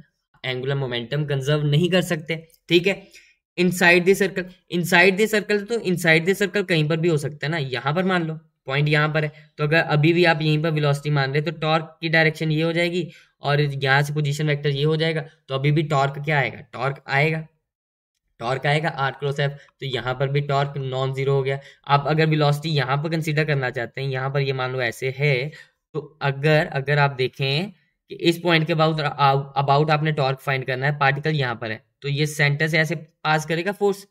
angular momentum conserve नहीं कर सकते, ठीक है। Inside the circle, inside the circle, तो इनसाइड द सर्कल कहीं पर भी हो सकता है ना, यहाँ पर मान लो पॉइंट यहाँ पर है, तो अगर अभी भी आप यहीं पर वेलोसिटी मान रहे तो टॉर्क की डायरेक्शन ये हो जाएगी और यहाँ से पोजीशन वेक्टर ये हो जाएगा, तो अभी भी टॉर्क क्या आएगा, टॉर्क आएगा, टॉर्क आएगा r×f, तो यहाँ पर भी टॉर्क नॉन जीरो हो गया। आप अगर वेलोसिटी यहाँ पर कंसीडर करना चाहते हैं, यहाँ पर ये मान लो ऐसे है, तो अगर अगर आप देखें कि इस पॉइंट के अबाउट अबाउट आपने टॉर्क फाइंड करना है, पार्टिकल यहाँ पर है तो ये सेंटर से ऐसे पास करेगा फोर्स,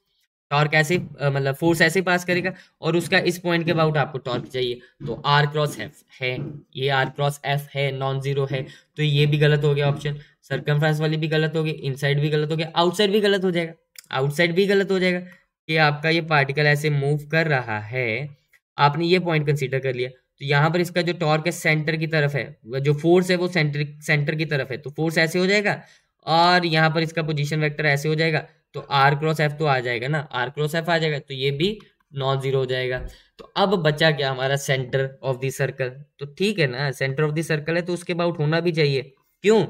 टॉर्क ऐसे मतलब फोर्स ऐसे पास करेगा, और उसका इस पॉइंट के अबाउट आपको टॉर्क चाहिए, तो r×f है, ये r×f है, नॉन जीरो है, तो ये भी गलत हो गया ऑप्शन, सर्कमफ्रेंस वाली भी गलत हो गई, इनसाइड भी गलत हो गया, आउटसाइड भी गलत हो जाएगा, आउटसाइड भी गलत हो जाएगा कि आपका ये पार्टिकल ऐसे मूव कर रहा है, आपने ये पॉइंट कंसीडर कर लिया, तो यहाँ पर इसका जो टॉर्क है सेंटर की तरफ है, जो फोर्स है वो सेंटर सेंटर की तरफ है, तो फोर्स ऐसे हो जाएगा और यहाँ पर इसका पोजीशन वेक्टर ऐसे हो जाएगा, तो r×f तो आ जाएगा ना, r×f आ जाएगा, तो ये भी नॉन जीरो हो जाएगा। तो अब बचा क्या हमारा, सेंटर ऑफ द सर्कल, तो ठीक है ना, सेंटर ऑफ द सर्कल है तो उसके अबाउट होना भी चाहिए, क्यों,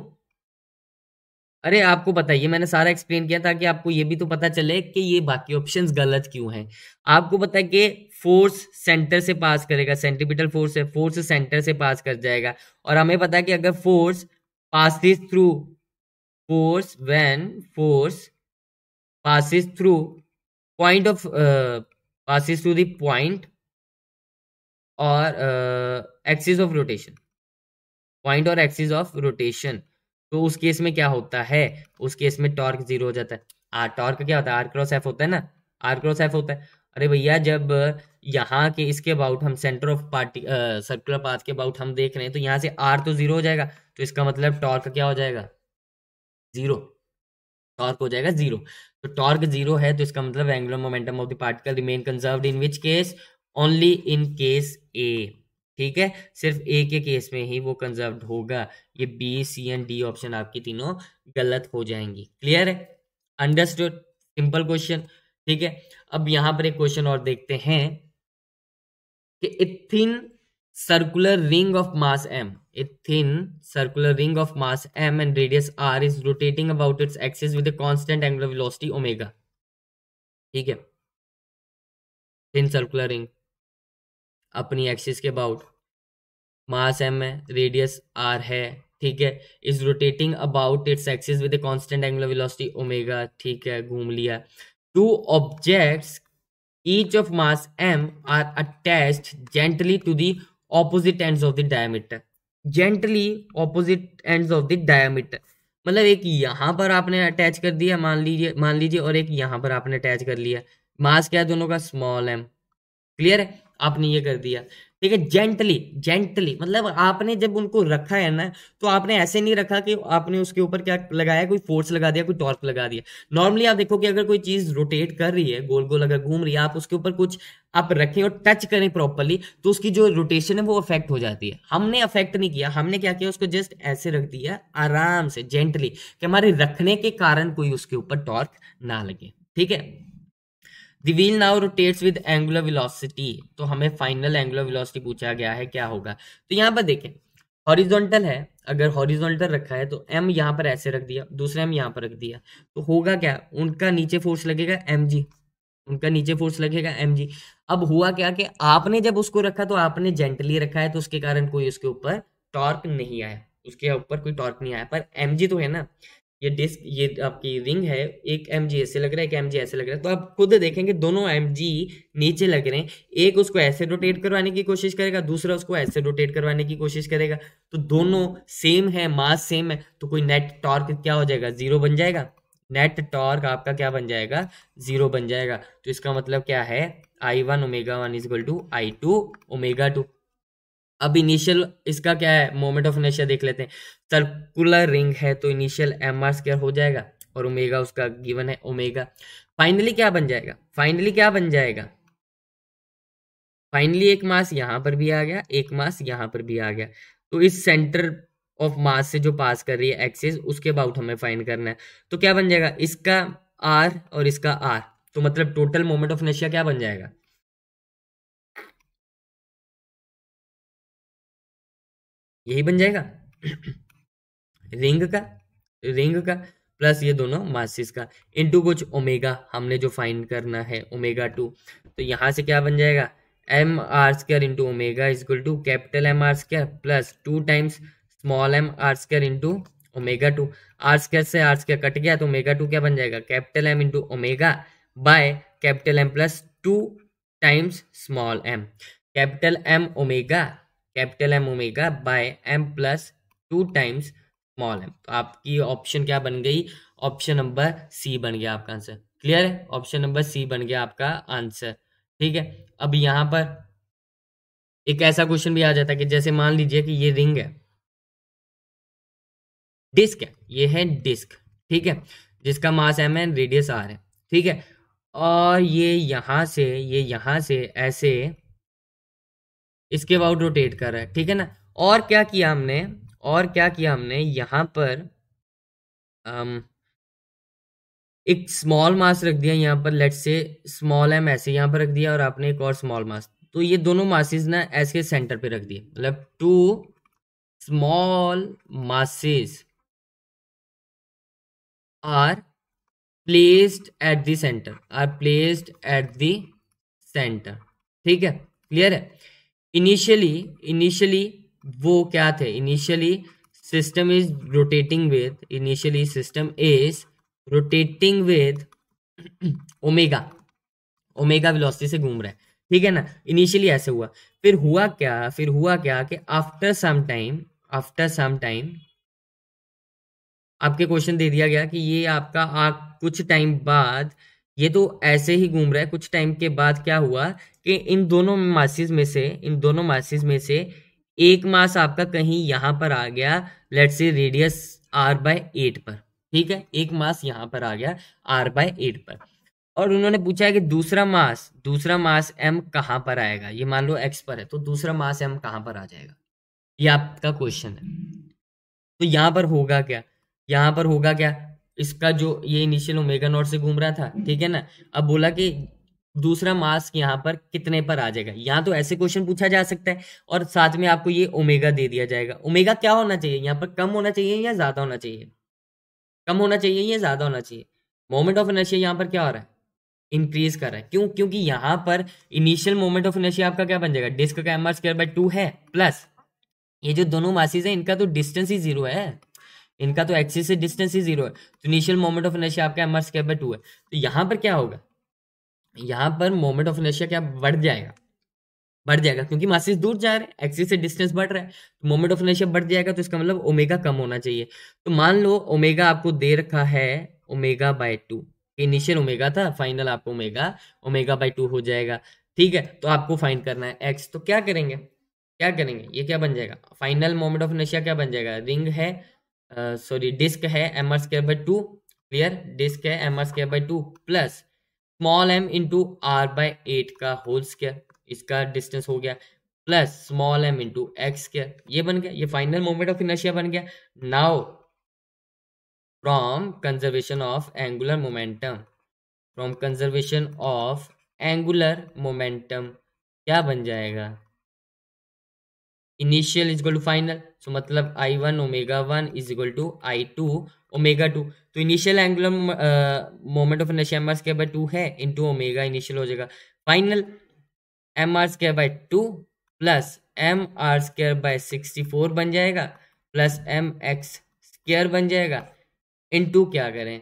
अरे आपको बताइए, मैंने सारा एक्सप्लेन किया ताकि आपको ये भी तो पता चले कि ये बाकी ऑप्शंस गलत क्यों हैं। आपको पता है कि फोर्स सेंटर से पास करेगा, सेंट्रीपिटल फोर्स है, फोर्स सेंटर से पास कर जाएगा, और हमें पता है कि अगर force passes through, force when force passes through point of passes through the point or axis of rotation, point और एक्सिस ऑफ रोटेशन, तो उस केस में क्या होता है, उस केस में टॉर्क जीरो हो जाता है। टॉर्क क्या होता है, r×f होता है ना, r×f होता है। अरे भैया जब यहाँ के इसके अबाउट हम centre of party circular path के अबाउट हम देख रहे हैं, तो यहाँ से r तो जीरो हो जाएगा, तो इसका मतलब टॉर्क क्या हो जाएगा, जीरो, टॉर्क हो जाएगा जीरो। तो टॉर्क जीरो है तो इसका मतलब angular momentum of the particle remain conserved in which case, only in case A, ठीक है, सिर्फ ए के केस में ही वो कंजर्व्ड होगा। ये B C and D option आपकी तीनों गलत हो जाएंगी, क्लियर है, अंडरस्टूड, सिंपल क्वेश्चन, ठीक है। अब यहां पर एक क्वेश्चन और देखते हैं कि a thin circular ring of mass m, a thin circular ring of mass m and radius r is rotating about its axis with a constant angular velocity omega, ठीक है, thin circular ring अपनी axis के about, mass m है, radius r है, ठीक है, is rotating about its axis with a constant angular velocity omega, ठीक है, घूम लिया। Two objects each of mass m are attached gently to the opposite ends of the diameter, gently opposite ends of the diameter, मतलब एक यहाँ पर आपने attach कर दिया, मान लीजिए और एक यहाँ पर आपने अटैच कर लिया। मास क्या है दोनों का, स्मॉल m। क्लियर है, आपने ये कर दिया, ठीक है। जेंटली, जेंटली मतलब आपने जब उनको रखा है ना, तो आपने ऐसे नहीं रखा कि आपने उसके ऊपर क्या लगाया, कोई फोर्स लगा दिया, कोई टॉर्क लगा दिया। नॉर्मली आप देखो कि अगर कोई चीज रोटेट कर रही है, गोल गोल अगर घूम रही है, आप उसके ऊपर कुछ आप रखें और टच करें प्रॉपरली, तो उसकी जो रोटेशन है वो अफेक्ट हो जाती है। हमने अफेक्ट नहीं किया, हमने क्या किया, उसको जस्ट ऐसे रख दिया आराम से, जेंटली, कि हमारे रखने के कारण कोई उसके ऊपर टॉर्क ना लगे, ठीक है। The wheel now rotates with angular velocity, तो हमें फाइनल एंगुलर वेलोसिटी पूछा गया है, क्या होगा। तो यहाँ पर देखें, हॉरिजॉन्टल है, अगर हॉरिजॉन्टल रखा है तो m यहाँ पर ऐसे रख दिया, दूसरा m यहाँ पर रख दिया, तो होगा क्या, उनका नीचे फोर्स लगेगा mg, उनका नीचे फोर्स लगेगा mg। अब हुआ क्या कि आपने जब उसको रखा तो आपने जेंटली रखा है, तो उसके कारण कोई उसके ऊपर टॉर्क नहीं आया, उसके ऊपर कोई टॉर्क नहीं आया, पर mg तो है ना। ये डिस्क, ये आपकी रिंग है, एक mg ऐसे लग रहा है, एक mg ऐसे लग रहा है, तो आप खुद देखेंगे दोनों mg नीचे लग रहे हैं, एक उसको ऐसे रोटेट करवाने की कोशिश करेगा, दूसरा उसको ऐसे रोटेट करवाने की कोशिश करेगा, तो दोनों सेम है, मास सेम है, तो कोई नेट टॉर्क क्या हो जाएगा, जीरो बन जाएगा। नेट टॉर्क आपका क्या बन जाएगा, जीरो बन जाएगा। तो इसका मतलब क्या है, I1 ω1 is equal to I2 ω2। अब इनिशियल इसका क्या है, मोमेंट ऑफ इनर्शिया देख लेते हैं। सर्कुलर रिंग है तो इनिशियल mr² हो जाएगा, और ओमेगा उसका गिवन है ओमेगा। फाइनली क्या बन जाएगा, फाइनली क्या बन जाएगा, फाइनली एक मास यहां पर भी आ गया, एक मास यहां पर भी आ गया, तो इस सेंटर ऑफ मास से जो पास कर रही है एक्सिस, उसके अबाउट हमें फाइंड करना है। तो क्या बन जाएगा, इसका r और इसका r, तो मतलब टोटल मोमेंट ऑफ इनर्शिया क्या बन जाएगा, यही बन जाएगा रिंग का, रिंग का प्लस ये दोनों मासिस का, इनटू कुछ ओमेगा, हमने जो फाइंड करना है ω2। तो यहां से क्या बन जाएगा, mr² into omega is equal to capital mr² plus 2 times small mr² into ω2। r² से r² कट गया, तो ω2 क्या बन जाएगा, capital M into omega by capital M plus 2 times small m, capital M omega, capital M omega by m plus 2 times small m। तो आपकी option क्या बन गई, ऑप्शन नंबर सी बन गया आपका आंसर। क्लियर है, ऑप्शन नंबर सी बन गया आपका आंसर, ठीक है। अब यहां पर एक ऐसा क्वेश्चन भी आ जाता है कि जैसे मान लीजिए कि ये रिंग है, डिस्क है, ये है डिस्क, ठीक है, जिसका मास m है, रेडियस r है, ठीक है, और ये यहां से ऐसे इसके अबाउट रोटेट कर रहा है, ठीक है ना। और क्या किया हमने, और क्या किया हमने यहां पर, एक स्मॉल मास रख दिया यहाँ पर, लेट से स्मॉल m ऐसे यहाँ पर रख दिया, और आपने एक और स्मॉल मास, तो ये दोनों मासेस ना ऐसे सेंटर पे रख दिए, मतलब 2 small masses are placed at the centre, are placed at the centre, ठीक है। क्लियर है, इनिशियली इनिशियली वो क्या थे, initially system is rotating with, initially system is rotating with omega, omega velocity से घूम रहा है, ठीक है ना। इनिशियली ऐसे हुआ, फिर हुआ क्या, फिर हुआ क्या कि after some time, after some time आपके क्वेश्चन दे दिया गया कि ये आपका कुछ टाइम बाद, ये तो ऐसे ही घूम रहा है, कुछ टाइम के बाद क्या हुआ कि इन दोनों मासेस में से, इन दोनों मासेस में से एक मास आपका कहीं यहां पर आ गया, लेट्स से रेडियस r/8 पर, ठीक है, एक मास यहां पर आ गया r/8 पर, और उन्होंने पूछा है कि दूसरा मास m कहां पर आएगा, ये मान लो x पर है, तो दूसरा मास m कहां पर आ जाएगा, ये आपका क्वेश्चन है। तो यहां पर होगा क्या, यहां पर होगा क्या, इसका जो ये इनिशियल ओमेगा नॉट से घूम रहा था, ठीक है ना, अब बोला कि दूसरा मास यहाँ पर कितने पर आ जाएगा, यहाँ तो ऐसे क्वेश्चन पूछा जा सकता है, और साथ में आपको ये ओमेगा दे दिया जाएगा। ओमेगा क्या होना चाहिए यहाँ पर, कम होना चाहिए या ज्यादा होना चाहिए, कम होना चाहिए या ज्यादा होना चाहिए। मोमेंट ऑफ इनर्शिया यहाँ पर क्या हो रहा है, इंक्रीज कर रहा है, क्यों, क्योंकि यहाँ पर इनिशियल मोमेंट ऑफ इनर्शिया आपका क्या बन जाएगा, डिस्क का mr² बाय 2 है, प्लस ये जो दोनों मासेस हैं इनका तो डिस्टेंस ही जीरो है, इनका तो एक्सिस से डिस्टेंस ही जीरो है, तो इनिशियल मोमेंट ऑफ इनर्शिया आपका एम आर स्क्वायर बाय 2 है। तो यहाँ पर क्या होगा, यहाँ पर मोमेंट ऑफ इनर्शिया क्या बढ़ जाएगा, बढ़ जाएगा, क्योंकि मासेस दूर जा रहे हैं, एक्सिस से डिस्टेंस बढ़ रहा है, तो मोमेंट ऑफ इनर्शिया बढ़ जाएगा, तो इसका मतलब ओमेगा कम होना चाहिए। तो मान लो ओमेगा आपको दे रखा है ओमेगा बाय 2, इनिशियल ओमेगा था, फाइनल आपको ओमेगा ओमेगा बाय 2 हो जाएगा। ठीक है, तो आपको फाइंड करना है एक्स, तो क्या करेंगे, क्या करेंगे, ये क्या बन जाएगा, फाइनल मोमेंट ऑफ इनर्शिया क्या बन जाएगा, रिंग है, सॉरी डिस्क है M R square by 2, clear, disc है M R square by 2 plus small M into R by 8 का होल स्क्वायर, इसका डिस्टेंस हो गया, plus small M into X square, ये बन गया, ये फाइनल मोमेंट ऑफ इनर्शिया बन गया। Now from conservation of angular momentum, from conservation of angular momentum क्या बन जाएगा, initial is equal to final, so मतलब I one omega one is equal to I two omega two. तो initial angular moment of inertia M R square by 2 है, into omega initial हो जाएगा, final M R square by 2 plus M R square by 64 बन जाएगा, plus M x square बन जाएगा, into क्या करें,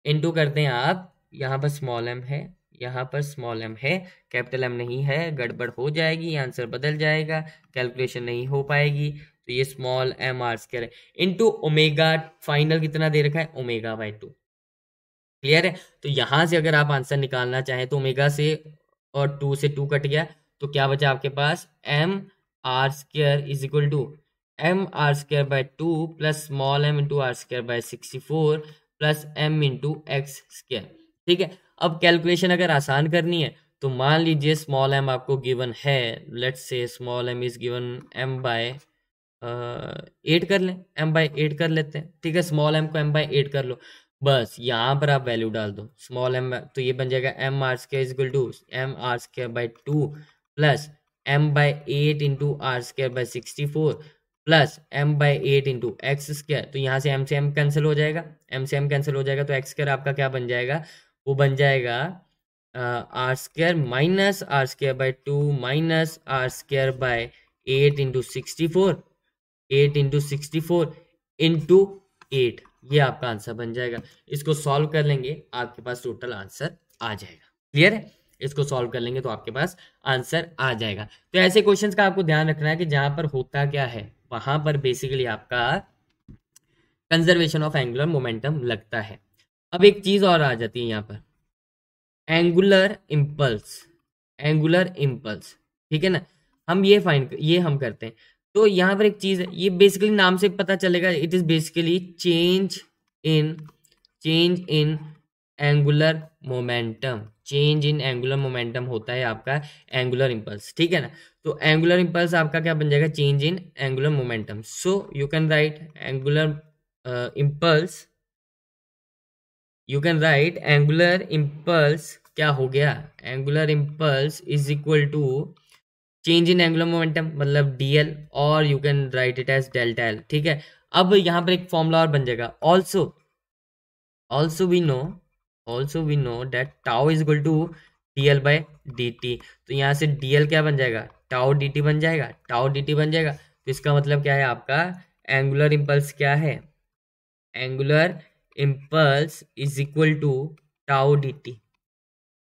इनटू करते हैं आप, यहाँ पर स्मॉल एम है, यहाँ पर स्मॉल एम है, कैपिटल एम नहीं है, गड़बड़ हो जाएगी, आंसर बदल जाएगा, कैलकुलेशन नहीं हो पाएगी, तो ये स्मॉल एम आर स्क्वायर है, इनटू ओमेगा, फाइनल कितना दे रखा है ओमेगा बाय 2, क्लियर है। तो यहां से अगर आप आंसर निकालना चाहें तो ओमेगा से और 2 से 2 कट गया, तो क्या बचा आपके पास, M R square is equal to M R square by 2 plus small M into R square by 64 plus M into X square. ठीक है, अब कैलकुलेशन अगर आसान करनी है तो मान लीजिए स्मॉल एम आपको गिवन है, let's say small m is given M by 8 कर लें, एम बाय 8 कर लेते हैं, ठीक है, स्मॉल एम को एम बाय 8 कर लो, बस यहाँ पर आप वैल्यू डाल दो स्मॉल एम, तो ये बन जाएगा M R square is equal to M R square by 2 plus M by 8 into R square by 64 plus M by 8 into X square, तो यहाँ से एम कैंसिल हो जाएगा, एम से एम कैंसिल हो जाएगा, तो एक्स स्क्वायर आपका क्या बन जाएगा, वो बन जाएगा R square minus R square by 2 minus R square by 8 into 64, 8 into 64 into 8, ये आपका आंसर बन जाएगा। इसको सॉल्व कर लेंगे आपके पास टोटल आंसर आ जाएगा, क्लियर है, इसको सॉल्व कर लेंगे तो आपके पास आंसर आ जाएगा। तो ऐसे क्वेश्चंस का आपको ध्यान रखना है कि जहां पर होता क्या है वहां पर बेसिकली आपका कंजर्वेशन ऑफ एंगुलर मोमेंटम लगता है। अब एक चीज और आ जाती है यहाँ पर, एंगुलर इम्पल्स, एंगुलर इम्पल्स, ठीक है ना, हम ये हम करते हैं। तो यहाँ पर एक चीज है, ये बेसिकली नाम से पता चलेगा, it is basically change in angular momentum, change in angular momentum होता है आपका एंगुलर इम्पल्स, ठीक है ना। तो एंगुलर इम्पल्स आपका क्या बन जाएगा, change in angular momentum, so you can write angular impulse, you can write angular impulse क्या हो गया, angular impulse is equal to change in angular momentum मतलब डीएल, और you can write it as delta L, ठीक है। अब यहाँ पर एक फॉर्मूला और बन जाएगा, also we know that tau is equal to D L by dt, तो यहाँ से dl क्या बन जाएगा, टाउ dt बन जाएगा, टाउ dt बन जाएगा, तो इसका मतलब क्या है आपका एंगुलर इम्पल्स क्या है, angular impulse is equal to tau dt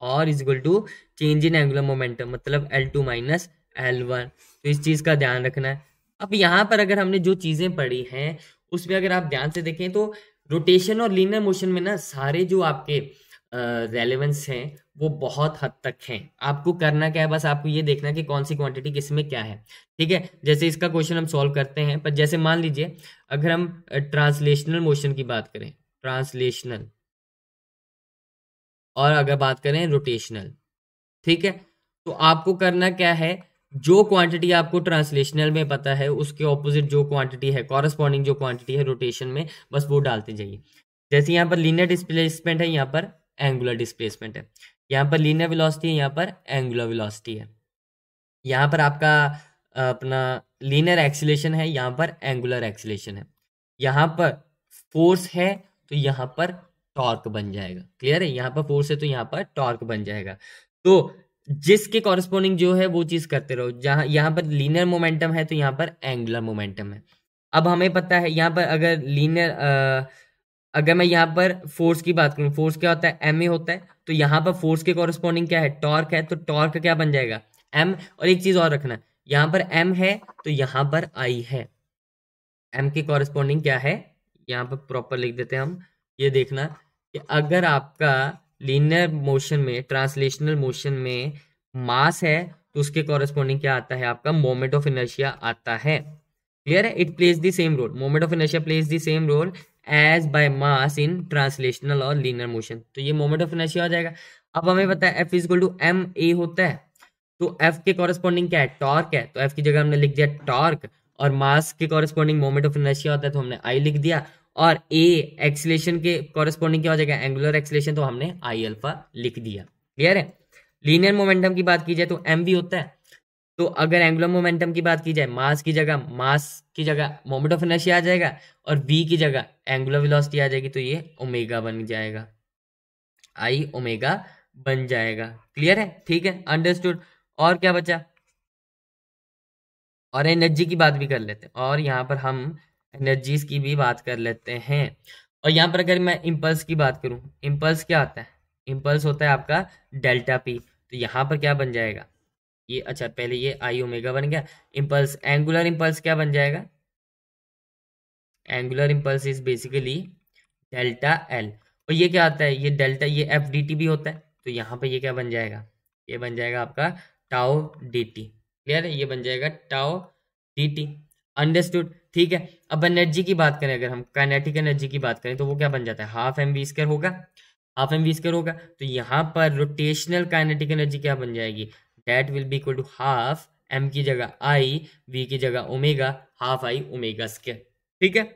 और is equal to change in angular momentum मतलब L2 माइनस L1, तो इस चीज का ध्यान रखना है। अब यहाँ पर अगर हमने जो चीजें पढ़ी हैं उसमें अगर आप ध्यान से देखें तो रोटेशन और लीनियर मोशन में ना सारे जो आपके रेलेवेंस हैं वो बहुत हद तक हैं। आपको करना क्या है, बस आपको ये देखना है कि कौन सी क्वांटिटी किस में क्या है, ठीक है। जैसे इसका क्वेश्चन हम सॉल्व करते हैं, पर जैसे मान लीजिए अगर हम ट्रांसलेशनल मोशन की बात करें, ट्रांसलेशनल, और अगर बात करें रोटेशनल, ठीक है, तो आपको करना क्या है, जो क्वांटिटी आपको ट्रांसलेशनल में पता है उसके ऑपोजिट जो क्वांटिटी है, कॉरस्पॉन्डिंग जो क्वांटिटी है रोटेशन में, बस वो डालते जाइए। जैसे यहाँ पर लीनियर डिस्प्लेसमेंट है, यहाँ पर एंगुलर डिस्प्लेसमेंट है, यहाँ पर लीनियर वेलोसिटी है, यहाँ पर एंगुलर वेलोसिटी है, यहाँ पर आपका अपना लीनियर एक्सीलेशन है, यहाँ पर एंगुलर एक्सीलेशन है, यहाँ पर फोर्स है तो यहाँ पर टॉर्क बन जाएगा, क्लियर है, यहाँ पर फोर्स है तो यहाँ पर टॉर्क बन जाएगा। तो जिसके कॉरेस्पॉन्डिंग जो है वो चीज करते रहो। जहां यहाँ पर लीनियर मोमेंटम है तो यहाँ पर एंगुलर मोमेंटम है। अब हमें पता है यहाँ पर अगर अगर मैं यहाँ पर फोर्स की बात करूँ, फोर्स क्या होता है, एम ए होता है। तो यहाँ पर फोर्स के कॉरेस्पॉन्डिंग क्या है, टॉर्क है। तो टॉर्क क्या बन जाएगा, एम। और एक चीज और रखना, यहाँ पर एम है तो यहाँ पर आई है। एम के कॉरेस्पॉन्डिंग क्या है, यहाँ पर प्रॉपर लिख देते हैं हम। ये देखना कि अगर आपका लीनियर मोशन में, ट्रांसलेशनल मोशन में मास है तो उसके कॉरेस्पॉन्डिंग क्या आता है, आपका मोमेंट ऑफ इनर्शिया आता है। क्लियर है, it plays the same role, moment of inertia plays the same role as by mass in translational और लीनियर मोशन। तो ये मोमेंट ऑफ इनर्शिया हो जाएगा। अब हमें पता है F is equal to M A होता है। तो एफ के कॉरेस्पॉन्डिंग क्या है, टॉर्क है। तो एफ की जगह हमने लिख दिया टॉर्क। और मास के कॉरेस्पॉन्डिंग मोमेंट ऑफ इनर्शिया होता है तो हमने आई लिख दिया। और ए एक्सीलरेशन के कॉरेस्पॉन्डिंग क्या हो जाएगा, एंगुलर एक्सीलरेशन, तो हमने आई अल्फा लिख दिया। क्लियर है। लीनियर मोमेंटम की बात की जाए तो एम भी होता है। तो अगर एंगुलर मोमेंटम की बात की जाए, मास की जगह मोमेंट ऑफ इनर्शिया आ जाएगा और v की जगह एंगुलर वेलोसिटी आ जाएगी। तो ये ओमेगा बन जाएगा, आई ओमेगा बन जाएगा। क्लियर है, ठीक है, अंडरस्टूड। और क्या बचा, और एनर्जी की बात भी कर लेते हैं। और यहाँ पर हम एनर्जीज की भी बात कर लेते हैं। और यहाँ पर अगर मैं इम्पल्स की बात करूँ, इम्पल्स क्या आता है, इम्पल्स होता है आपका डेल्टा पी। तो यहाँ पर क्या बन जाएगा, ये अच्छा पहले ये आई ओमेगा बन गया। इम्पल्स, एंगुलर इम्पल्स क्या बन जाएगा, angular impulse is basically delta L. और ये क्या आता है, ये डेल्टा, ये एफ डी टी भी होता है। तो यहाँ पे ये क्या बन जाएगा, ये बन जाएगा आपका टाउ डी टी। क्लियर है, ये बन जाएगा टाउ डी टी। अंडरस्टूड, ठीक है। अब एनर्जी की बात करें, अगर हम काइनेटिक एनर्जी की बात करें तो वो क्या बन जाता है, हाफ एम वी स्क्वायर होगा, हाफ एम वी स्क्वायर होगा। तो यहाँ पर रोटेशनल काइनेटिक एनर्जी क्या बन जाएगी, that will be equal to half M की जगह आई, वी की जगह omega, half I omega square. ठीक है,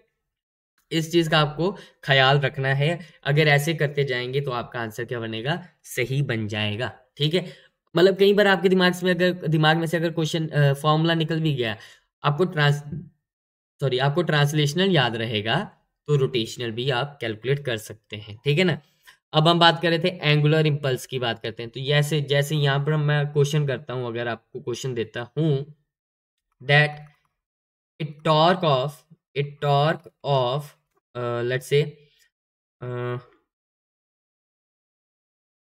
इस चीज का आपको ख्याल रखना है। अगर ऐसे करते जाएंगे तो आपका आंसर क्या बनेगा, सही बन जाएगा। ठीक है, मतलब कई बार आपके दिमाग में से अगर क्वेश्चन फॉर्मूला निकल भी गया, आपको आपको ट्रांसलेशनल याद रहेगा तो रोटेशनल भी आप कैलकुलेट कर सकते हैं। ठीक है ना। अब हम बात कर रहे थे एंगुलर इम्पल्स की बात करते हैं। तो जैसे जैसे यहाँ पर मैं क्वेश्चन करता हूँ, अगर आपको क्वेश्चन देता हूँ that a torque of let's say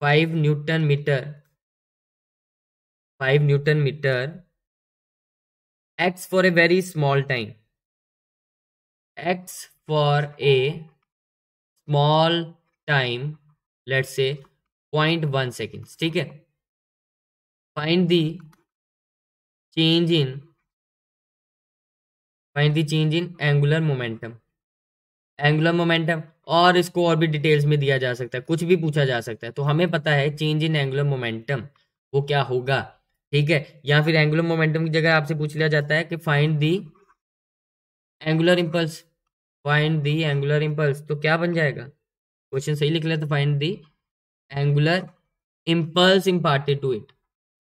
5 newton meter 5 newton meter acts for a very small time, acts for a small time, let's say 0.1 seconds. ठीक है, find the change in angular momentum, angular momentum. और इसको और भी details में दिया जा सकता है, कुछ भी पूछा जा सकता है। तो हमें पता है चेंज इन एंगुलर मोमेंटम वो क्या होगा। ठीक है, या फिर एंगुलर मोमेंटम की जगह आपसे पूछ लिया जाता है कि find the angular impulse, find the angular impulse. तो क्या बन जाएगा, क्वेश्चन सही लिख ले तो find the angular impulse imparted to it,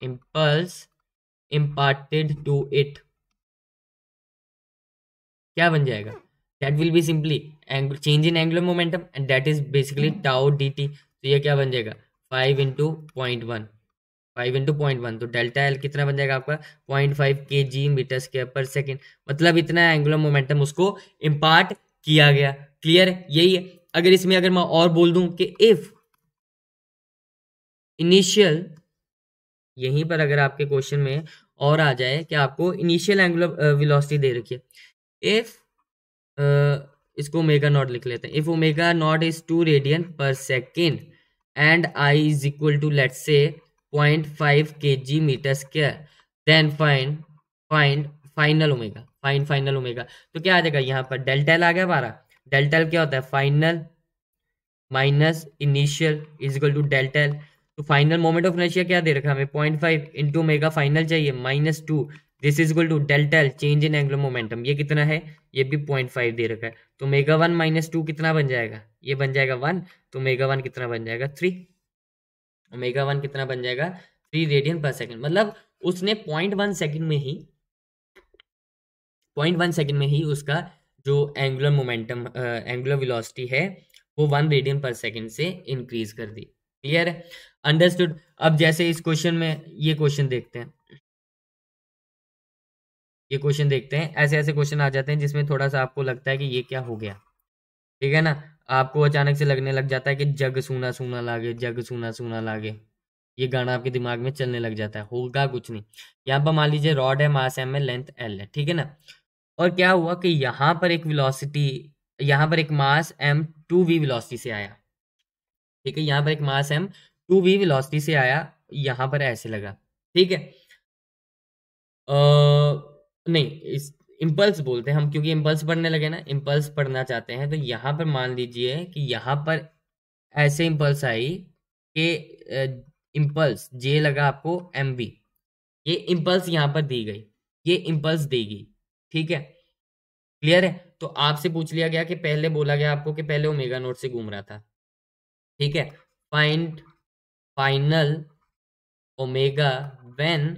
impulse imparted to it क्या बन जाएगा, that will be simply change in angular momentum and that is basically tau dt। तो ये क्या बन जाएगा, 5 इंटू 0.1, 5 इंटू 0.1। तो डेल्टा एल कितना बन जाएगा आपका, 0.5 के G metre square per second. मतलब इतना एंगुलर मोमेंटम उसको इम्पार्ट किया गया। क्लियर है, यही है। अगर इसमें अगर मैं और बोल दूं कि इफ इनिशियल, यहीं पर अगर आपके क्वेश्चन में और आ जाए कि आपको इनिशियल एंगुलर वेलोसिटी दे रखी है, इफ इसको ओमेगा नॉट लिख लेते हैं। If omega not is 2 radian per second and I is equal to let's say 0.5 kg metre square, then find final omega, find final omega. तो क्या आ जाएगा, यहाँ पर डेल्टा एल आ गया हमारा। डेल्टा एल क्या होता है, final minus initial is equal to delta L. तो फाइनल मोमेंट ऑफ इनर्शिया क्या दे रखा है हमें, 0.5 इंटू ओमेगा फाइनल चाहिए -2, this is equal to delta L change in angular momentum. ये कितना है, ये भी 0.5 दे रखा है। तो ओमेगा 1 -2 कितना बन जाएगा, ये बन जाएगा 1। तो ओमेगा 1 कितना बन जाएगा 3, ओमेगा 1 कितना बन जाएगा 3 रेडियन पर सेकंड। मतलब उसने 0.1 सेकंड में ही, 0.1 सेकंड में ही उसका जो एंगुलर मोमेंटम, एंगुलर वेलोसिटी है वो 1 रेडियन पर सेकंड से इंक्रीज कर दी। क्लियर है, अंडरस्टूड। अब जैसे इस क्वेश्चन में ये क्वेश्चन देखते हैं, ये क्वेश्चन देखते हैं, ऐसे ऐसे क्वेश्चन आ जाते हैं जिसमें थोड़ा सा आपको लगता है कि ये क्या हो गया, ठीक है ना। आपको अचानक से लगने लग जाता है कि जग सूना सूना लागे, जग सूना सूना लागे, ये गाना आपके दिमाग में चलने लग जाता है, होगा कुछ नहीं। यहाँ पर मान लीजिए रॉड है, मास एम है, लेंथ एल है, ठीक है ना। और क्या हुआ कि यहाँ पर एक वेलोसिटी, यहाँ पर एक मास एम 2v वेलोसिटी से आया, ठीक है, यहाँ पर एक मास एम 2v वेलोसिटी से आया, यहाँ पर ऐसे लगा, ठीक है। अ, नहीं, इस इम्पल्स बोलते हैं हम, क्योंकि इम्पल्स पढ़ने लगे ना, इम्पल्स पढ़ना चाहते हैं। तो यहाँ पर मान लीजिए कि यहाँ पर ऐसे इम्पल्स आई कि इम्पल्स जे लगा आपको एम वी, ये इम्पल्स यहाँ पर दी गई, ये इम्पल्स देगी, ठीक है, क्लियर है। तो आपसे पूछ लिया गया कि पहले बोला गया आपको कि पहले ओमेगा नोट से घूम रहा था, ठीक है, find final omega when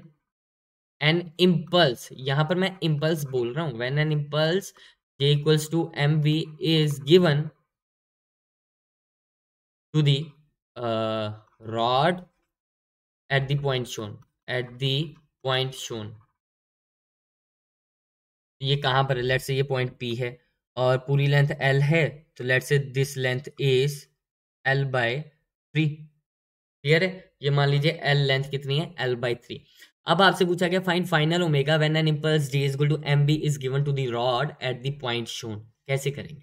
an impulse, यहां पर मैं इम्पल्स बोल रहा हूं, when an impulse J equals to M V is given to the rod at the point shown, at the point shown. ये कहां पर है, लेट से ये पॉइंट पी है और पूरी लेंथ एल है, तो लेट से this length is L by 3, clear है। ये मान लीजिए एल लेंथ कितनी है, एल बाई 3। अब आपसे पूछा गया find final omega when an impulse j is equal to M B is given to the rod at the point shown. कैसे करेंगे,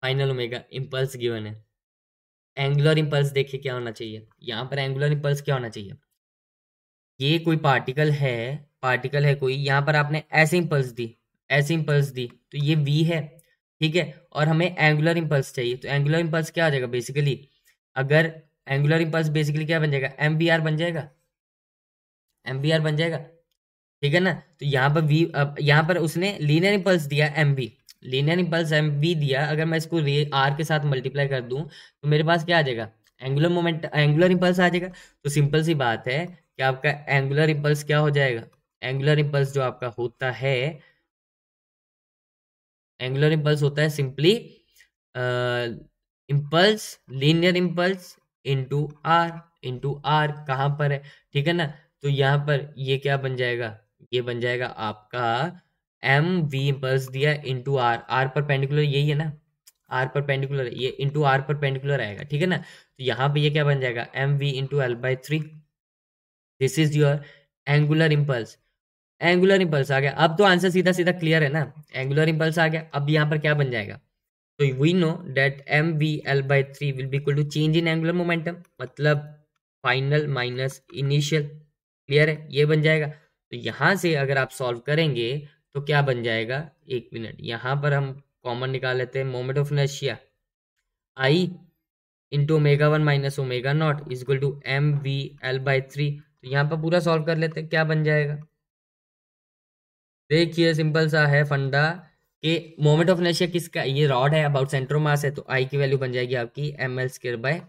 फाइनल ओमेगा इम्पल्स गिवन है, एंगुलर इम्पल्स देखिए क्या होना चाहिए, यहाँ पर एंगुलर इम्पल्स क्या होना चाहिए, ये कोई पार्टिकल है, पार्टिकल है कोई, यहाँ पर आपने ऐसे इम्पल्स दी, ऐसे इम्पल्स दी, तो ये v है, ठीक है, और हमें एंगुलर इम्पल्स चाहिए। तो एंगुलर इम्पल्स क्या आ जाएगा बेसिकली, अगर एंगुलर इम्पल्स बेसिकली क्या बन जाएगा, एम बी आर बन जाएगा, एम बी आर बन जाएगा, ठीक है ना। तो यहाँ पर v, अब यहाँ पर उसने लीनियर इम्पल्स दिया M B, linear impulse M B दिया, अगर मैं इसको आर के साथ मल्टीप्लाई कर दूं तो मेरे पास क्या आ जाएगा, एंगुलर मोमेंट, एंगुलर इम्पल्स आ जाएगा। तो सिंपल सी बात है कि आपका एंगुलर इम्पल्स क्या हो जाएगा, एंगुलर इम्पल्स जो आपका होता है, एंगुलर इम्पल्स होता है simply impulse, linear impulse into R कहाँ पर है, ठीक है ना। तो यहाँ पर ये क्या बन जाएगा, ये बन जाएगा आपका एम वी इम्पल्स दिया इंटू आर, आर परपेंडिकुलर यही है ना, आर परपेंडिकुलर, ये इंटू आर परपेंडिकुलर आएगा, ठीक है ना। तो यहाँ पे ये क्या बन जाएगा, M V into L by 3, this is your angular impulse. Angular impulse आ गया, अब तो आंसर सीधा सीधा क्लियर है ना, एंगुलर इम्पल्स आ गया। अब यहाँ पर क्या बन जाएगा, तो we know that M V L by 3 will be equal to change in angular momentum, मतलब फाइनल माइनस इनिशियल, क्लियर है, ये बन जाएगा। तो यहाँ से अगर आप सॉल्व करेंगे तो क्या बन जाएगा, एक मिनट, यहाँ पर हम कॉमन निकाल लेते हैं, moment of inertia I into omega 1 minus omega not is equal to M V L by 3। तो यहाँ पर पूरा सॉल्व कर लेते हैं, क्या बन जाएगा, देखिए सिंपल सा है फंडा कि मोमेंट ऑफ इनर्शिया किसका, ये रॉड है, अबाउट सेंटर मास है, तो आई की वैल्यू बन जाएगी आपकी M L square by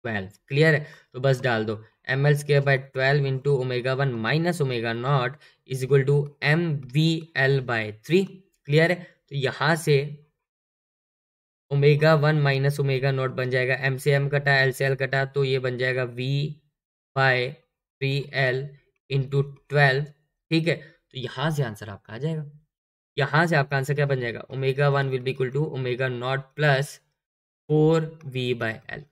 12, clear है। तो बस डाल दो M L square by 12 into omega 1 minus omega not is equal to M V L by 3, clear है। तो यहाँ से ओमेगा 1 माइनस ओमेगा नॉट बन जाएगा, एम से एम कटा, एल से एल कटा, तो ये बन जाएगा वी बाय 3 एल इंटू 12, ठीक है। तो यहाँ से आंसर आपका आ जाएगा, यहाँ से आपका आंसर क्या बन जाएगा, omega 1 will be equal to omega naught plus 4v by L,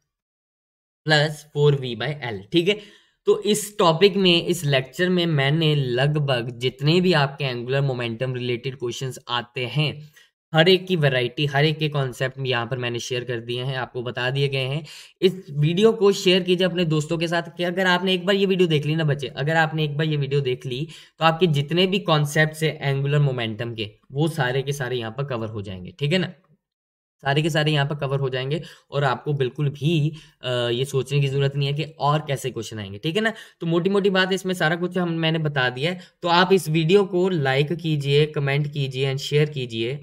plus 4v by L, ठीक है। तो इस टॉपिक में, इस लेक्चर में मैंने लगभग जितने भी आपके एंगुलर मोमेंटम रिलेटेड क्वेश्चंस आते हैं, हर एक की वैरायटी, हर एक के कॉन्सेप्ट यहाँ पर मैंने शेयर कर दिए हैं, आपको बता दिए गए हैं। इस वीडियो को शेयर कीजिए अपने दोस्तों के साथ, कि अगर आपने एक बार ये वीडियो देख ली ना बच्चे, अगर आपने एक बार ये वीडियो देख ली तो आपके जितने भी कॉन्सेप्ट है एंगुलर मोमेंटम के, वो सारे के सारे यहाँ पर कवर हो जाएंगे, ठीक है ना, सारे के सारे यहाँ पर कवर हो जाएंगे। और आपको बिल्कुल भी ये सोचने की जरूरत नहीं है कि और कैसे क्वेश्चन आएंगे, ठीक है ना। तो मोटी मोटी बात इसमें सारा कुछ मैंने बता दिया है। तो आप इस वीडियो को लाइक कीजिए, कमेंट कीजिए एंड शेयर कीजिए,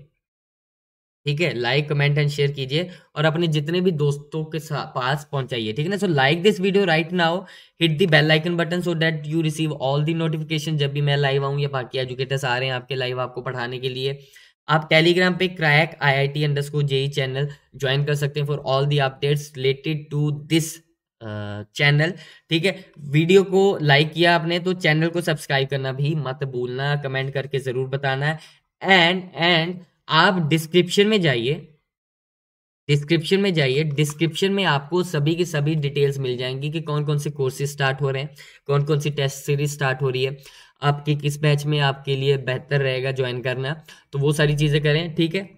ठीक है, लाइक कमेंट एंड शेयर कीजिए और अपने जितने भी दोस्तों के पास पहुंचाइए, ठीक है ना। So like this video right now, hit the bell icon button so that you receive all the notification जब भी मैं लाइव आऊँ या बाकी एजुकेटर्स आ रहे हैं आपके लाइव आपको पढ़ाने के लिए। आप टेलीग्राम पे क्रैक IIT_JEE चैनल ज्वाइन कर सकते हैं for all the updates related to this channel. ठीक है, वीडियो को लाइक किया आपने तो चैनल को सब्सक्राइब करना भी मत भूलना, कमेंट करके जरूर बताना है। एंड आप डिस्क्रिप्शन में जाइए, डिस्क्रिप्शन में आपको सभी की सभी डिटेल्स मिल जाएंगी कि कौन कौन से कोर्सेज स्टार्ट हो रहे हैं, कौन कौन सी टेस्ट सीरीज स्टार्ट हो रही है, आपके किस बैच में आपके लिए बेहतर रहेगा ज्वाइन करना, तो वो सारी चीज़ें करें। ठीक है,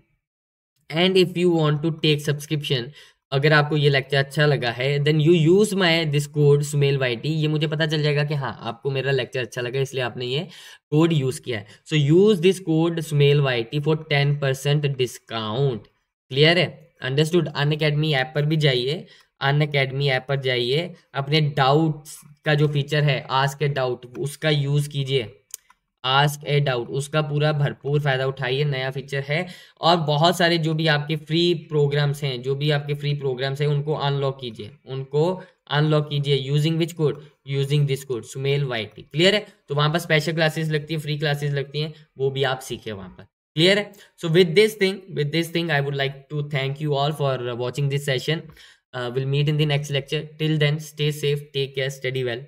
and if you want to take subscription, अगर आपको ये लेक्चर अच्छा लगा है then you use my this code Sumel YT, ये मुझे पता चल जाएगा कि हाँ आपको मेरा लेक्चर अच्छा लगा इसलिए आपने ये कोड यूज किया है। So use this code Sumel Y T for 10% discount. Clear है, अंडरस्टूड। अनअकैडमी ऐप पर भी जाइए, अनअकैडमी ऐप पर जाइए, अपने डाउट्स का जो फीचर है आस्क ए डाउट उसका यूज कीजिए, आस्क ए डाउट उसका पूरा भरपूर फायदा उठाइए, नया फीचर है। और बहुत सारे जो भी आपके फ्री प्रोग्राम्स हैं, उनको अनलॉक कीजिए, using which code, using this code Sumel YT. Clear है, तो वहां पर स्पेशल क्लासेस लगती है, फ्री क्लासेस लगती हैं, वो भी आप सीखे वहां पर। क्लियर है, so with this thing I would like to thank you all for watching this session. Will meet in the next lecture. Till then, stay safe, take care, study well.